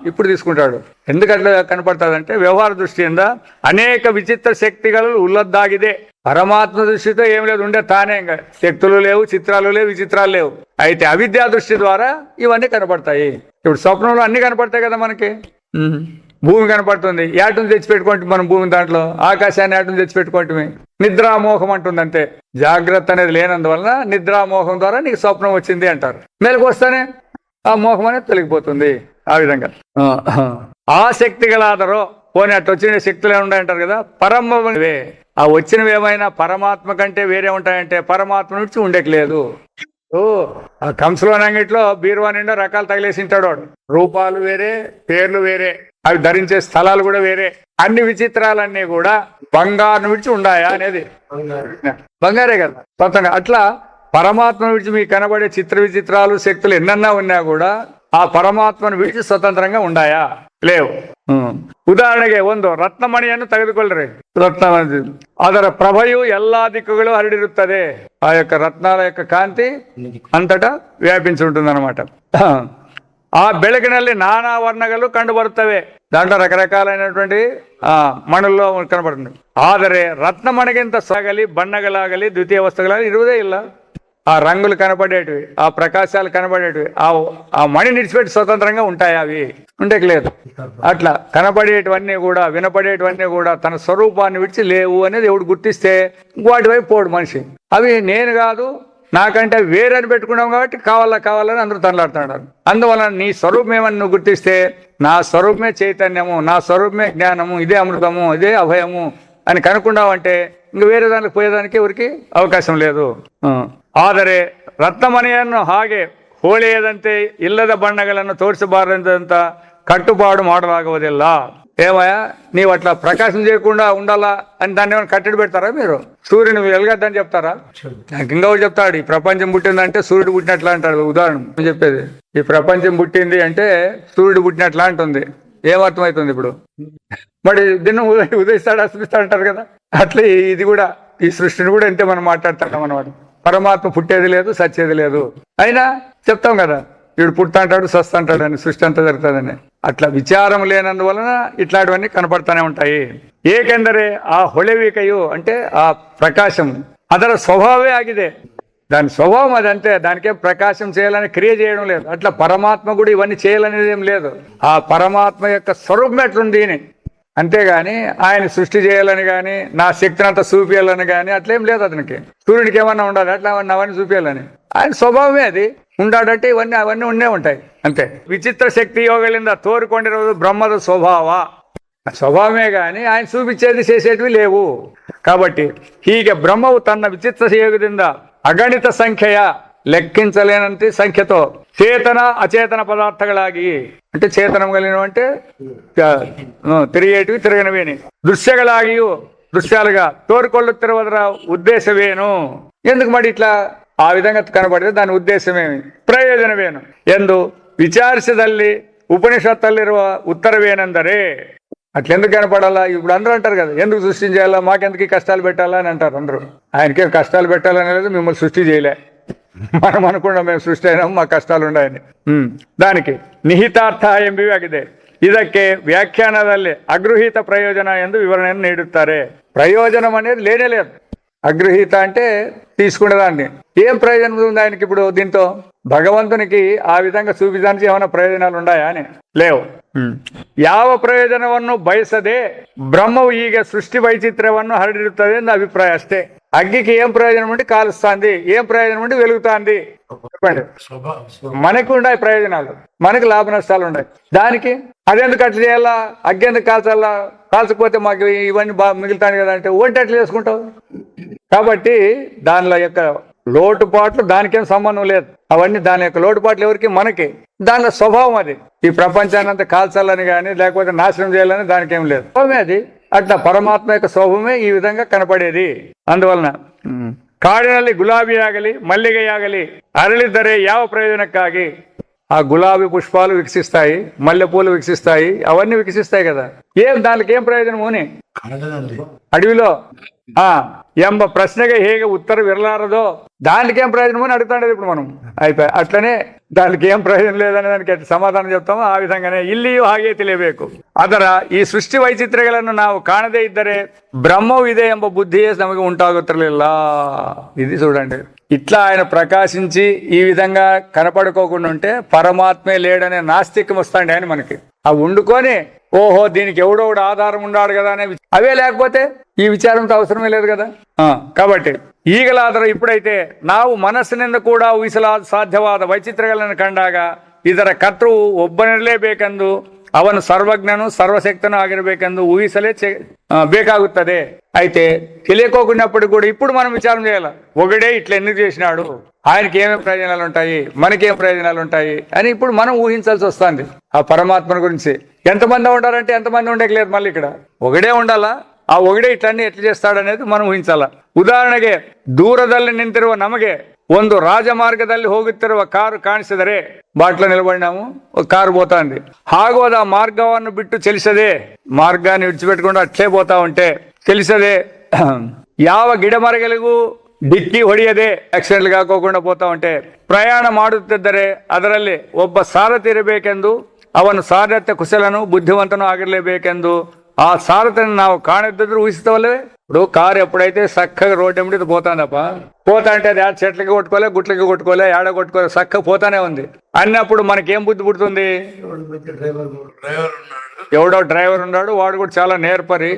ఇప్పుడు తీసుకుంటాడు. ఎందుకట్లా కనపడుతుందంటే వ్యవహార దృష్టియిందా అనేక విచిత్ర శక్తిಗಳು ఉల్లద్దాగిదే. పరమాత్మ దృష్టితో ఏం లేదు, ఉండే తానే. ఇంకా శక్తులు లేవు, చిత్రాలు లేవు, విచిత్రాలు లేవు. అయితే అవిద్యా దృష్టి ద్వారా ఇవన్నీ కనపడతాయి. ఇప్పుడు స్వప్నంలో అన్ని కనపడతాయి కదా మనకి. భూమి కనపడుతుంది, ఏటను తెచ్చిపెట్టుకుంటే మనం భూమి దాంట్లో, ఆకాశాన్ని ఏటను తెచ్చిపెట్టుకుంటే నిద్రామోహం అంటుంది అంతే. జాగ్రత్త అనేది లేనందువలన నిద్రామోహం ద్వారా నీకు స్వప్నం వచ్చింది అంటారు. మెలకు వస్తానే ఆ మోహం అనేది తొలగిపోతుంది. ఆ విధంగా ఆ శక్తి గలాదరో పోనీ అట్లా వచ్చిన శక్తులు ఏముంటాయంటారు కదా, పరమవే. ఆ వచ్చినవి ఏమైనా పరమాత్మ కంటే వేరే ఉంటాయంటే పరమాత్మ నుంచి ఉండేకి లేదు. ఆ కంసులోనంగిట్లో బీరువా నిండా రకాలు తగిలేసి ఉంటాడు వాడు. రూపాలు వేరే, పేర్లు వేరే, అవి ధరించే స్థలాలు కూడా వేరే. అన్ని విచిత్రాలన్నీ కూడా బంగారం విడిచి ఉండాయా అనేది బంగారే కదా సొంతంగా. అట్లా పరమాత్మను విడిచి మీకు కనబడే చిత్ర విచిత్రాలు శక్తులు ఎన్నన్నా ఉన్నా కూడా ఆ పరమాత్మను విడిచి స్వతంత్రంగా ఉండాయా? లేవు. ಉದಾಹರಣೆಗೆ ಒಂದು ರತ್ನಮಣಿಯನ್ನು ತೆಗೆದುಕೊಳ್ಳ್ರಿ. ರತ್ನಮಣಿ ಅದರ ಪ್ರಭೆಯು ಎಲ್ಲಾ ದಿಕ್ಕುಗಳು ಹರಡಿರುತ್ತದೆ. ఆ యొక్క రత్నాల యొక్క కాంతి అంతటా వ్యాపించి ఉంటుందన్నమాట. ఆ ಬೆಳಕಿನಲ್ಲಿ నానా వర్ణಗಳು కండు బరుತ್ತವೆ. దాంట్లో రకరకాలైనటువంటి మణుల్లో కనబడుతుంది. ಆದರೆ రత్నమణిಗಿಂತ సాగలి బಣ್ಣగలాగలి ద్వితీయ వస్తువులు ఇరుವುದೇ ಇಲ್ಲ. ఆ రంగులు కనపడేటివి, ఆ ప్రకాశాలు కనపడేటివి, ఆ మణి నిడిచిపెట్టి స్వతంత్రంగా ఉంటాయి, అవి ఉండేకి లేదు. అట్లా కనపడేటివన్నీ కూడా, వినపడేటివన్నీ కూడా తన స్వరూపాన్ని విడిచి లేవు అనేది ఎవడు గుర్తిస్తే వాటి వైపు పోడు మనిషి. అవి నేను కాదు, నాకంటే వేరని పెట్టుకున్నాం కాబట్టి కావాలని అందరూ తనలాడుతున్నారు. అందువలన నీ స్వరూపం ఏమని నువ్వు గుర్తిస్తే, నా స్వరూపమే చైతన్యము, నా స్వరూపమే జ్ఞానము, ఇదే అమృతము, ఇదే అభయము అని కనుక్కున్నావంటే ఇంక వేరే దానికి పోయేదానికి ఎవరికి అవకాశం లేదు. ಆದರೆ ರತ್ನಮಣಿಯನ್ನು ಹಾಗೆ ಹೋಳೆಯದಂತೆ ಇಲ್ಲದ ಬಣ್ಣಗಳನ್ನು ತೋರಿಸಬಾರದಂತ కట్టుబాటు ಮಾಡಲಾಗುವುದಿಲ್ಲ. ఏమయ్యా నీవు అట్లా ప్రకాశం చేయకుండా ఉండాలా అని దాన్ని ఏమైనా కట్టడి పెడతారా మీరు? సూర్యుని వెలగద్దని చెప్తారా? నాకు ఇంకా చెప్తాడు ఈ ప్రపంచం పుట్టిందంటే సూర్యుడు పుట్టినట్లా అంటాడు. ఉదాహరణ చెప్పేది, ఈ ప్రపంచం పుట్టింది అంటే సూర్యుడు పుట్టినట్లా అంటుంది. ఏమర్థమవుతుంది ఇప్పుడు? మరి దినం ఉదయిస్తాడు అస్తమిస్తాడు అంటారు కదా. అట్లా ఇది కూడా, ఈ సృష్టిని కూడా అంతే మనం మాట్లాడుతున్నాం అన్నమాట. పరమాత్మ పుట్టేది లేదు, సచ్చేది లేదు. అయినా చెప్తాం కదా, వీడు పుడతా అంటాడు, సస్తా అంటాడు అని, సృష్టి అంతా జరుగుతుందని. అట్లా విచారం లేనందువలన ఇట్లాంటివన్నీ కనపడతానే ఉంటాయి. ఏಕೆಂದರೆ ఆ ಹೊಳೆವಿಕೆಯು అంటే ఆ ప్రకాశం ಅದರ స్వభావే ఆగిదే. దాని స్వభావం అదంతే, దానికేం ప్రకాశం చేయాలని క్రియ చేయడం లేదు. అట్లా పరమాత్మ కూడా ఇవన్నీ చేయాలనేది ఏం లేదు. ఆ పరమాత్మ యొక్క స్వరూపం ఎట్లుంది అని, అంతేగాని ఆయన సృష్టి చేయాలని కానీ, నా శక్తిని అంతా చూపించాలని కానీ అట్లేం లేదు అతనికి. సూర్యుడికి ఏమన్నా ఉండాలి, అట్లా అవన్నీ చూపించాలని ఆయన స్వభావమే అది. ఉండాడంటే అవన్నీ ఉండే ఉంటాయి అంతే. విచిత్ర శక్తి యోగలింద తోరుకొండిరోజు బ్రహ్మದ ಸ್ವಭಾವ, స్వభావమే కానీ ఆయన చూపించేది చేసేటివి లేవు. కాబట్టి ಹೀಗೆ ಬ್ರಹ್ಮವು ತನ್ನ ವಿಚಿತ್ರ ಯೋಗದಿಂದ ಅಗಣಿತ ಸಂಖ್ಯೆಯ లెక్కించలేనంత సంఖ్యతో ಚೇತನ ಅಚೇತನ ಪದಾರ್ಥಗಳಾಗಿ అంటే చేతనం కలిగినవి అంటే తిరిగేటివి తిరగనివేని దృశ్యಗಳಾಗಿಯೂ దృశ్యాలుగా తోరుకొల్లుತ್ತಿరుವುದರ ఉద్దేశವೇನು ఎందుకు మరి ఇట్లా ఆ విధంగా కనబడితే దాని ఉద్దేశమేమి ಪ್ರಯೋಜನವೇನು ಎಂದು ವಿಚಾರಿಸಿದಲ್ಲಿ ఉపనిషತ್ತಲ್ಲಿರುವ ఉత్తరವೇನೆಂದರೆ అట్లెందుకు కనపడాలా ఇప్పుడు అందరూ అంటారు కదా ఎందుకు సృష్టించాలా మాకెందుకు కష్టాలు పెట్టాలా అని అంటారు అందరూ ఆయనకేం కష్టాలు పెట్టాలని లేదు మిమ్మల్ని సృష్టి చేయలే మనం అనుకున్నాం మేము ಸೃಷ್ಟಿ అయినాము మా ಕಷ್ಟಾలు ఉన్నాయని దానికి ನಿಹಿತಾರ್ಥ ಎಂಬುವೆ ಆಗಿದೆ ಇದಕ್ಕೆ ವ್ಯಾಖ್ಯಾನದಲ್ಲಿ ಅಗೃಹೀತ ಪ್ರಯೋಜನ ಎಂದು ವಿವರಣೆಯನ್ನು ನೀಡುತ್ತಾರೆ ప్రయోజనం అనేది లేనే లేదు అగృహీత అంటే తీసుకునేదాన్ని ఏం ప్రయోజనం ఉంది ఆయనకి ఇప్పుడు దీంతో భగవంతునికి ఆ విధంగా చూపించడానికి ఏమైనా ప్రయోజనాలు ఉన్నాయా అని లేవు ಯಾವ ಪ್ರಯೋಜನವನ್ನು ಬಯಸದೆ ಬ್ರಹ್ಮವು ಈಗ ಸೃಷ್ಟಿ ವೈಚಿತ್ರ್ಯವನ್ನು ಹರಡಿರುತ್ತದೆ ಎಂದು ಅಭಿಪ್ರಾಯ ಅಷ್ಟೇ అగ్గికి ఏం ప్రయోజనం ఉండి కాలుస్తుంది ఏం ప్రయోజనం ఉండి వెలుగుతుంది చెప్పండి మనకు ఉన్నాయి ప్రయోజనాలు మనకు లాభ నష్టాలు ఉన్నాయి దానికి అదెందుకు అట్లా చేయాలా అగ్గి ఎందుకు కాల్చాలా కాల్చకపోతే మాకు ఇవన్నీ బాగా మిగులుతాయి కదా అంటే ఒంటి అట్లా చేసుకుంటావు కాబట్టి దానిలో యొక్క లోటుపాట్లు దానికేం సంబంధం లేదు అవన్నీ దాని యొక్క లోటుపాట్లు ఎవరికి మనకి దానిలో స్వభావం అది ఈ ప్రపంచాన్ని అంతా కాల్చాలని కానీ లేకపోతే నాశనం చేయాలని దానికి ఏం లేదు స్వభావమే అది అట్లా పరమాత్మ యొక్క స్వభావమే ఈ విధంగా కనపడేది అందువలన ಕಾಡಿನಲ್ಲಿ ಗುಲಾಬಿ ಆಗಲಿ ಮಲ್ಲಿಗೆ ಆಗಲಿ ಅರಳಿದ್ದರೆ ಯಾವ ಪ್ರಯೋಜನಕ್ಕಾಗಿ ఆ గులాబీ పుష్పాలు వికసిస్తాయి మల్లెపూలు వికసిస్తాయి అవన్నీ వికసిస్తాయి కదా దానికి ఏం ప్రయోజనము అని అడవిలో ఎంబ ప్రశ్నగా ಹೇಗೆ ఉత్తరವಿరలారదో దానికి ఏం ప్రయోజనము అని అడుగుతాండేది ఇప్పుడు మనం అయిపోయి అట్లనే దానికి ఏం ప్రయోజనం లేదని దానికి సమాధానం చెప్తామో ఆ విధంగానే ಇಲ್ಲಿಯೂ ಹಾಗೆ ತಿಳಿಯಬೇಕು ಅದರ ಈ ಸೃಷ್ಟಿ ವೈಚಿತ್ರ್ಯಗಳನ್ನು ನಾವು ಕಾಣದೇ ಇದ್ದರೆ ಬ್ರಹ್ಮವು ಇದೆ ಎಂಬ బుద్ధియే ನಮಗೆ ಉಂಟಾಗುತ್ತಿರಲಿಲ್ಲ ఇది చూడండి ఇట్లా ఆయన ప్రకాశించి ఈ విధంగా కనపడుకోకుండా ఉంటే పరమాత్మే లేడనే నాస్తికం వస్తాండి ఆయన మనకి అవి వండుకొని ఓహో దీనికి ఎవడో ఆధారం ఉన్నాడు కదా అనే అవే లేకపోతే ఈ విచారంతో అవసరమే లేదు కదా కాబట్టి ಈಗಲಾದರೂ ಇప్పుడైతే ನಾವು ಮನಸ್ಸಿನಿಂದ ಕೂಡ ಊಹಿಸಲಾದ ಸಾಧ್ಯವಾದ ವೈಚಿತ್ರ್ಯಗಳನ್ನು ಕಂಡಾಗ ಇದರ ಕರ್ತೃ ಒಬ್ಬನಿರಲೇಬೇಕೆಂದು ಅವನು ಸರ್ವಜ್ಞನು ಸರ್ವಶಕ್ತನು ಆಗಿರಬೇಕೆಂದು ಊಹಿಸಲೇ ಬೇಕಾಗುತ್ತದೆ అయితే తెలియకోకున్నప్పుడు కూడా ఇప్పుడు మనం విచారం చేయాలి ఒకడే ఇట్లా ఎందుకు చేసినాడు ఆయనకి ఏమేమి ప్రయోజనాలు ఉంటాయి మనకేం ప్రయోజనాలు ఉంటాయి అని ఇప్పుడు మనం ఊహించాల్సి వస్తుంది ఆ పరమాత్మను గురించి ఎంతమంది ఉంటారంటే ఎంతమంది ఉండేకలేదు మళ్ళీ ఇక్కడ ఒకడే ఉండాలా ಆ ಒಗಡೆ ಇಟ್ಲన్నీ ಎಟ್లా చేస్తాడనేది మనం ಊಹಿಸಲ್ಲ ಉದಾಹರಣೆಗೆ ದೂರದಲ್ಲಿ ನಿಂತಿರುವ ನಮಗೆ ಒಂದು ರಾಜಮಾರ್ಗದಲ್ಲಿ ಹೋಗುತ್ತಿರುವ ಕಾರು ಕಾಣಿಸಿದರೆ ಬಾಟ್ಲ ನಿಲಬಡಿನಾము ఒక కారు పోతాంది ಹಾಗೋದ ಆ మార్గವನ್ನು ಬಿಟ್ಟು ಚಲಿಸದೆ మార్గాన్ని విడిచిపెట్టుಕೊಂಡು అట్లే పోతా ఉంటే తెలిసదే ಯಾವ ಗಿಡ ಮರಗಳಿಗೂ ಡಿಕ್ಕಿ ಹೊಡೆಯದೆ ಆಕ್ಸಿಡೆಂಟ್ ಹಾಕೋకుండా పోతా ఉంటే ಪ್ರಯಾಣ ಮಾಡುತ್ತಿದ್ದರೆ ಅದರಲ್ಲಿ ಒಬ್ಬ ಸಾರಥಿ ಇರಬೇಕೆಂದು ಅವನು ಸಾರಥ್ಯ ಕುಶಲನು ಬುದ್ಧಿವಂತನು ಆಗಿರಲೇಬೇಕೆಂದು ఆ సారథిని ನಾವು కాణిద్దరు ఊహిస్తావలే ఇప్పుడు కారు ఎప్పుడైతే చక్కగా రోడ్డు ఎమ్మడి పోతాందప్ప పోతా అంటే అది చెట్లకి కొట్టుకోలే గుట్లకి కొట్టుకోలే ఏడ కొట్టుకోలే చక్కగా పోతానే ఉంది అన్నప్పుడు మనకేం బుద్ధి పుడుతుంది ఎవడో డ్రైవర్ ఉన్నాడు వాడు కూడా చాలా నేర్పరి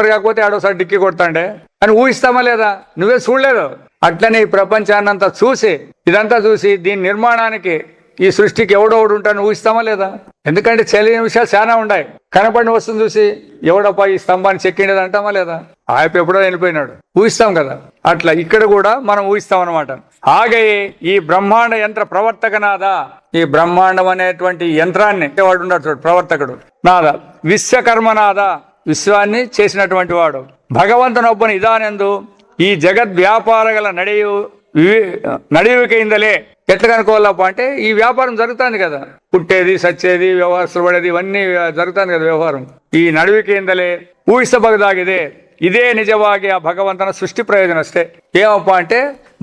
కాకపోతే ఆడోసారి డిక్కి కొడతాండే అని ఊహిస్తామా లేదా నువ్వే చూడలేదు అట్లనే ఈ ప్రపంచాన్నంతా చూసి ఇదంతా చూసి దీని నిర్మాణానికి ఈ సృష్టికి ఎవడోడు ఉంటాను ఊహిస్తామా లేదా ఎందుకంటే తెలియని విషయాలు చాలా ఉన్నాయి కనపడిన వస్తువుని చూసి ఎవడప్ప ఈ స్తంభాన్ని చెక్కిండేది అంటామా లేదా ఆయప్ప ఎప్పుడో వెళ్ళిపోయినాడు ఊహిస్తాం కదా అట్లా ఇక్కడ కూడా మనం ఊహిస్తాం అనమాట ಹಾಗೆ ఈ బ్రహ్మాండ యంత్ర ప్రవర్తకనాదా ఈ బ్రహ్మాండం అనేటువంటి యంత్రాన్ని వాడు ఉన్నాడు చూడు ప్రవర్తకుడు నాదా విశ్వకర్మనాదా విశ్వాన్ని చేసినటువంటి వాడు భగవంతునొబ్బని ఇదానందు ఈ జగద్ వ్యాపారగల నడియువికైందలే ఎట్లా కనుకోవాలప్ప అంటే ఈ వ్యాపారం జరుగుతుంది కదా పుట్టేది సచ్చేది వ్యవహారస్తులు పడేది ఇవన్నీ జరుగుతుంది కదా వ్యవహారం ఈ నడివికేందలే ఊహిಸಬಹುದಾಗಿದೆ ఇదే నిజವಾಗಿ ఆ భగవంతున సృష్టి ప్రయోజనం అಷ್ಟೇ ఏమప్ప అంటే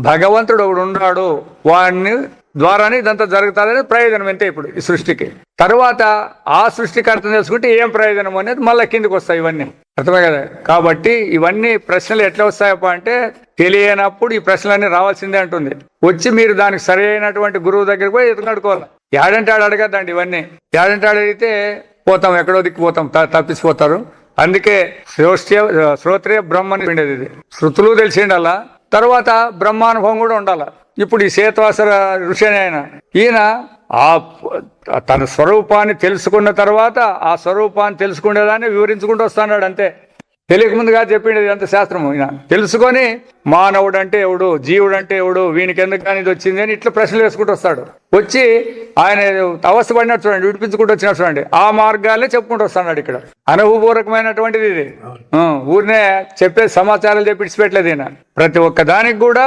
భగవంతుడు ఒకడు ఉన్నాడు వాడిని ద్వారానే ఇదంతా జరుగుతుందని ప్రయోజనం అంతే ఇప్పుడు ఈ సృష్టికి తర్వాత ఆ సృష్టికి అర్థం చేసుకుంటే ఏం ప్రయోజనం అనేది మళ్ళీ కిందికి వస్తాయి ఇవన్నీ అర్థమే కదా కాబట్టి ఇవన్నీ ప్రశ్నలు ఎట్లా వస్తాయప్ప అంటే తెలియనప్పుడు ఈ ప్రశ్నలన్నీ రావాల్సిందే అంటుంది వచ్చి మీరు దానికి సరైనటువంటి గురువు దగ్గరికి పోయి ఎదుగుకోవాలి ఏడంటే ఆడు అడగద్దండి ఇవన్నీ ఏడంటే ఆడు అడిగితే పోతాం ఎక్కడో దిక్కు పోతాం తప్పిసిపోతారు అందుకే శ్రోత్రియ బ్రహ్మని ఉండేది ఇది శృతులు తెలిసిండాలా తర్వాత బ్రహ్మానుభవం కూడా ఉండాల ఇప్పుడు ఈ శ్వేతవాసర ఋషి ఆయన ఈయన ఆ తన స్వరూపాన్ని తెలుసుకున్న తర్వాత ఆ స్వరూపాన్ని తెలుసుకునేదాన్ని వివరించుకుంటూ వస్తున్నాడు అంతే తెలియక ముందుగా చెప్పింది ఇదంతా శాస్త్రము. ఈయన తెలుసుకొని మానవుడు అంటే ఎవడు, జీవుడు అంటే ఎవడు, వీనికి ఎందుకు కానీ ఇది వచ్చింది అని ఇట్లా ప్రశ్నలు వేసుకుంటూ వస్తాడు. వచ్చి ఆయన అవస్థ పడినట్టు చూడండి, విడిపించుకుంటూ వచ్చినట్టు చూడండి, ఆ మార్గాలే చెప్పుకుంటూ వస్తున్నాడు. ఇక్కడ అనుభవపూర్వకమైనటువంటిది ఇది. ఊరినే చెప్పే సమాచారాలు చెప్పి ఇచ్చిపెట్టలేదు ఈయన. ప్రతి ఒక్క దానికి కూడా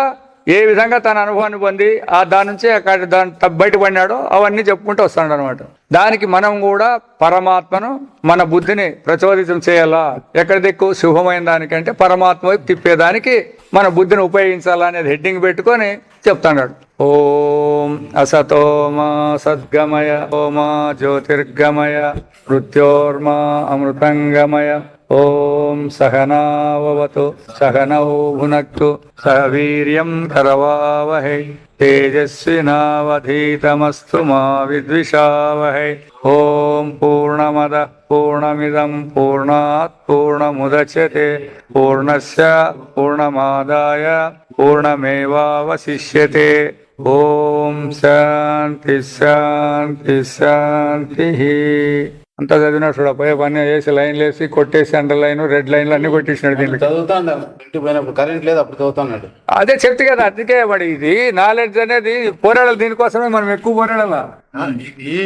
ఏ విధంగా తన అనుభవాన్ని పొంది దాని నుంచి దాని బయటపడినాడో అవన్నీ చెప్పుకుంటూ వస్తాడు అనమాట. దానికి మనం కూడా పరమాత్మను మన బుద్ధిని ప్రచోదితం చేయాలా. ఎక్కడ దిక్కు శుభమైన దానికంటే పరమాత్మ వైపు తిప్పేదానికి మన బుద్ధిని ఉపయోగించాలా అనేది హెడ్డింగ్ పెట్టుకొని చెప్తాడు. ఓం అసతోమా సద్గమయ, ఓమా జ్యోతిర్గమయ, మృత్యోర్మా అమృతంగమయ. ఓం సహనావతు సహనౌ భునక్తు సహ వీర్యం కరవావహై తేజస్వినావధీతమస్తు మా విద్విషావహై. ఓం పూర్ణమద పూర్ణమిదం పూర్ణాత్ పూర్ణముదచ్యతే పూర్ణస్య పూర్ణమాదాయ పూర్ణమేవావశిష్యతే. ఓం శాంతి శాంతి శాంతి. అంతా చదివినా చూడ పోయే పని వేసి లైన్లు వేసి కొట్టేసి అండర్ లైన్ రెడ్ లైన్లు అన్ని కొట్టేసినాడు దీనికి. చదువుతాను ఇంటికి పోయినప్పుడు కరెంట్ లేదు, అప్పుడు చదువుతున్నాడు. అదే చెప్తే కదా, అందుకే మరి ఇది నాలెడ్జ్ అనేది పోరాడాలి. దీనికోసమే మనం ఎక్కువ పోరాడాలా. ఈ